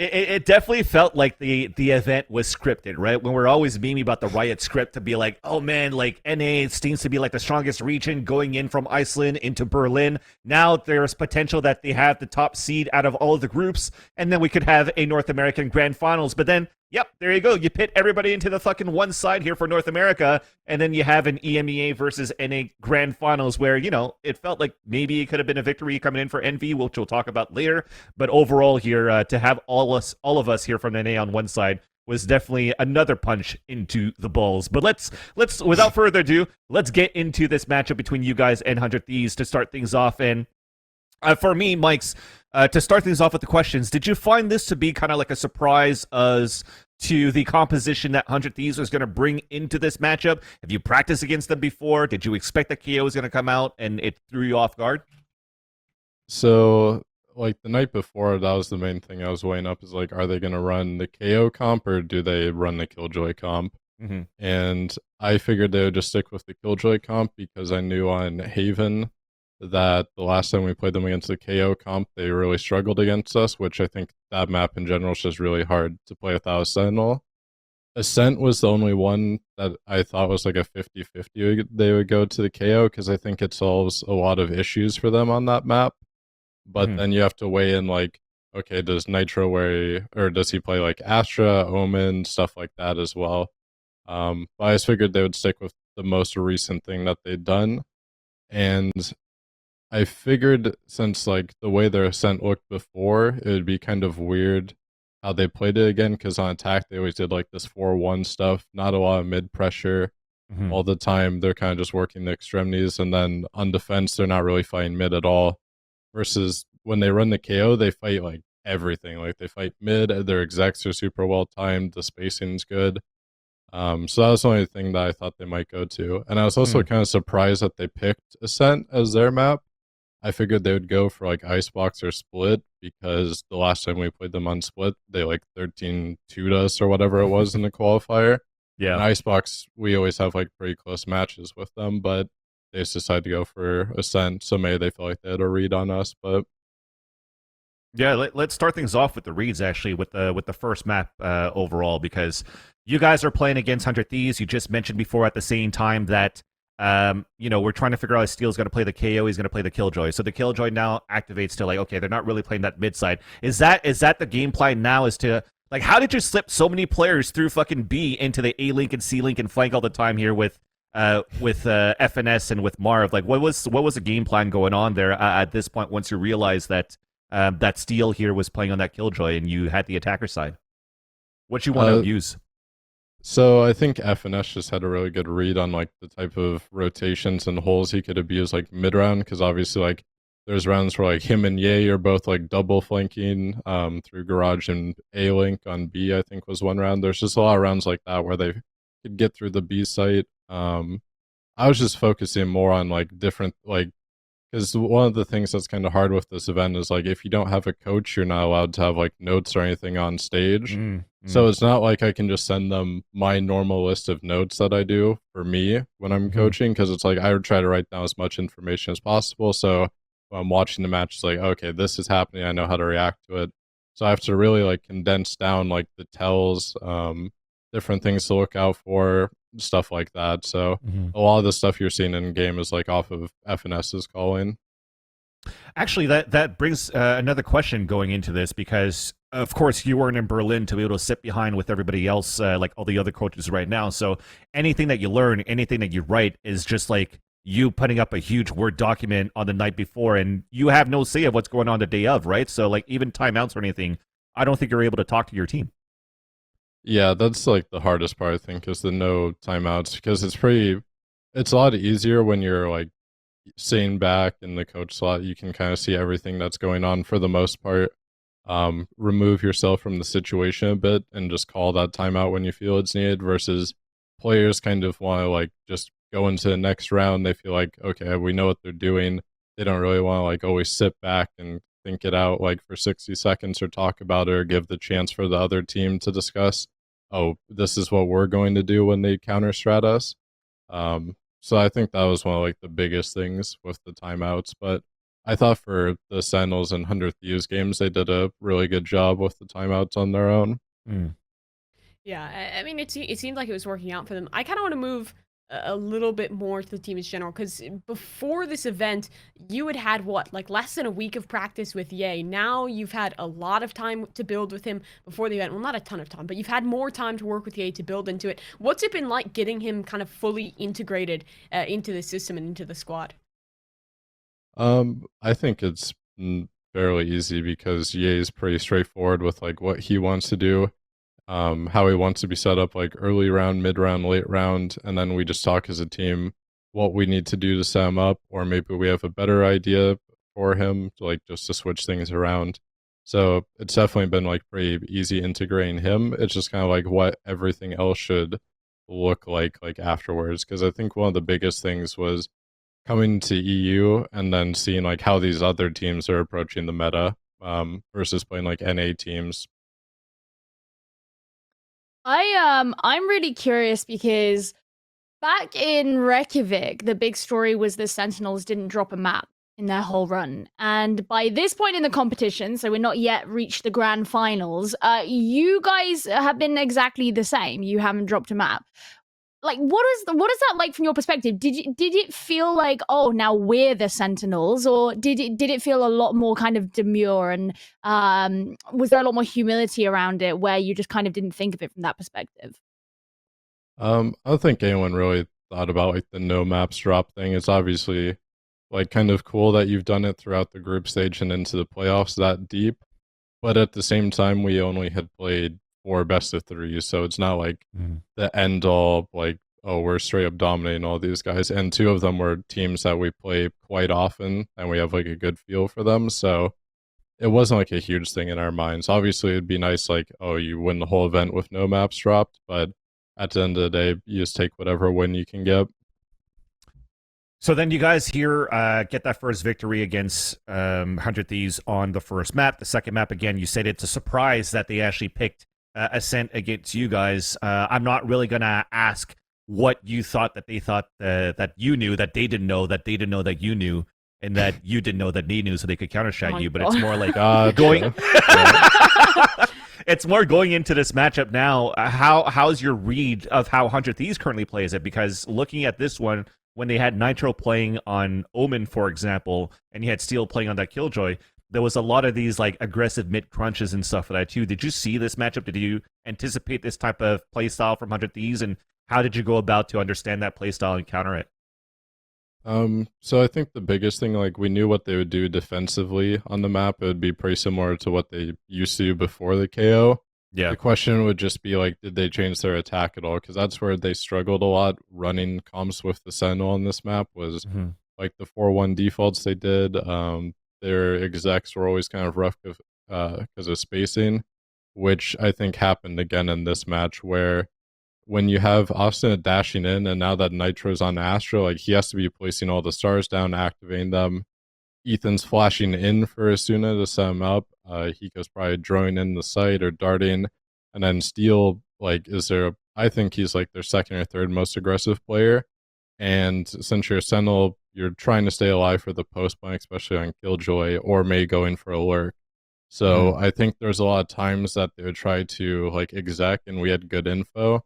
It definitely felt like the event was scripted, right? When we're always memeing about the Riot script to be like, oh man, like NA seems to be like the strongest region going in from Iceland into Berlin. Now there's potential that they have the top seed out of all of the groups, and then we could have a North American Grand Finals. But then, yep, there you go. You pit everybody into the fucking one side here for North America, and then you have an EMEA versus NA Grand Finals where, you know, it felt like maybe it could have been a victory coming in for Envy, which we'll talk about later. But overall here, to have all of us here from NA on one side was definitely another punch into the balls. But let's without further ado, let's get into this matchup between you guys and 100 Thieves to start things off. And for me, Mike's, to start things off with the questions, did you find this to be kind of like a surprise as to the composition that 100 Thieves was going to bring into this matchup? Have you practiced against them before? Did you expect that KO was going to come out and it threw you off guard? So, like the night before, that was the main thing I was weighing up is like, are they going to run the KO comp or do they run the Killjoy comp? Mm-hmm. And I figured they would just stick with the Killjoy comp because I knew on Haven that the last time we played them against the KO comp, they really struggled against us, which I think that map in general is just really hard to play without a Sentinel. Ascent was the only one that I thought was like a 50-50 they would go to the KO because I think it solves a lot of issues for them on that map. But then you have to weigh in like, okay, does Nitro or does he play like Astra, Omen, stuff like that as well? But I just figured they would stick with the most recent thing that they'd done. And I figured since like the way their Ascent looked before, it would be kind of weird how they played it again, because on attack they always did like this 4-1 stuff, not a lot of mid pressure all the time. They're kind of just working the extremities, and then on defense they're not really fighting mid at all. Versus when they run the KO, they fight like everything. Like they fight mid, their execs are super well timed, the spacing's good. So that was the only thing that I thought they might go to. And I was also kind of surprised that they picked Ascent as their map. I figured they would go for like Icebox or Split because the last time we played them on Split, they like 13-2'd us or whatever it was in the qualifier. Yeah. And Icebox, we always have like pretty close matches with them, but they just decided to go for Ascent. So maybe they felt like they had a read on us, but yeah, let's start things off with the reads actually with the first map overall, because you guys are playing against 100 Thieves. You just mentioned before at the same time that we're trying to figure out if Steel's going to play the KO, he's going to play the Killjoy. So the Killjoy now activates to like, okay, they're not really playing that mid side. Is that the game plan now? Is to like, how did you slip so many players through fucking B into the A link and C link and flank all the time here with FNS and with Marv? Like, what was the game plan going on there at this point once you realized that that Steel here was playing on that Killjoy and you had the attacker side? What you want to use? So I think FNS just had a really good read on like the type of rotations and holes he could abuse like mid round, because obviously like there's rounds where like him and Ye are both like double flanking through Garage and A link on B, I think was one round. There's just a lot of rounds like that where they could get through the B site. I was just focusing more on like different like, because one of the things that's kind of hard with this event is like if you don't have a coach, you're not allowed to have like notes or anything on stage. So it's not like I can just send them my normal list of notes that I do for me when I'm coaching, because it's like I would try to write down as much information as possible. So when I'm watching the match, it's like, okay, this is happening, I know how to react to it. So I have to really like condense down like the tells, different things to look out for, stuff like that. So a lot of the stuff you're seeing in game is like off of FNS's calling. Actually, that brings another question going into this, because of course you weren't in Berlin to be able to sit behind with everybody else, like all the other coaches right now. So anything that you learn, anything that you write is just like you putting up a huge Word document on the night before, and you have no say of what's going on the day of, right? So like even timeouts or anything, I don't think you're able to talk to your team. Yeah, that's like the hardest part, I think, is the no timeouts, because it's a lot easier when you're like sitting back in the coach slot. You can kind of see everything that's going on for the most part. Remove yourself from the situation a bit and just call that timeout when you feel it's needed, versus players kind of want to like just go into the next round. They feel like, okay, we know what they're doing. They don't really want to like always sit back and think it out like for 60 seconds or talk about it or give the chance for the other team to discuss, oh, this is what we're going to do when they counter strat us. So I think that was one of like the biggest things with the timeouts. But I thought for the Sentinels and 100 Thieves games, they did a really good job with the timeouts on their own. Yeah, I mean, it seemed like it was working out for them. I kind of want to move a little bit more to the team in general, because before this event, you had what, like less than a week of practice with Ye. Now you've had a lot of time to build with him before the event. Well, not a ton of time, but you've had more time to work with Ye to build into it. What's it been like getting him kind of fully integrated into the system and into the squad? I think it's fairly easy because Ye is pretty straightforward with like what he wants to do, how he wants to be set up, like early round, mid round, late round, and then we just talk as a team what we need to do to set him up, or maybe we have a better idea for him, like just to switch things around. So it's definitely been like pretty easy integrating him. It's just kind of like what everything else should look like afterwards. Because I think one of the biggest things was coming to EU and then seeing like how these other teams are approaching the meta versus playing like NA teams. I'm really curious because back in Reykjavik, the big story was the Sentinels didn't drop a map in their whole run. And by this point in the competition, so we're not yet reached the grand finals, you guys have been exactly the same. You haven't dropped a map. Like, what is that like from your perspective? Did it feel like, oh, now we're the Sentinels, or did it feel a lot more kind of demure, and was there a lot more humility around it where you just kind of didn't think of it from that perspective? I don't think anyone really thought about like the no maps drop thing. It's obviously like kind of cool that you've done it throughout the group stage and into the playoffs that deep, but at the same time, we only had played 4 best of 3, so it's not like the end all, like, oh, we're straight up dominating all these guys. And 2 of them were teams that we play quite often, and we have like a good feel for them. So it wasn't like a huge thing in our minds. Obviously, it'd be nice, like, oh, you win the whole event with no maps dropped, but at the end of the day, you just take whatever win you can get. So then you guys here get that first victory against 100 Thieves on the first map. The second map, again, you said it's a surprise that they actually picked Acend against you guys. I'm not really going to ask what you thought that they thought that you knew, that they didn't know, that they didn't know that you knew, and that you didn't know that they knew, so they could counter-shag you. But it's more like going... It's more going into this matchup now. How's your read of how 100 Thieves currently plays it? Because looking at this one, when they had Nitro playing on Omen, for example, and you had Steel playing on that Killjoy, there was a lot of these like aggressive mid crunches and stuff for that too. Did you see this matchup? Did you anticipate this type of play style from 100 Thieves, and how did you go about to understand that play style and counter it? So I think the biggest thing, like, we knew what they would do defensively on the map. It would be pretty similar to what they used to do before the KO. Yeah. The question would just be like, did they change their attack at all? Because that's where they struggled a lot running comps with the Sentinel on this map was like the 4-1 defaults they did. Their execs were always kind of rough because of spacing, which I think happened again in this match where when you have Acend dashing in, and now that Nitro's on Astra, like, he has to be placing all the stars down, activating them. Ethan's flashing in for Asuna to set him up. Hiko's probably droning in the site or darting. And then Steel, like, I think he's like their second or third most aggressive player. And since you're a Sentinel, you're trying to stay alive for the post blank, especially on Killjoy, or may go in for a lurk. So I think there's a lot of times that they would try to like exec, and we had good info.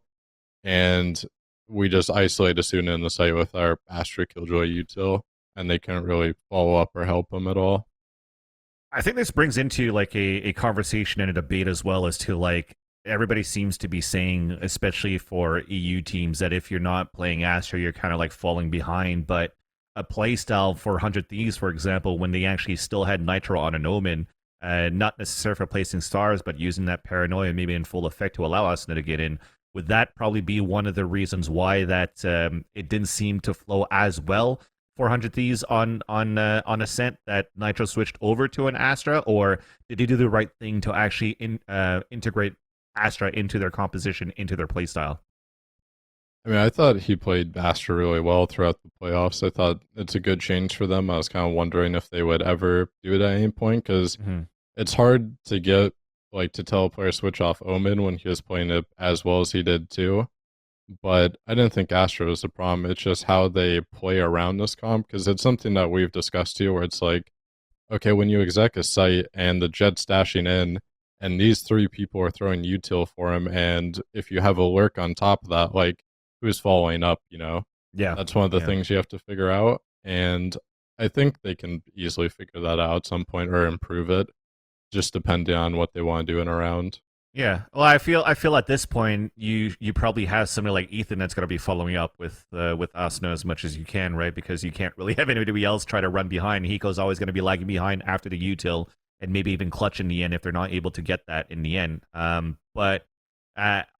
And we just isolate Asuna in the site with our Astra Killjoy util, and they couldn't really follow up or help him at all. I think this brings into like a conversation and a debate as well as to like everybody seems to be saying, especially for EU teams, that if you're not playing Astra, you're kind of like falling behind. But a play style for 100 Thieves, for example, when they actually still had Nitro on an Omen, not necessarily for placing stars, but using that paranoia maybe in full effect to allow us to get in, would that probably be one of the reasons why that it didn't seem to flow as well for 100 Thieves on Acend, that Nitro switched over to an Astra? Or did they do the right thing to actually integrate Astra into their composition, into their playstyle? I mean, I thought he played Astra really well throughout the playoffs. I thought it's a good change for them. I was kind of wondering if they would ever do it at any point, because it's hard to get like to tell a player switch off Omen when he was playing it as well as he did too. But I didn't think Astra was the problem. It's just how they play around this comp, because it's something that we've discussed too, where it's like okay, when you exec a site and the jet's dashing in, and these 3 people are throwing util for him, and if you have a lurk on top of that, like, who's following up, you know? Yeah. That's one of the Yeah. things you have to figure out, and I think they can easily figure that out at some point or improve it, just depending on what they want to do in a round. Yeah. Well, I feel at this point you probably have somebody like Ethan that's going to be following up with Asuna as much as you can, right? Because you can't really have anybody else try to run behind. Hiko's always going to be lagging behind after the util and maybe even clutch in the end if they're not able to get that in the end. But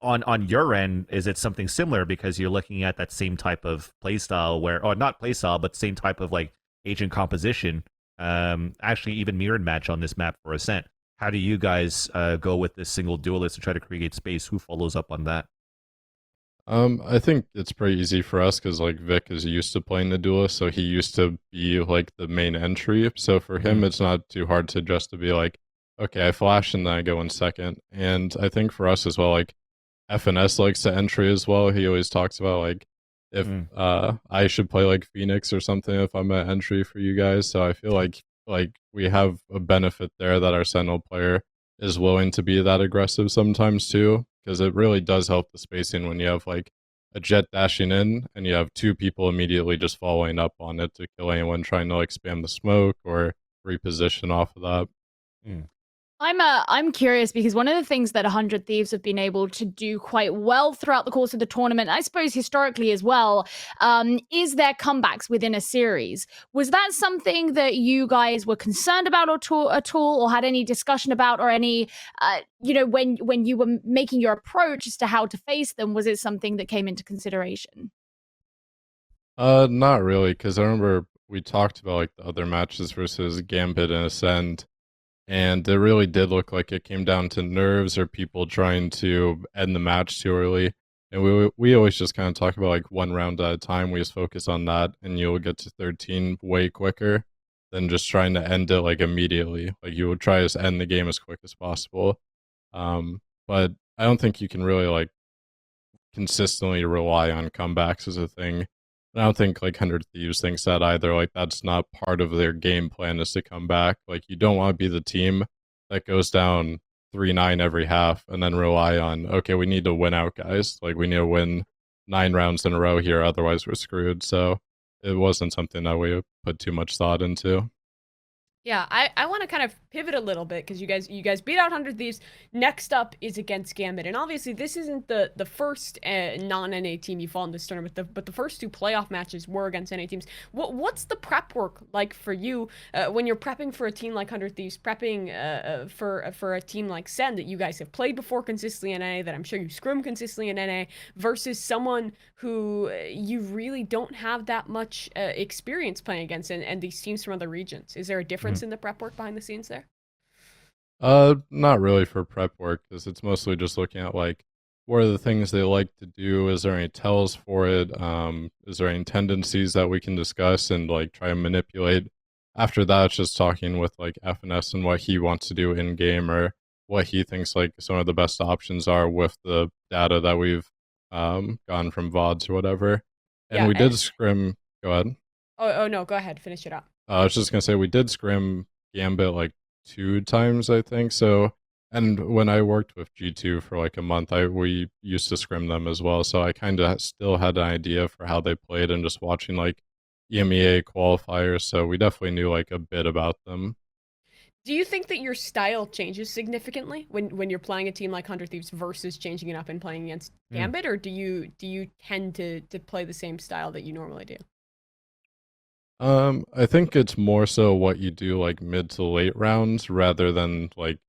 on your end, is it something similar because you're looking at that same type of playstyle or not playstyle, but same type of like agent composition? Actually, even mirrored match on this map for Ascent. How do you guys go with this single duelist to try to create space? Who follows up on that? I think it's pretty easy for us because like Vic is used to playing the duelist, so he used to be like the main entry. So for him, it's not too hard to just to be like, okay, I flash and then I go in second. And I think for us as well, like FNS likes the entry as well. He always talks about like if I should play like Phoenix or something if I'm an entry for you guys. So I feel like we have a benefit there that our Sentinel player is willing to be that aggressive sometimes too, because it really does help the spacing when you have like a jet dashing in and you have 2 people immediately just following up on it to kill anyone trying to like spam the smoke or reposition off of that. I'm curious because one of the things that 100 Thieves have been able to do quite well throughout the course of the tournament, I suppose historically as well, is their comebacks within a series. Was that something that you guys were concerned about at all, or had any discussion about, or any, when you were making your approach as to how to face them, was it something that came into consideration? Not really, because I remember we talked about like the other matches versus Gambit and Acend. And it really did look like it came down to nerves or people trying to end the match too early. And we always just kind of talk about like 1 round at a time. We just focus on that, and you'll get to 13 way quicker than just trying to end it like immediately. Like you would try to end the game as quick as possible. But I don't think you can really like consistently rely on comebacks as a thing. I don't think like 100 Thieves thinks that either. Like that's not part of their game plan is to come back. Like you don't want to be the team that goes down 3-9 every half and then rely on, okay, we need to win out, guys. Like we need to win 9 rounds in a row here, otherwise we're screwed. So it wasn't something that we put too much thought into. Yeah, I want to kind of pivot a little bit because you guys beat out 100 Thieves. Next up is against Gambit, and obviously this isn't the first non-NA team you fought in this tournament, but the first 2 playoff matches were against NA teams. What's the prep work like for you when you're prepping for a team like 100 Thieves, prepping for a team like Sen that you guys have played before consistently in NA, that I'm sure you scrim consistently in NA, versus someone who you really don't have that much experience playing against, and these teams from other regions? Is there a difference in the prep work behind the scenes there? Not really for prep work, because it's mostly just looking at like what are the things they like to do. Is there any tells for it? Is there any tendencies that we can discuss and like try and manipulate? After that, it's just talking with like FNS and what he wants to do in game or what he thinks like some of the best options are with the data that we've gotten from VODs or whatever. And we did scrim. Go ahead. Oh no, go ahead, finish it up. I was just gonna say we did scrim Gambit like 2 times, I think. So, and when I worked with G2 for like a month, we used to scrim them as well. So I kind of still had an idea for how they played and just watching like EMEA qualifiers. So we definitely knew like a bit about them. Do you think that your style changes significantly when you're playing a team like 100 Thieves versus changing it up and playing against Gambit, or do you tend to play the same style that you normally do? I think it's more so what you do like mid to late rounds rather than like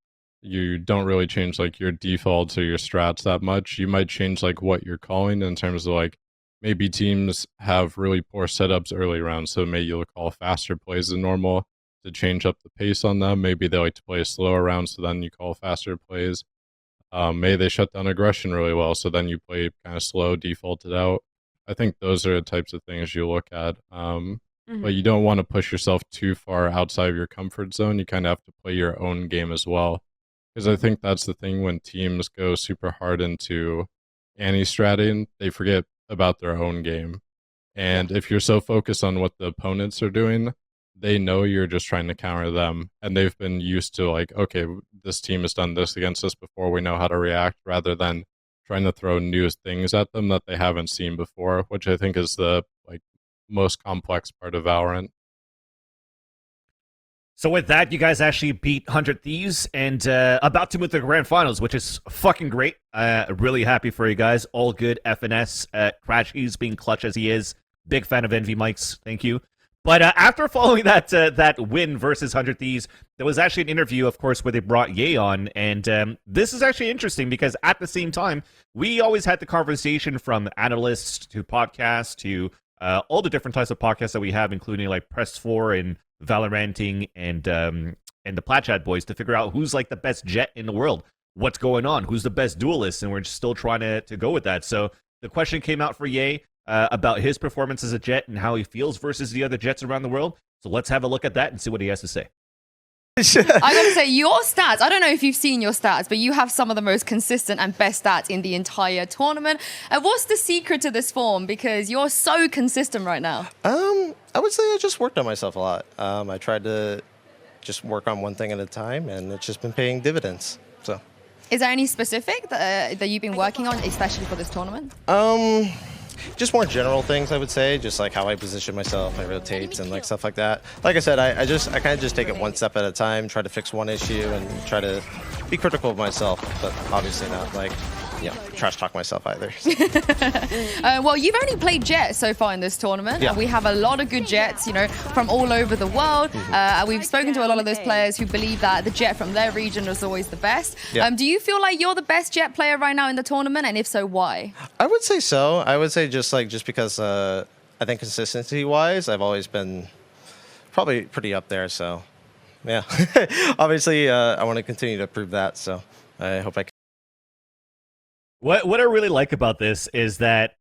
you don't really change like your defaults or your strats that much. You might change like what you're calling in terms of like maybe teams have really poor setups early rounds, so maybe you'll call faster plays than normal to change up the pace on them. Maybe they like to play a slower round, so then you call faster plays. Maybe they shut down aggression really well, so then you play kind of slow, defaulted out. I think those are the types of things you look at. But you don't want to push yourself too far outside of your comfort zone. You kind of have to play your own game as well. Because I think that's the thing when teams go super hard into anti-stratting, they forget about their own game. And if you're so focused on what the opponents are doing, they know you're just trying to counter them, and they've been used to like, okay, this team has done this against us before, we know how to react, rather than trying to throw new things at them that they haven't seen before, which I think is the like most complex part of Valorant. So with that, you guys actually beat 100 Thieves and about to move to the grand finals, which is fucking great. Really happy for you guys. All good FNS. Crash, he's being clutch as he is. Big fan of Envy Mics. Thank you. But after following that win versus 100 Thieves, there was actually an interview, of course, where they brought Ye on. And this is actually interesting because at the same time, we always had the conversation from analysts to podcasts to all the different types of podcasts that we have, including like Press 4 and Valoranting and the Platchat boys, to figure out who's like the best jet in the world, what's going on, who's the best duelist, and we're still trying to go with that. So the question came out for Ye about his performance as a jet and how he feels versus the other jets around the world. So let's have a look at that and see what he has to say. I gotta say, your stats, I don't know if you've seen your stats, but you have some of the most consistent and best stats in the entire tournament. What's the secret to this form? Because you're so consistent right now. I would say I just worked on myself a lot. I tried to just work on one thing at a time, and it's just been paying dividends. So, is there any specific that you've been working on, especially for this tournament? Just more general things, I would say, just like how I position myself, my rotates, and like stuff like that. Like I said, I kind of just take it one step at a time, try to fix one issue, and try to be critical of myself, but obviously not like, you know, trash talk myself either. Well, you've only played Jet so far in this tournament. Yeah. We have a lot of good Jets, you know, from all over the world. We've spoken to a lot of those players who believe that the Jet from their region is always the best. Yeah. Do you feel like you're the best Jet player right now in the tournament? And if so, why? I would say so. I would say just because I think consistency-wise, I've always been probably pretty up there. So, yeah. Obviously, I want to continue to prove that. So, I hope I can. What I really like about this is that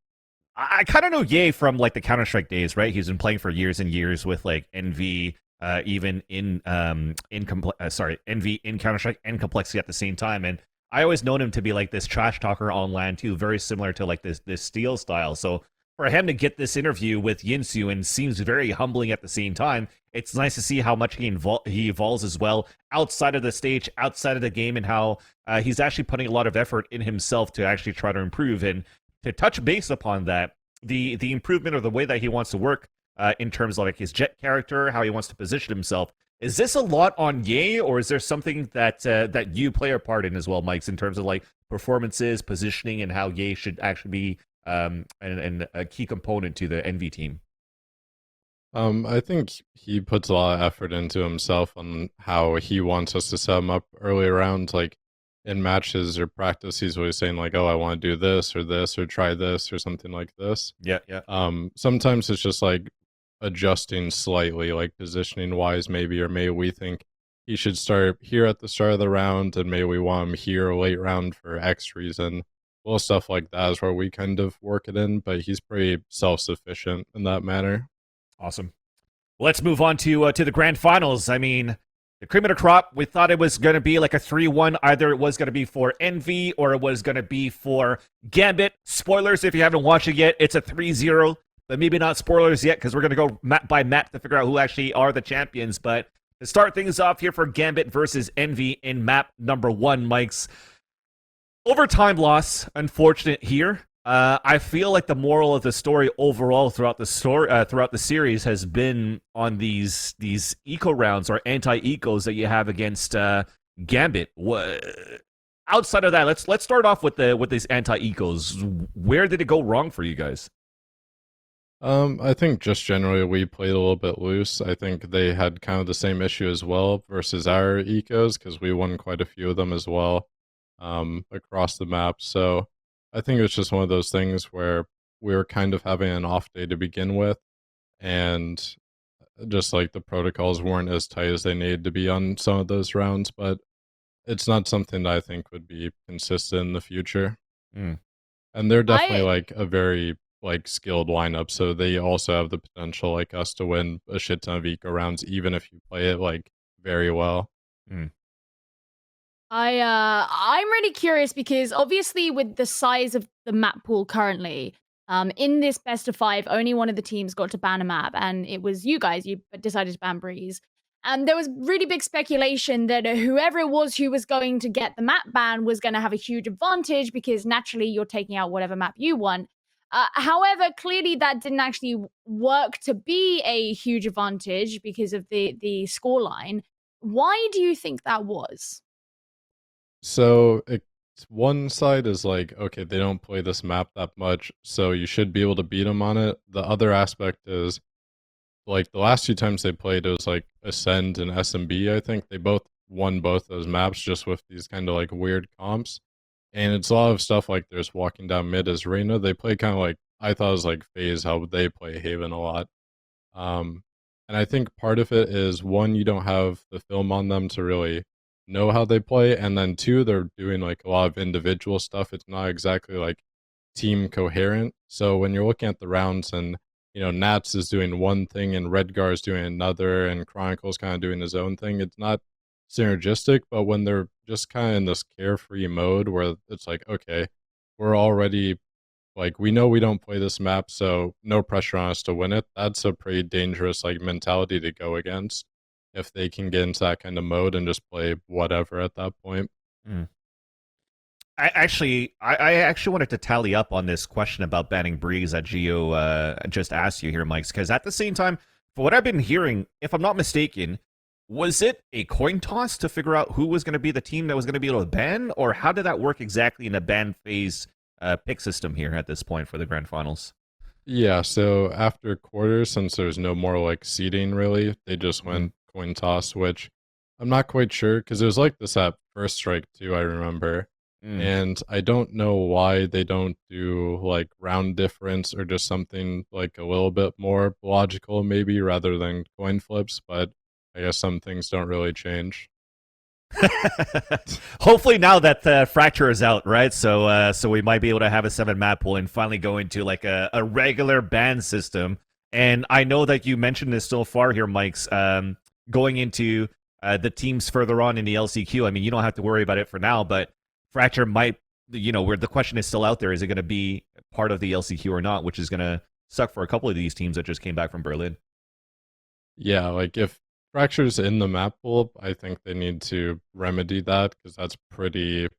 I kind of know Ye from like the Counter-Strike days, right? He's been playing for years and years with like Envy, even in Envy in Counter-Strike and Complexity at the same time. And I always known him to be like this trash talker on LAN too, very similar to like this Steel style. So for him to get this interview with Yinsu and seems very humbling at the same time, it's nice to see how much he evolves as well outside of the stage, outside of the game, and how he's actually putting a lot of effort in himself to actually try to improve. And to touch base upon that, the improvement or the way that he wants to work in terms of like his jet character, how he wants to position himself. Is this a lot on Ye, or is there something that that you play a part in as well, Mikes, in terms of like performances, positioning, and how Ye should actually be and a key component to the Envy team? I think he puts a lot of effort into himself on how he wants us to set him up early rounds. Like in matches or practice, he's always saying like, "Oh, I want to do this or try this or something like this." Yeah. Sometimes it's just like adjusting slightly, like positioning wise, maybe, or maybe we think he should start here at the start of the round, and maybe we want him here late round for X reason. Little stuff like that is where we kind of work it in, but he's pretty self-sufficient in that manner. Awesome. Let's move on to the grand finals. I mean, the cream of the crop, we thought it was going to be like a 3-1. Either it was going to be for Envy or it was going to be for Gambit. Spoilers, if you haven't watched it yet, it's a 3-0. But maybe not spoilers yet, because we're going to go map by map to figure out who actually are the champions. But to start things off here for Gambit versus Envy in map number 1, Mikes. Overtime loss, unfortunate here. I feel like the moral of the story overall throughout the series has been on these eco rounds or anti-ecos that you have against Gambit. Outside of that, let's start off with these anti-ecos. Where did it go wrong for you guys? I think just generally we played a little bit loose. I think they had kind of the same issue as well versus our ecos, because we won quite a few of them as well across the map. So I think it was just one of those things where we were kind of having an off day to begin with, and just like the protocols weren't as tight as they needed to be on some of those rounds. But it's not something that I think would be consistent in the future. And they're definitely like a very like skilled lineup, so they also have the potential like us to win a shit ton of eco rounds, even if you play it like very well. I'm really curious because obviously with the size of the map pool currently, In this best of 5, only one of the teams got to ban a map, and it was you guys. You decided to ban Breeze. And there was really big speculation that whoever it was who was going to get the map ban was going to have a huge advantage because naturally you're taking out whatever map you want. However, clearly that didn't actually work to be a huge advantage because of the scoreline. Why do you think that was? So one side is like, okay, they don't play this map that much, so you should be able to beat them on it. The other aspect is, like, the last 2 times they played, it was like Acend and SMB, I think. They both won both those maps just with these kind of like weird comps. And it's a lot of stuff like there's walking down mid as Reyna. They play kind of like, I thought it was like FaZe, how they play Haven a lot. And I think part of it is, one, you don't have the film on them to really know how they play, and then 2, they're doing like a lot of individual stuff. It's not exactly like team coherent. So when you're looking at the rounds and, you know, Nats is doing one thing and Redgar is doing another and Chronicle's kind of doing his own thing, it's not synergistic. But when they're just kind of in this carefree mode where it's like, okay, we're already like, we know we don't play this map, so no pressure on us to win it. That's a pretty dangerous like mentality to go against if they can get into that kind of mode and just play whatever at that point. I actually wanted to tally up on this question about banning Breeze that Gio just asked you here, Mike, because at the same time, for what I've been hearing, if I'm not mistaken, was it a coin toss to figure out who was going to be the team that was going to be able to ban, or how did that work exactly in a ban phase pick system here at this point for the grand finals? Yeah, so after quarters, since there's no more like seeding really, they just went coin toss, which I'm not quite sure, because it was like this at First Strike too, I remember. And I don't know why they don't do like round difference or just something like a little bit more logical maybe rather than coin flips, but I guess some things don't really change. Hopefully now that the Fracture is out, right? So we might be able to have a 7-map pool and finally go into like a regular ban system. And I know that you mentioned this so far here, Mike's, going into the teams further on in the LCQ. I mean, you don't have to worry about it for now, but Fracture might, you know, where the question is still out there, is it going to be part of the LCQ or not, which is going to suck for a couple of these teams that just came back from Berlin. Yeah, like if Fracture's in the map pool, I think they need to remedy that, because that's pretty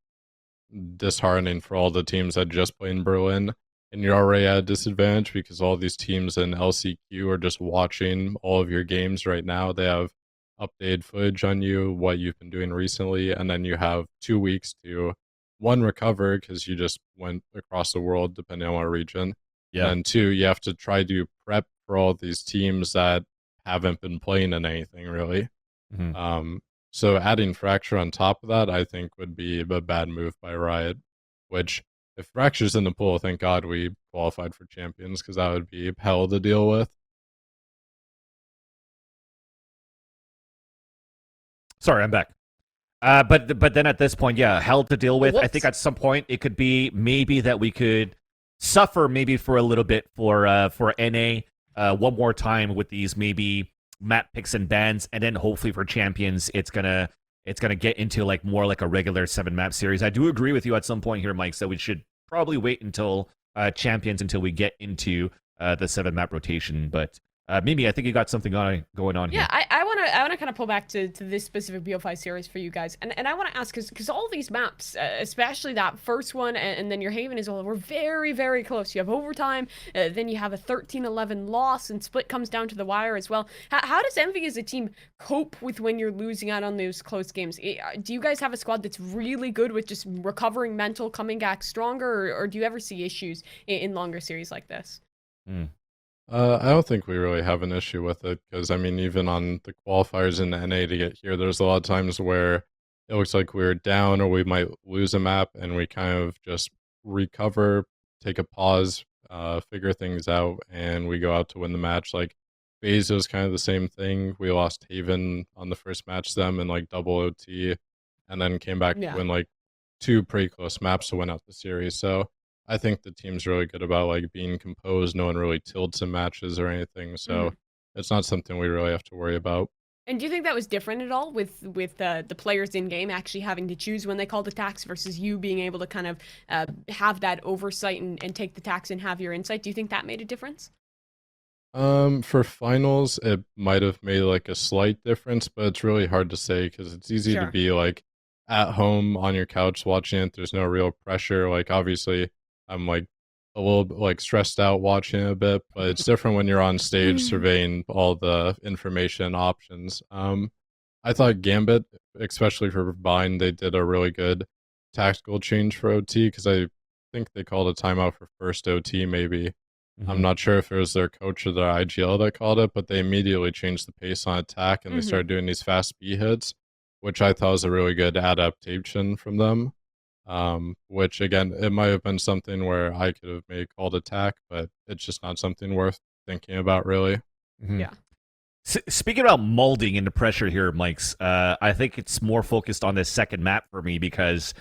disheartening for all the teams that just play in Berlin. And you're already at a disadvantage because all these teams in LCQ are just watching all of your games right now. They have updated footage on you, what you've been doing recently, and then you have 2 weeks to, one, recover because you just went across the world depending on what region. Yeah. And 2, you have to try to prep for all these teams that haven't been playing in anything really. So adding Fracture on top of that, I think would be a bad move by Riot, which if Fracture's in the pool, thank God we qualified for champions, because that would be hell to deal with. Sorry, I'm back. But then at this point, yeah, hell to deal with. I think at some point it could be maybe that we could suffer maybe for a little bit for NA one more time with these maybe map picks and bans, and then hopefully for champions it's gonna get into like more like a regular 7-map series. I do agree with you at some point here, Mike, so we should probably wait until champions until we get into the 7-map rotation. But Mimi, I think you got something going on here. Yeah, I want to kind of pull back to this specific BO5 series for you guys, and I want to ask, because all these maps, especially that first one, and then your Haven as well, were very, very close. You have overtime, then you have a 13-11 loss, and split comes down to the wire as well. How does Envy as a team cope with when you're losing out on those close games? Do you guys have a squad that's really good with just recovering mental, coming back stronger, or do you ever see issues in longer series like this? I don't think we really have an issue with it, because I mean, even on the qualifiers in NA to get here, there's a lot of times where it looks like we're down or we might lose a map, and we kind of just recover, take a pause, figure things out, and we go out to win the match. Like FaZe was kind of the same thing. We lost Haven on the first match to them in like double OT, and then came back to win like 2 pretty close maps to win out the series. So I think the team's really good about like being composed. No one really tilts in matches or anything, so it's not something we really have to worry about. And do you think that was different at all with the players in game actually having to choose when they called attacks versus you being able to kind of have that oversight and take the attacks and have your insight? Do you think that made a difference? For finals, it might have made like a slight difference, but it's really hard to say because it's easy to Sure. be like at home on your couch watching it. There's no real pressure. Like obviously, I'm like a little bit like stressed out watching it a bit, but it's different when you're on stage surveying all the information options. I thought Gambit, especially for Bind, they did a really good tactical change for OT because I think they called a timeout for first OT maybe. I'm not sure if it was their coach or their IGL that called it, but they immediately changed the pace on attack and they started doing these fast B hits, which I thought was a really good adaptation from them. Which again, it might have been something where I could have made called attack, but it's just not something worth thinking about really. Yeah. Speaking about molding into pressure here, Mike's, I think it's more focused on this second map for me because,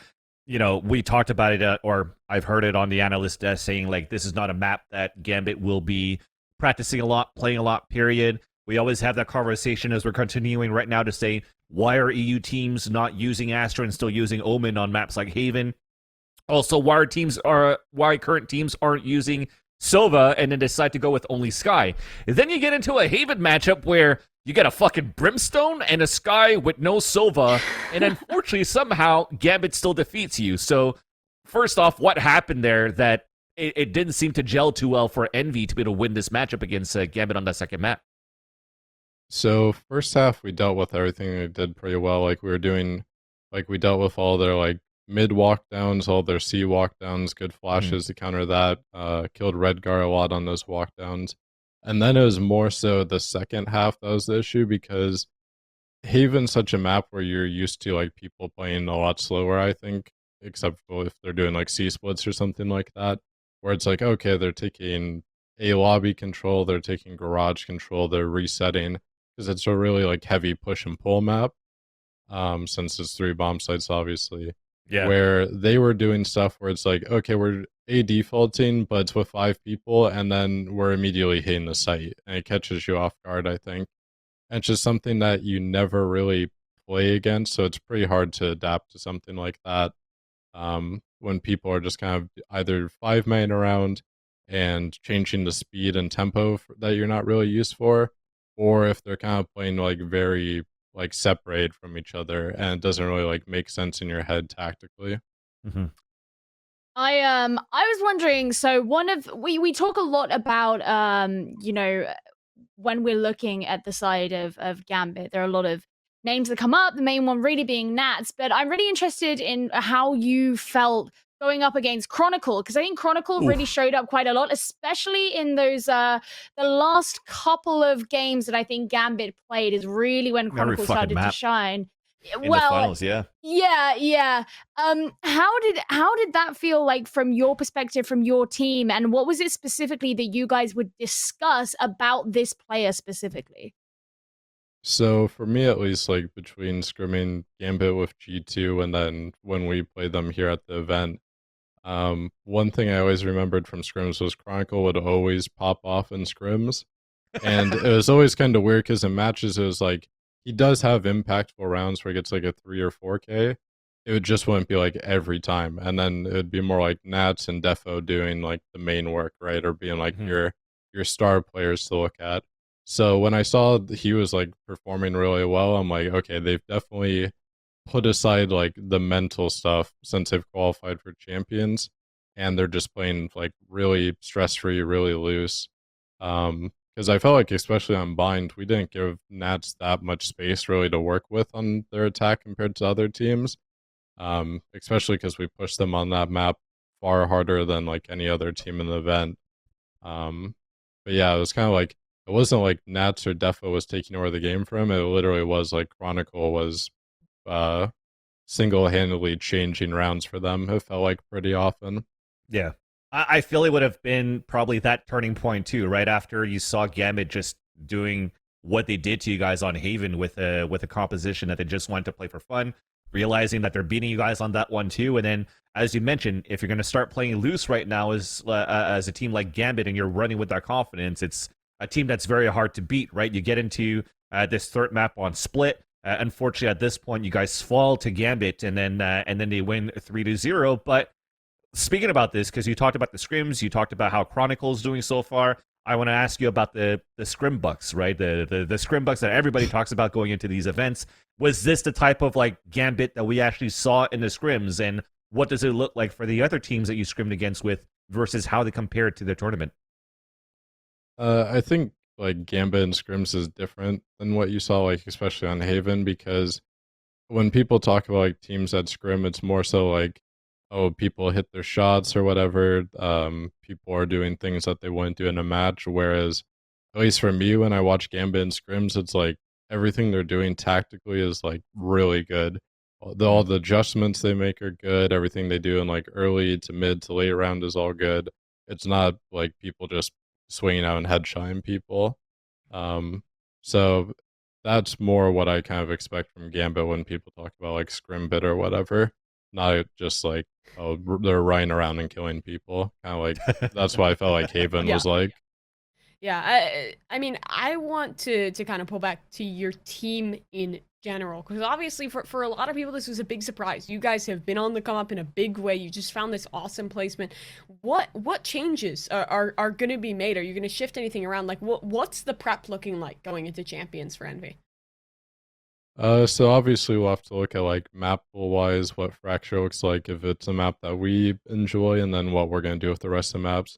you know, we talked about it, or I've heard it on the analyst desk saying, like, this is not a map that Gambit will be practicing a lot, playing a lot, period. We always have that conversation as we're continuing right now to say, why are EU teams not using Astra and still using Omen on maps like Haven? Also, why current teams aren't using Sova and then decide to go with only Sky? And then you get into a Haven matchup where you get a fucking Brimstone and a Sky with no Sova, and unfortunately, somehow, Gambit still defeats you. So, first off, what happened there that it didn't seem to gel too well for Envy to be able to win this matchup against Gambit on that second map? So first half we dealt with everything they did pretty well. Like we dealt with all their like mid walk downs, all their C walk downs, good flashes to counter that. Killed Redgar a lot on those walk downs. And then it was more so the second half that was the issue because Haven's such a map where you're used to like people playing a lot slower, I think, except for if they're doing like C splits or something like that, where it's like, okay, they're taking a lobby control, they're taking garage control, they're resetting, because it's a really like heavy push and pull map, since it's 3 bomb sites, obviously. Yeah. Where they were doing stuff where it's like, okay, we're A defaulting, but it's with 5 people, and then we're immediately hitting the site, and it catches you off guard, I think. And it's just something that you never really play against, so it's pretty hard to adapt to something like that. When people are just kind of either 5-man around and changing the speed and tempo that you're not really used for, or if they're kind of playing like very like separated from each other and it doesn't really like make sense in your head tactically. I was wondering, so we talk a lot about you know, when we're looking at the side of Gambit, there are a lot of names that come up, the main one really being Nats, but I'm really interested in how you felt going up against Chronicle, because I think Chronicle really showed up quite a lot, especially in those the last couple of games that I think Gambit played is really when Chronicle started to shine. In the finals, yeah. Yeah. How did that feel like from your perspective, from your team, and what was it specifically that you guys would discuss about this player specifically? So for me, at least, like between scrimming Gambit with G2 and then when we played them here at the event, one thing I always remembered from scrims was Chronicle would always pop off in scrims, and it was always kind of weird because in matches it was like he does have impactful rounds where he gets like a 3 or 4K. It just wouldn't be like every time, and then it would be more like Nats and Defo doing like the main work, right, or being like your star players to look at. So when I saw he was like performing really well, I'm like, okay, they've definitely put aside like the mental stuff since they've qualified for champions, and they're just playing like really stress-free, really loose. Because I felt like, especially on Bind, we didn't give Nats that much space really to work with on their attack compared to other teams. Especially because we pushed them on that map far harder than like any other team in the event. But yeah, it was kind of like, it wasn't like Nats or Defo was taking over the game for him. It literally was like Chronicle was single-handedly changing rounds for them. It felt like pretty often. Yeah. I feel it would have been probably that turning point too, right after you saw Gambit just doing what they did to you guys on Haven with a composition that they just wanted to play for fun, realizing that they're beating you guys on that one too. And then, as you mentioned, if you're going to start playing loose right now as a team like Gambit and you're running with that confidence, it's a team that's very hard to beat, right? You get into this third map on Split. Unfortunately, at this point, you guys fall to Gambit, and then they win 3-0. But speaking about this, because you talked about the scrims, you talked about how Chronicle's doing so far. I want to ask you about the scrim bucks, right? The scrim bucks that everybody talks about going into these events. Was this the type of like Gambit that we actually saw in the scrims, and what does it look like for the other teams that you scrimmed against with versus how they compared to the tournament? I think like Gambit and scrims is different than what you saw, like especially on Haven, because when people talk about like teams that scrim, it's more so like, oh, people hit their shots or whatever. People are doing things that they wouldn't do in a match. Whereas, at least for me, when I watch Gambit and scrims, it's like everything they're doing tactically is like really good. All the adjustments they make are good. Everything they do in like early to mid to late round is all good. It's not like people just swinging out and headshoting people. So that's more what I kind of expect from Gambit when people talk about like scrimbit or whatever. Not just like, oh, they're running around and killing people. Kind of like that's what I felt like Haven was like. Yeah, I mean, I want to kind of pull back to your team in general, because obviously for a lot of people, this was a big surprise. You guys have been on the come up in a big way. You just found this awesome placement. What changes are going to be made? Are you going to shift anything around? Like, what's the prep looking like going into Champions for Envy? So obviously we'll have to look at like map pool wise what Fracture looks like if it's a map that we enjoy, and then what we're gonna do with the rest of the maps.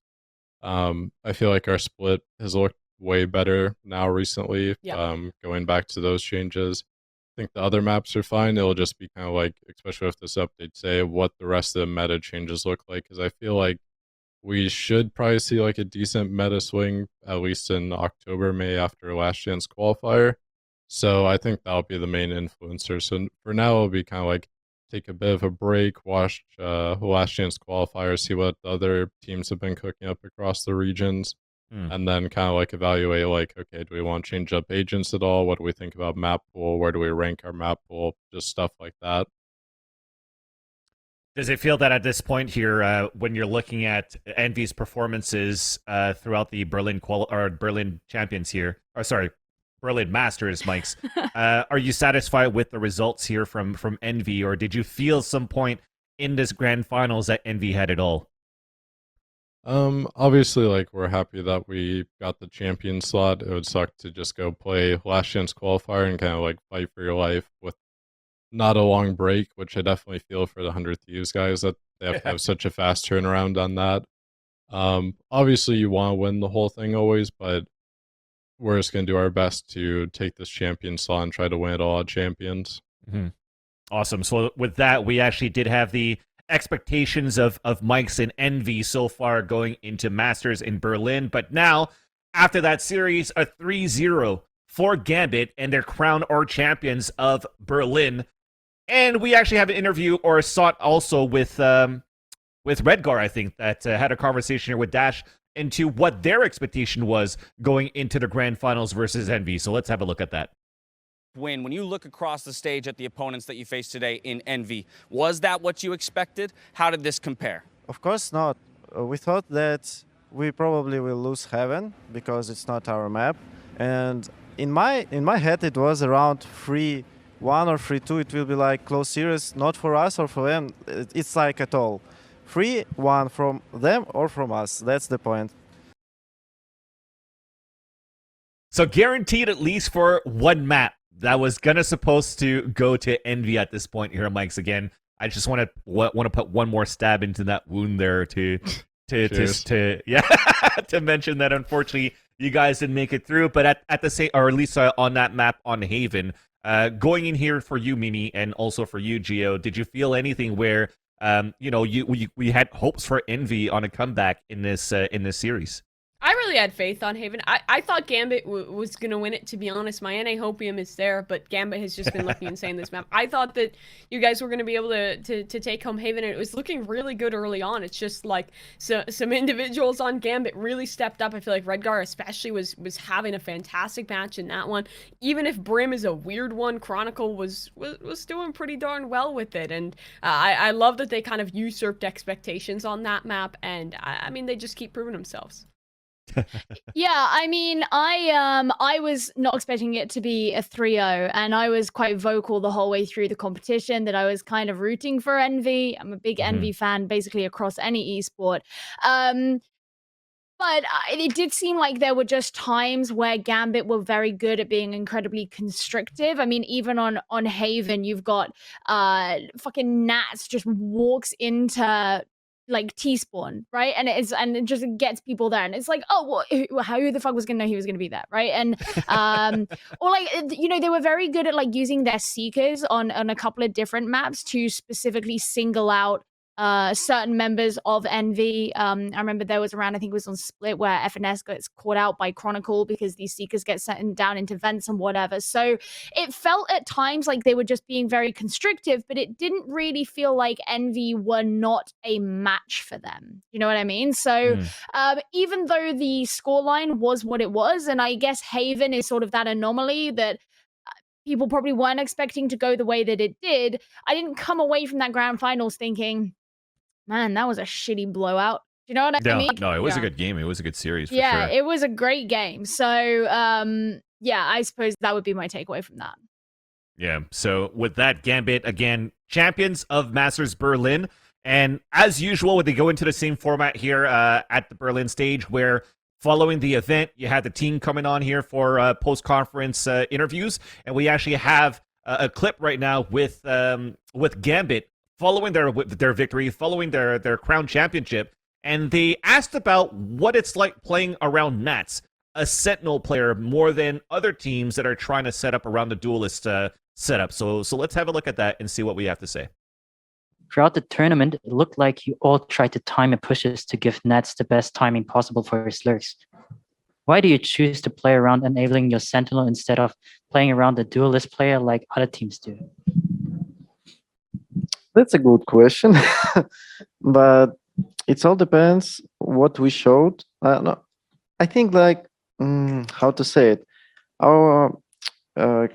I feel like our split has looked way better now recently. Going back to those changes. I think the other maps are fine. It'll just be kind of like, especially with this update, say what the rest of the meta changes look like, because I feel like we should probably see like a decent meta swing at least in October, May after Last Chance qualifier. So I think that'll be the main influencer. So for now, it'll be kind of like take a bit of a break, watch Last Chance qualifier, see what the other teams have been cooking up across the regions, and then kind of like evaluate like, okay, do we want to change up agents at all? What do we think about map pool? Where do we rank our map pool? Just stuff like that. Does it feel that at this point here, when you're looking at Envy's performances throughout the Berlin Champions here, or sorry, Berlin Masters, Mikes, are you satisfied with the results here from Envy, or did you feel some point in this grand finals that Envy had it all? Obviously, like, we're happy that we got the champion slot. It would suck to just go play Last Chance qualifier and kind of like fight for your life with not a long break, which I definitely feel for the 100 Thieves guys that they have to have such a fast turnaround on that. Obviously, you want to win the whole thing always, but we're just going to do our best to take this champion slot and try to win it all at Champions. Awesome. So with that, we actually did have the expectations of Mike's and Envy so far going into Masters in Berlin. But now, after that series, a 3-0 for Gambit, and they're crowned our champions of Berlin. And we actually have an interview or a sought also with Redgar, I think, that had a conversation here with Dash into what their expectation was going into the grand finals versus Envy. So let's have a look at that. When you look across the stage at the opponents that you faced today in Envy, was that what you expected? How did this compare? Of course not. We thought that we probably will lose Heaven because it's not our map. And in my head, it was around 3-1 or 3-2. It will be like close series, not for us or for them. It's like at all. 3-1 from them or from us. That's the point. So guaranteed at least for one map that was supposed to go to Envy at this point here, Mike's again. I just want to put one more stab into that wound there to mention that unfortunately you guys didn't make it through. But at the same, or at least on that map on Haven, going in here for you, Mimi, and also for you, Gio, did you feel anything where we had hopes for Envy on a comeback in this series? I really had faith on Haven. I thought Gambit was going to win it, to be honest. My NA hopium is there, but Gambit has just been looking insane this map. I thought that you guys were going to be able to take home Haven, and it was looking really good early on. It's just like some individuals on Gambit really stepped up. I feel like Redgar especially was having a fantastic match in that one. Even if Brim is a weird one, Chronicle was doing pretty darn well with it. And I love that they kind of usurped expectations on that map, and I mean, they just keep proving themselves. Yeah, I mean, I was not expecting it to be a 3-0, and I was quite vocal the whole way through the competition that I was kind of rooting for Envy. I'm a big Envy fan, basically across any esport. But it did seem like there were just times where Gambit were very good at being incredibly constrictive. I mean, even on Haven, you've got fucking Nats just walks into like T-spawn, right? And it just gets people there, and it's like, oh, well, who the fuck was gonna know he was gonna be there, right? And or like, you know, they were very good at like using their seekers on a couple of different maps to specifically single out certain members of Envy. I remember there was around, I think it was on Split, where FNS gets caught out by Chronicle because these seekers get sent down into vents and whatever. So it felt at times like they were just being very constrictive, but it didn't really feel like Envy were not a match for them. You know what I mean? So even though the scoreline was what it was, and I guess Haven is sort of that anomaly that people probably weren't expecting to go the way that it did, I didn't come away from that grand finals thinking, man, that was a shitty blowout. Do you know what I mean? No, it was a good game. It was a good series for yeah, sure. it was a great game. So, yeah, I suppose that would be my takeaway from that. Yeah, so with that, Gambit, again, champions of Masters Berlin. And as usual, when they go into the same format here at the Berlin stage, where following the event, you had the team coming on here for post-conference interviews. And we actually have a clip right now with Gambit following their victory, following their crown championship, and they asked about what it's like playing around Nats, a Sentinel player, more than other teams that are trying to set up around the duelist setup. So let's have a look at that and see what we have to say. Throughout the tournament, it looked like you all tried to time your pushes to give Nats the best timing possible for his lurks. Why do you choose to play around enabling your Sentinel instead of playing around the duelist player like other teams do? That's a good question, but it all depends what we showed. No, I think like how to say it. Our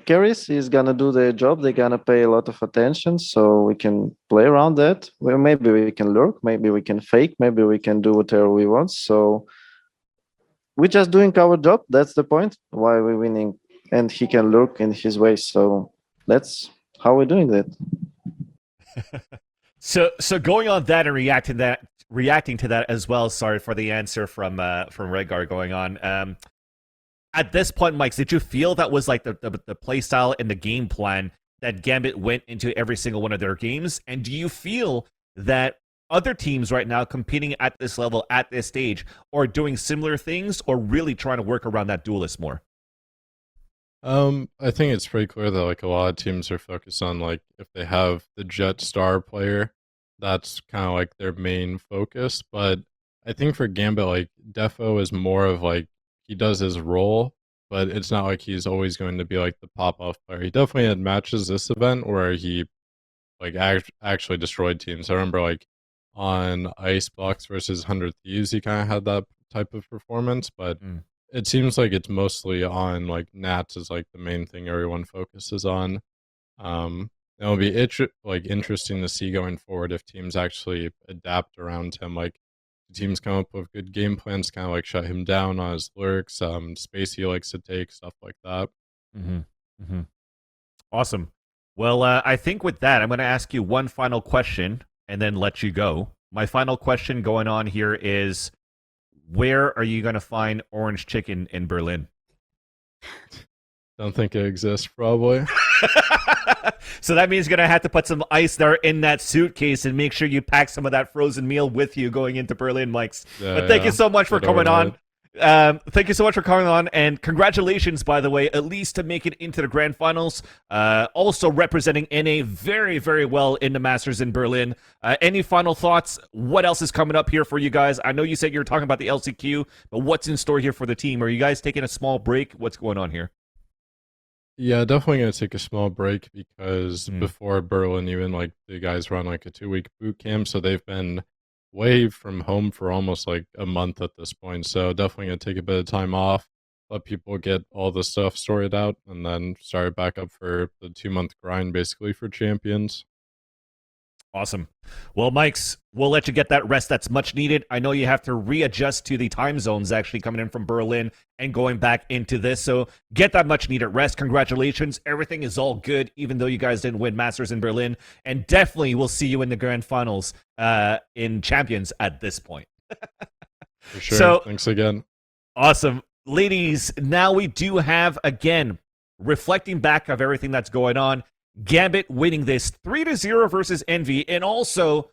carries is gonna do their job. They're gonna pay a lot of attention, so we can play around that. Well, maybe we can lurk, maybe we can fake, maybe we can do whatever we want. So we're just doing our job. That's the point. Why we're winning, and he can lurk in his way. So that's how we're doing that. So going on that and reacting to that as well. Sorry for the answer from Redgar going on. At this point, Mike, did you feel that was like the play style and the game plan that Gambit went into every single one of their games? And do you feel that other teams right now competing at this level, at this stage, are doing similar things or really trying to work around that duelist more? I think it's pretty clear that like a lot of teams are focused on like if they have the Jet star player, that's kind of like their main focus. But I think for Gambit, like Defo is more of like he does his role, but it's not like he's always going to be like the pop-off player. He definitely had matches this event where he like actually destroyed teams. I remember like on Icebox versus 100 Thieves, he kind of had that type of performance, but it seems like it's mostly on like Nats is like the main thing everyone focuses on. It'll be interesting to see going forward if teams actually adapt around him. Like teams come up with good game plans, kind of like shut him down on his lurks, space he likes to take, stuff like that. Awesome. Well, I think with that, I'm going to ask you one final question and then let you go. My final question going on here is, where are you going to find orange chicken in Berlin? Don't think it exists, probably. So that means you're going to have to put some ice there in that suitcase and make sure you pack some of that frozen meal with you going into Berlin, Mikes. But thank you so much for coming on. Thank you so much for coming on, and congratulations, by the way, at least to make it into the grand finals. Also representing NA very, very well in the Masters in Berlin. Any final thoughts? What else is coming up here for you guys? I know you said you were talking about the LCQ, but what's in store here for the team? Are you guys taking a small break? What's going on here? Yeah, definitely going to take a small break because before Berlin, even like the guys run like a 2-week boot camp, so they've been away from home for almost like a month at this point. So definitely going to take a bit of time off, let people get all the stuff sorted out, and then start back up for the 2-month grind basically for champions. Awesome. Well, Mikes, we'll let you get that rest that's much needed. I know you have to readjust to the time zones actually coming in from Berlin and going back into this. So get that much needed rest. Congratulations. Everything is all good, even though you guys didn't win Masters in Berlin. And definitely we'll see you in the grand finals in Champions at this point. For sure. So, thanks again. Awesome. Ladies, now we do have, again, reflecting back of everything that's going on, Gambit winning this 3-0 versus Envy, and also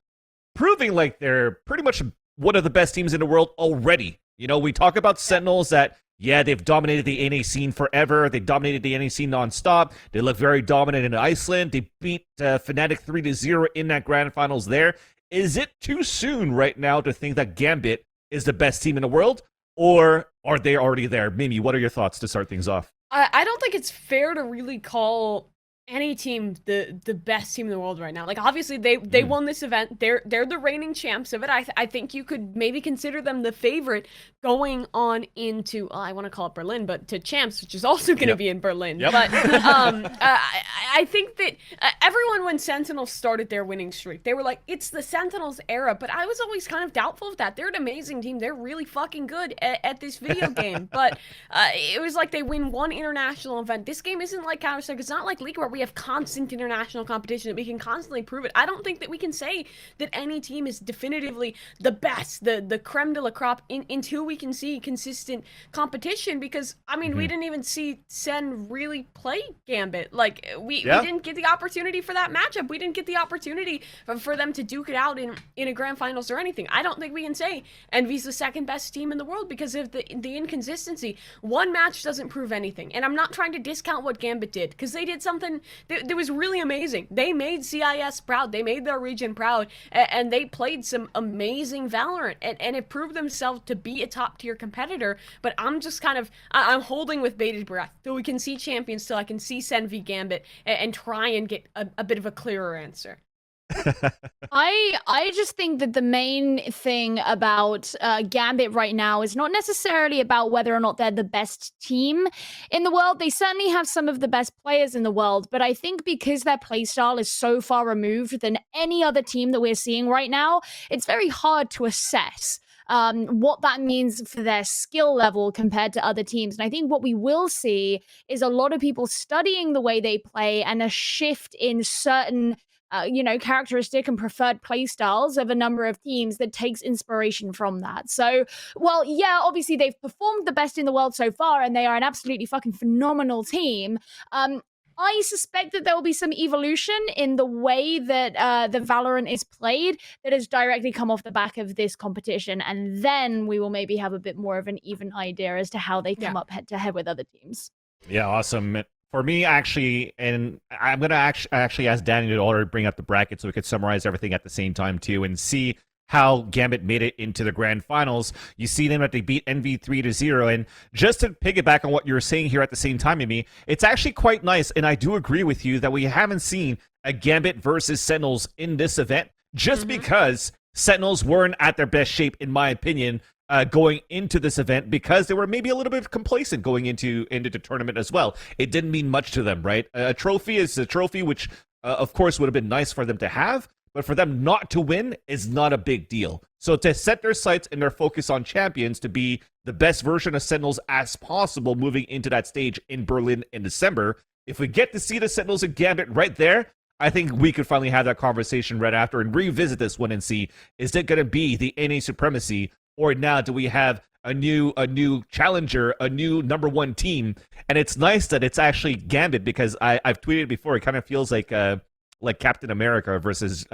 proving like they're pretty much one of the best teams in the world already. You know, we talk about Sentinels that, yeah, they've dominated the NA scene forever. They dominated the NA scene nonstop. They look very dominant in Iceland. They beat Fnatic 3-0 in that grand finals there. Is it too soon right now to think that Gambit is the best team in the world, or are they already there? Mimi, what are your thoughts to start things off? I don't think it's fair to really call any team the best team in the world right now. Like, obviously they won this event. They're the reigning champs of it. I think you could maybe consider them the favorite going on into I want to call it Berlin, but to champs, which is also going to be in Berlin. Yep. But I think that everyone, when Sentinels started their winning streak, they were like, it's the Sentinels era. But I was always kind of doubtful of that. They're an amazing team. They're really fucking good at this video game. But it was like they win one international event. This game isn't like Counter-Strike. It's not like League where we have constant international competition that we can constantly prove it. I don't think that we can say that any team is definitively the best, the creme de la crop until we can see consistent competition, because I mean we didn't even see Sen really play Gambit. Like we didn't get the opportunity for that matchup. We didn't get the opportunity for them to duke it out in a grand finals or anything. I don't think we can say Envy's the second best team in the world because of the inconsistency. One match doesn't prove anything, and I'm not trying to discount what Gambit did, because they did something that was really amazing. They made CIS proud. They made their region proud, and they played some amazing Valorant, and it proved themselves to be a top-tier competitor. But I'm just kind of, I'm holding with bated breath till we can see champions, till I can see Sen v Gambit and try and get a bit of a clearer answer. I just think that the main thing about Gambit right now is not necessarily about whether or not they're the best team in the world. They certainly have some of the best players in the world, but I think because their playstyle is so far removed than any other team that we're seeing right now, it's very hard to assess what that means for their skill level compared to other teams. And I think what we will see is a lot of people studying the way they play and a shift in certain characteristic and preferred play styles of a number of teams that takes inspiration from that. So, well, yeah, obviously they've performed the best in the world so far, and they are an absolutely fucking phenomenal team. I suspect that there will be some evolution in the way that the Valorant is played that has directly come off the back of this competition, and then we will maybe have a bit more of an even idea as to how they come up head-to-head with other teams. Yeah, awesome. For me, actually, and I'm going to actually ask Danny to already bring up the bracket so we could summarize everything at the same time, too, and see how Gambit made it into the grand finals. You see them that they beat NV 3-0, and just to piggyback on what you were saying here at the same time, Mimi, it's actually quite nice, and I do agree with you that we haven't seen a Gambit versus Sentinels in this event, just because Sentinels weren't at their best shape, in my opinion, going into this event, because they were maybe a little bit complacent going into the tournament as well. It didn't mean much to them, right? A trophy is a trophy, which of course would have been nice for them to have, but for them not to win is not a big deal. So to set their sights and their focus on champions to be the best version of Sentinels as possible moving into that stage in Berlin in December, if we get to see the Sentinels and Gambit right there, I think we could finally have that conversation right after and revisit this one and see, is it going to be the NA supremacy, or now do we have a new challenger, a new number one team? And it's nice that it's actually Gambit, because I've tweeted before, it kind of feels like Captain America versus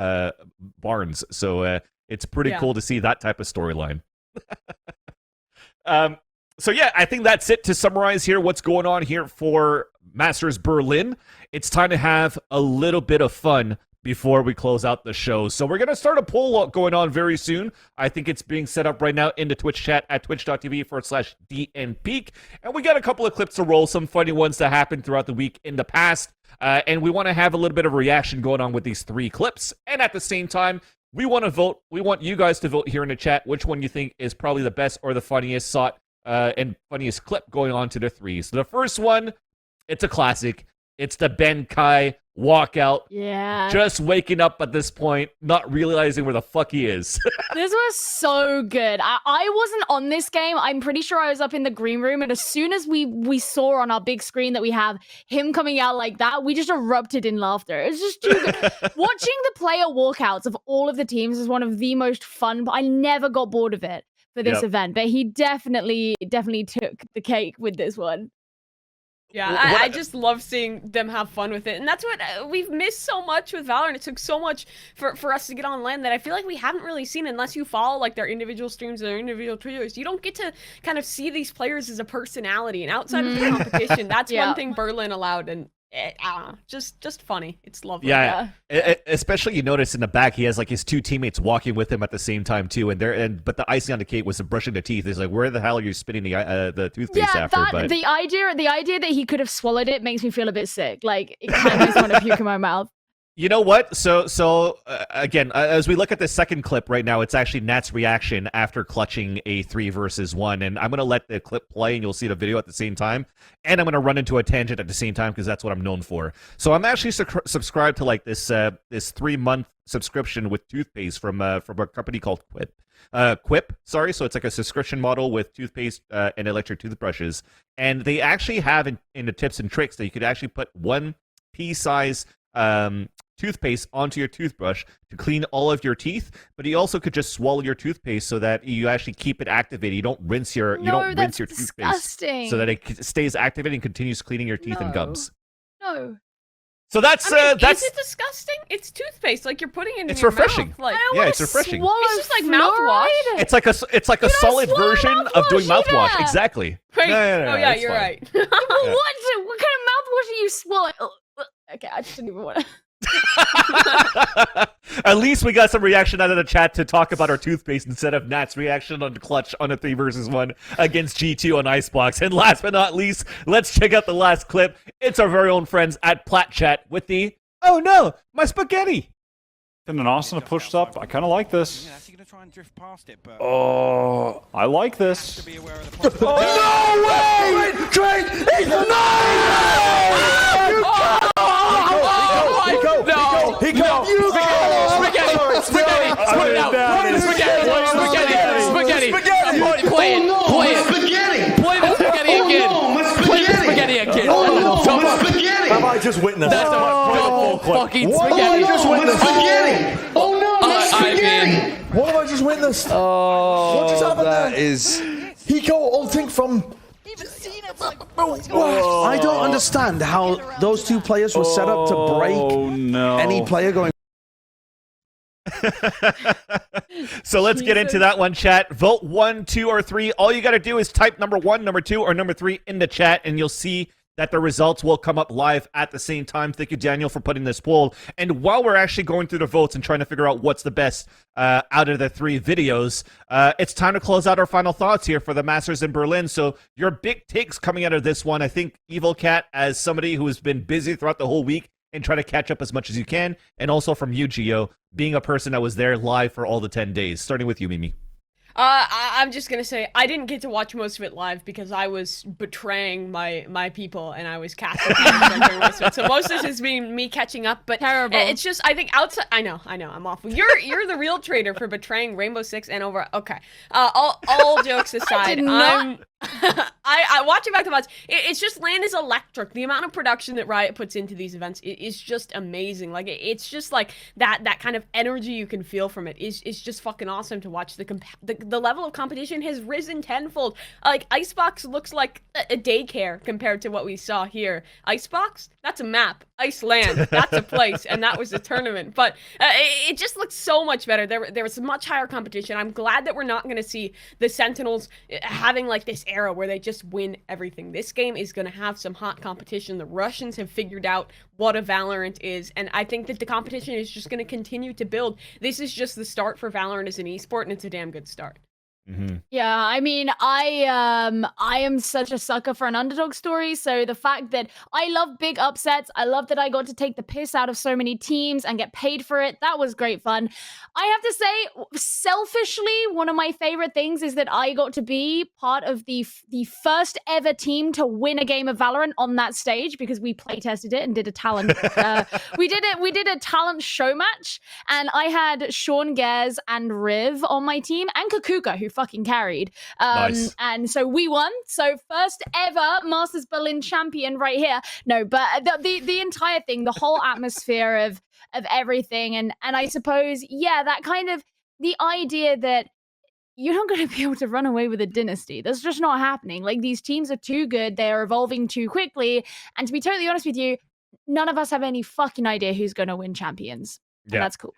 Barnes. So it's pretty cool to see that type of storyline. So yeah, I think that's it to summarize here what's going on here for Masters Berlin. It's time to have a little bit of fun before we close out the show. So we're going to start a poll going on very soon. I think it's being set up right now in the Twitch chat at twitch.tv/DNPeak. And we got a couple of clips to roll, some funny ones that happened throughout the week in the past. And we want to have a little bit of reaction going on with these 3 clips. And at the same time, we want to vote. We want you guys to vote here in the chat which one you think is probably the best or the funniest and funniest clip going on to the 3. So the first one, it's a classic. It's the Ben Kai walkout. Yeah. Just waking up at this point, not realizing where the fuck he is. This was so good. I wasn't on this game. I'm pretty sure I was up in the green room, and as soon as we saw on our big screen that we have him coming out like that, we just erupted in laughter. It's just too good. Watching the player walkouts of all of the teams is one of the most fun. I never got bored of it for this event, but he definitely took the cake with this one. Yeah, I just love seeing them have fun with it. And that's what we've missed so much with Valorant. It took so much for us to get on LAN that I feel like we haven't really seen unless you follow like their individual streams or their individual Twitters. You don't get to kind of see these players as a personality. And outside of the competition, that's one thing Berlin allowed. And I don't know, just funny. It's lovely. Yeah. Especially you notice in the back, he has like his two teammates walking with him at the same time too. But the icing on the cake was the brushing the teeth. He's like, where the hell are you spitting the toothpaste after? The idea that he could have swallowed it makes me feel a bit sick. Like it kind of makes me want to puke in my mouth. You know what? So again, as we look at the second clip right now, it's actually Nat's reaction after clutching a 3 versus 1. And I'm going to let the clip play and you'll see the video at the same time. And I'm going to run into a tangent at the same time because that's what I'm known for. So I'm actually subscribed to like this 3-month subscription with toothpaste from a company called Quip. Sorry. So it's like a subscription model with toothpaste and electric toothbrushes. And they actually have in the tips and tricks that you could actually put 1 pea size toothpaste onto your toothbrush to clean all of your teeth, but you also could just swallow your toothpaste so that you actually keep it activated. You don't rinse your toothpaste disgusting. so that it stays activated and continues cleaning your teeth and gums. No. So that's is it disgusting? It's toothpaste, like you're putting it in your refreshing. mouth. Like, Yeah, it's refreshing. It's just like mouthwash. It's like a solid version of doing mouthwash. Exactly. Wait, No, oh yeah, it's you're fine. right. What kind of mouthwash are you swallowing? Okay, I just didn't even want to. At least we got some reaction out of the chat to talk about our toothpaste instead of Nat's reaction on the clutch on a 3 versus 1 against G2 on Icebox. And last but not least, let's check out the last clip. It's our very own friends at Plat Chat with the "Oh no, my spaghetti." And then Austin pushed up. I kind of like this. Oh, I like this. Oh, no way! Drake! Spaghetti! Play the spaghetti again! Have I just witnessed? That's a fucking What have I just witnessed? Spaghetti! Oh no, my spaghetti! What have I just witnessed? Oh, what just happened that there? is... Hiko ulting from... I don't understand how those two players were set up to break any player going... So let's get into that one, chat. Vote 1, 2, or 3. All you got to do is type number 1, number 2, or number 3 in the chat, and you'll see that the results will come up live at the same time. Thank you, Daniel, for putting this poll. And while we're actually going through the votes and trying to figure out what's the best out of the 3 videos, it's time to close out our final thoughts here for the Masters in Berlin. So your big takes coming out of this one, I think Evil Cat, as somebody who has been busy throughout the whole week and try to catch up as much as you can, and also from you, Gio, being a person that was there live for all the 10 days. Starting with you, Mimi. I'm just gonna say I didn't get to watch most of it live because I was betraying my people and I was casting most of it. So most of this has been me catching up, but terrible. It's just I think outside. I know, I'm awful. You're the real traitor for betraying Rainbow Six and over. Okay, all jokes aside, I watch it back to watch. It's just LAN is electric. The amount of production that Riot puts into these events is just amazing. Like it's just like that kind of energy you can feel from it is just fucking awesome to watch. The level of competition has risen tenfold. Like Icebox looks like a daycare compared to what we saw here. Icebox, that's a map. Iceland, that's a place, and that was a tournament. But it just looks so much better. There was much higher competition. I'm glad that we're not going to see the Sentinels having like this era where they just win everything. This game is going to have some hot competition. The Russians have figured out what a Valorant is, and I think that the competition is just going to continue to build. This is just the start for Valorant as an esport, and it's a damn good start. Yeah, I mean, I am such a sucker for an underdog story. So the fact that I love big upsets, I love that I got to take the piss out of so many teams and get paid for it. That was great fun. I have to say, selfishly, one of my favorite things is that I got to be part of the first ever team to win a game of Valorant on that stage, because we play tested it and did a talent. We did a talent show match, and I had Sean Gares and Riv on my team, and Kakuka, who fucking carried. Nice. And so we won. So first ever Masters Berlin champion right here. No, but the entire thing, the whole atmosphere of everything, and I suppose, yeah, that kind of the idea that you're not going to be able to run away with a dynasty. That's just not happening. Like, these teams are too good. They are evolving too quickly. And to be totally honest with you, none of us have any fucking idea who's going to win champions. And that's cool.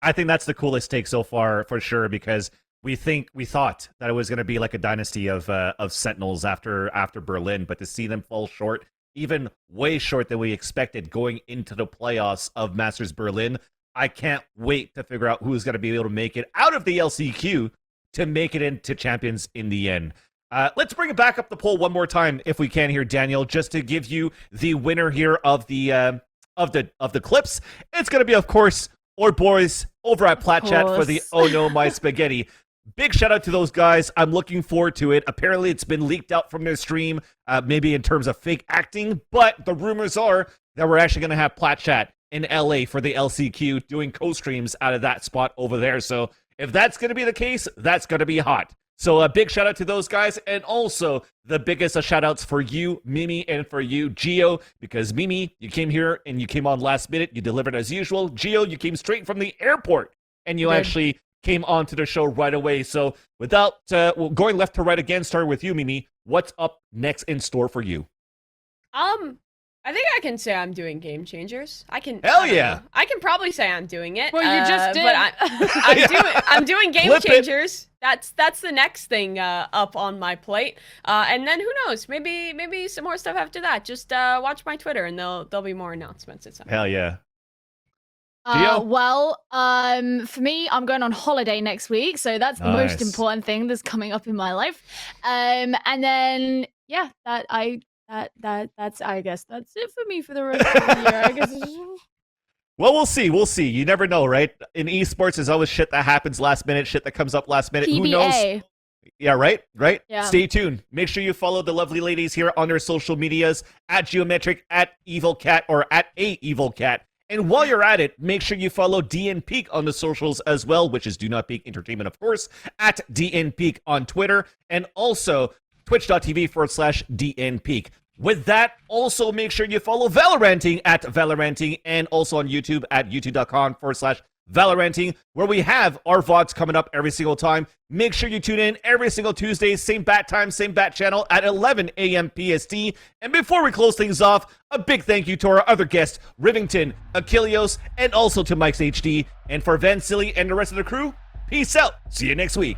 I think that's the coolest take so far, for sure, because we thought that it was going to be like a dynasty of Sentinels after Berlin, but to see them fall short, even way short than we expected going into the playoffs of Masters Berlin, I can't wait to figure out who's going to be able to make it out of the LCQ to make it into champions in the end. Let's bring it back up the poll one more time, if we can here, Daniel, just to give you the winner here of the clips. It's going to be, of course, our boys over at Plat Chat for the Oh No My Spaghetti. Big shout out to those guys. I'm looking forward to it. Apparently, it's been leaked out from their stream, maybe in terms of fake acting, but the rumors are that we're actually going to have Plat Chat in LA for the LCQ doing co-streams out of that spot over there. So if that's going to be the case, that's going to be hot. So a big shout out to those guys, and also the biggest of shout outs for you, Mimi, and for you, Gio, because Mimi, you came here and you came on last minute. You delivered as usual. Gio, you came straight from the airport and you actually came onto the show right away. So without going left to right again, starting with you, Mimi, what's up next in store for you? I think I can say I'm doing Game Changers. I can. Hell yeah! I can probably say I'm doing it. Well, you just did. But I'm doing Game Changers. That's the next thing up on my plate. And then who knows? Maybe some more stuff after that. Just watch my Twitter, and there'll be more announcements at some point. Hell yeah! For me, I'm going on holiday next week, so that's the most important thing that's coming up in my life. And then yeah, that's I guess that's it for me for the rest of the year. I guess. Well, we'll see. We'll see. You never know, right? In esports, there's always shit that happens last minute, shit that comes up last minute. PBA. Who knows? Yeah, right? Yeah. Stay tuned. Make sure you follow the lovely ladies here on their social medias, at Geometric, at EvilCat, or at AEvilCat. And while you're at it, make sure you follow DN Peak on the socials as well, which is Do Not Peak Entertainment, of course, at DN Peak on Twitter, and also twitch.tv/DN Peak. With that, also make sure you follow Valoranting at Valoranting, and also on YouTube at youtube.com/Valoranting, where we have our VODs coming up every single time. Make sure you tune in every single Tuesday, same bat time, same bat channel at 11 a.m. PST. And before we close things off, a big thank you to our other guests, Rivington, Achilleos, and also to Mike's HD. And for Van Silly and the rest of the crew, peace out. See you next week.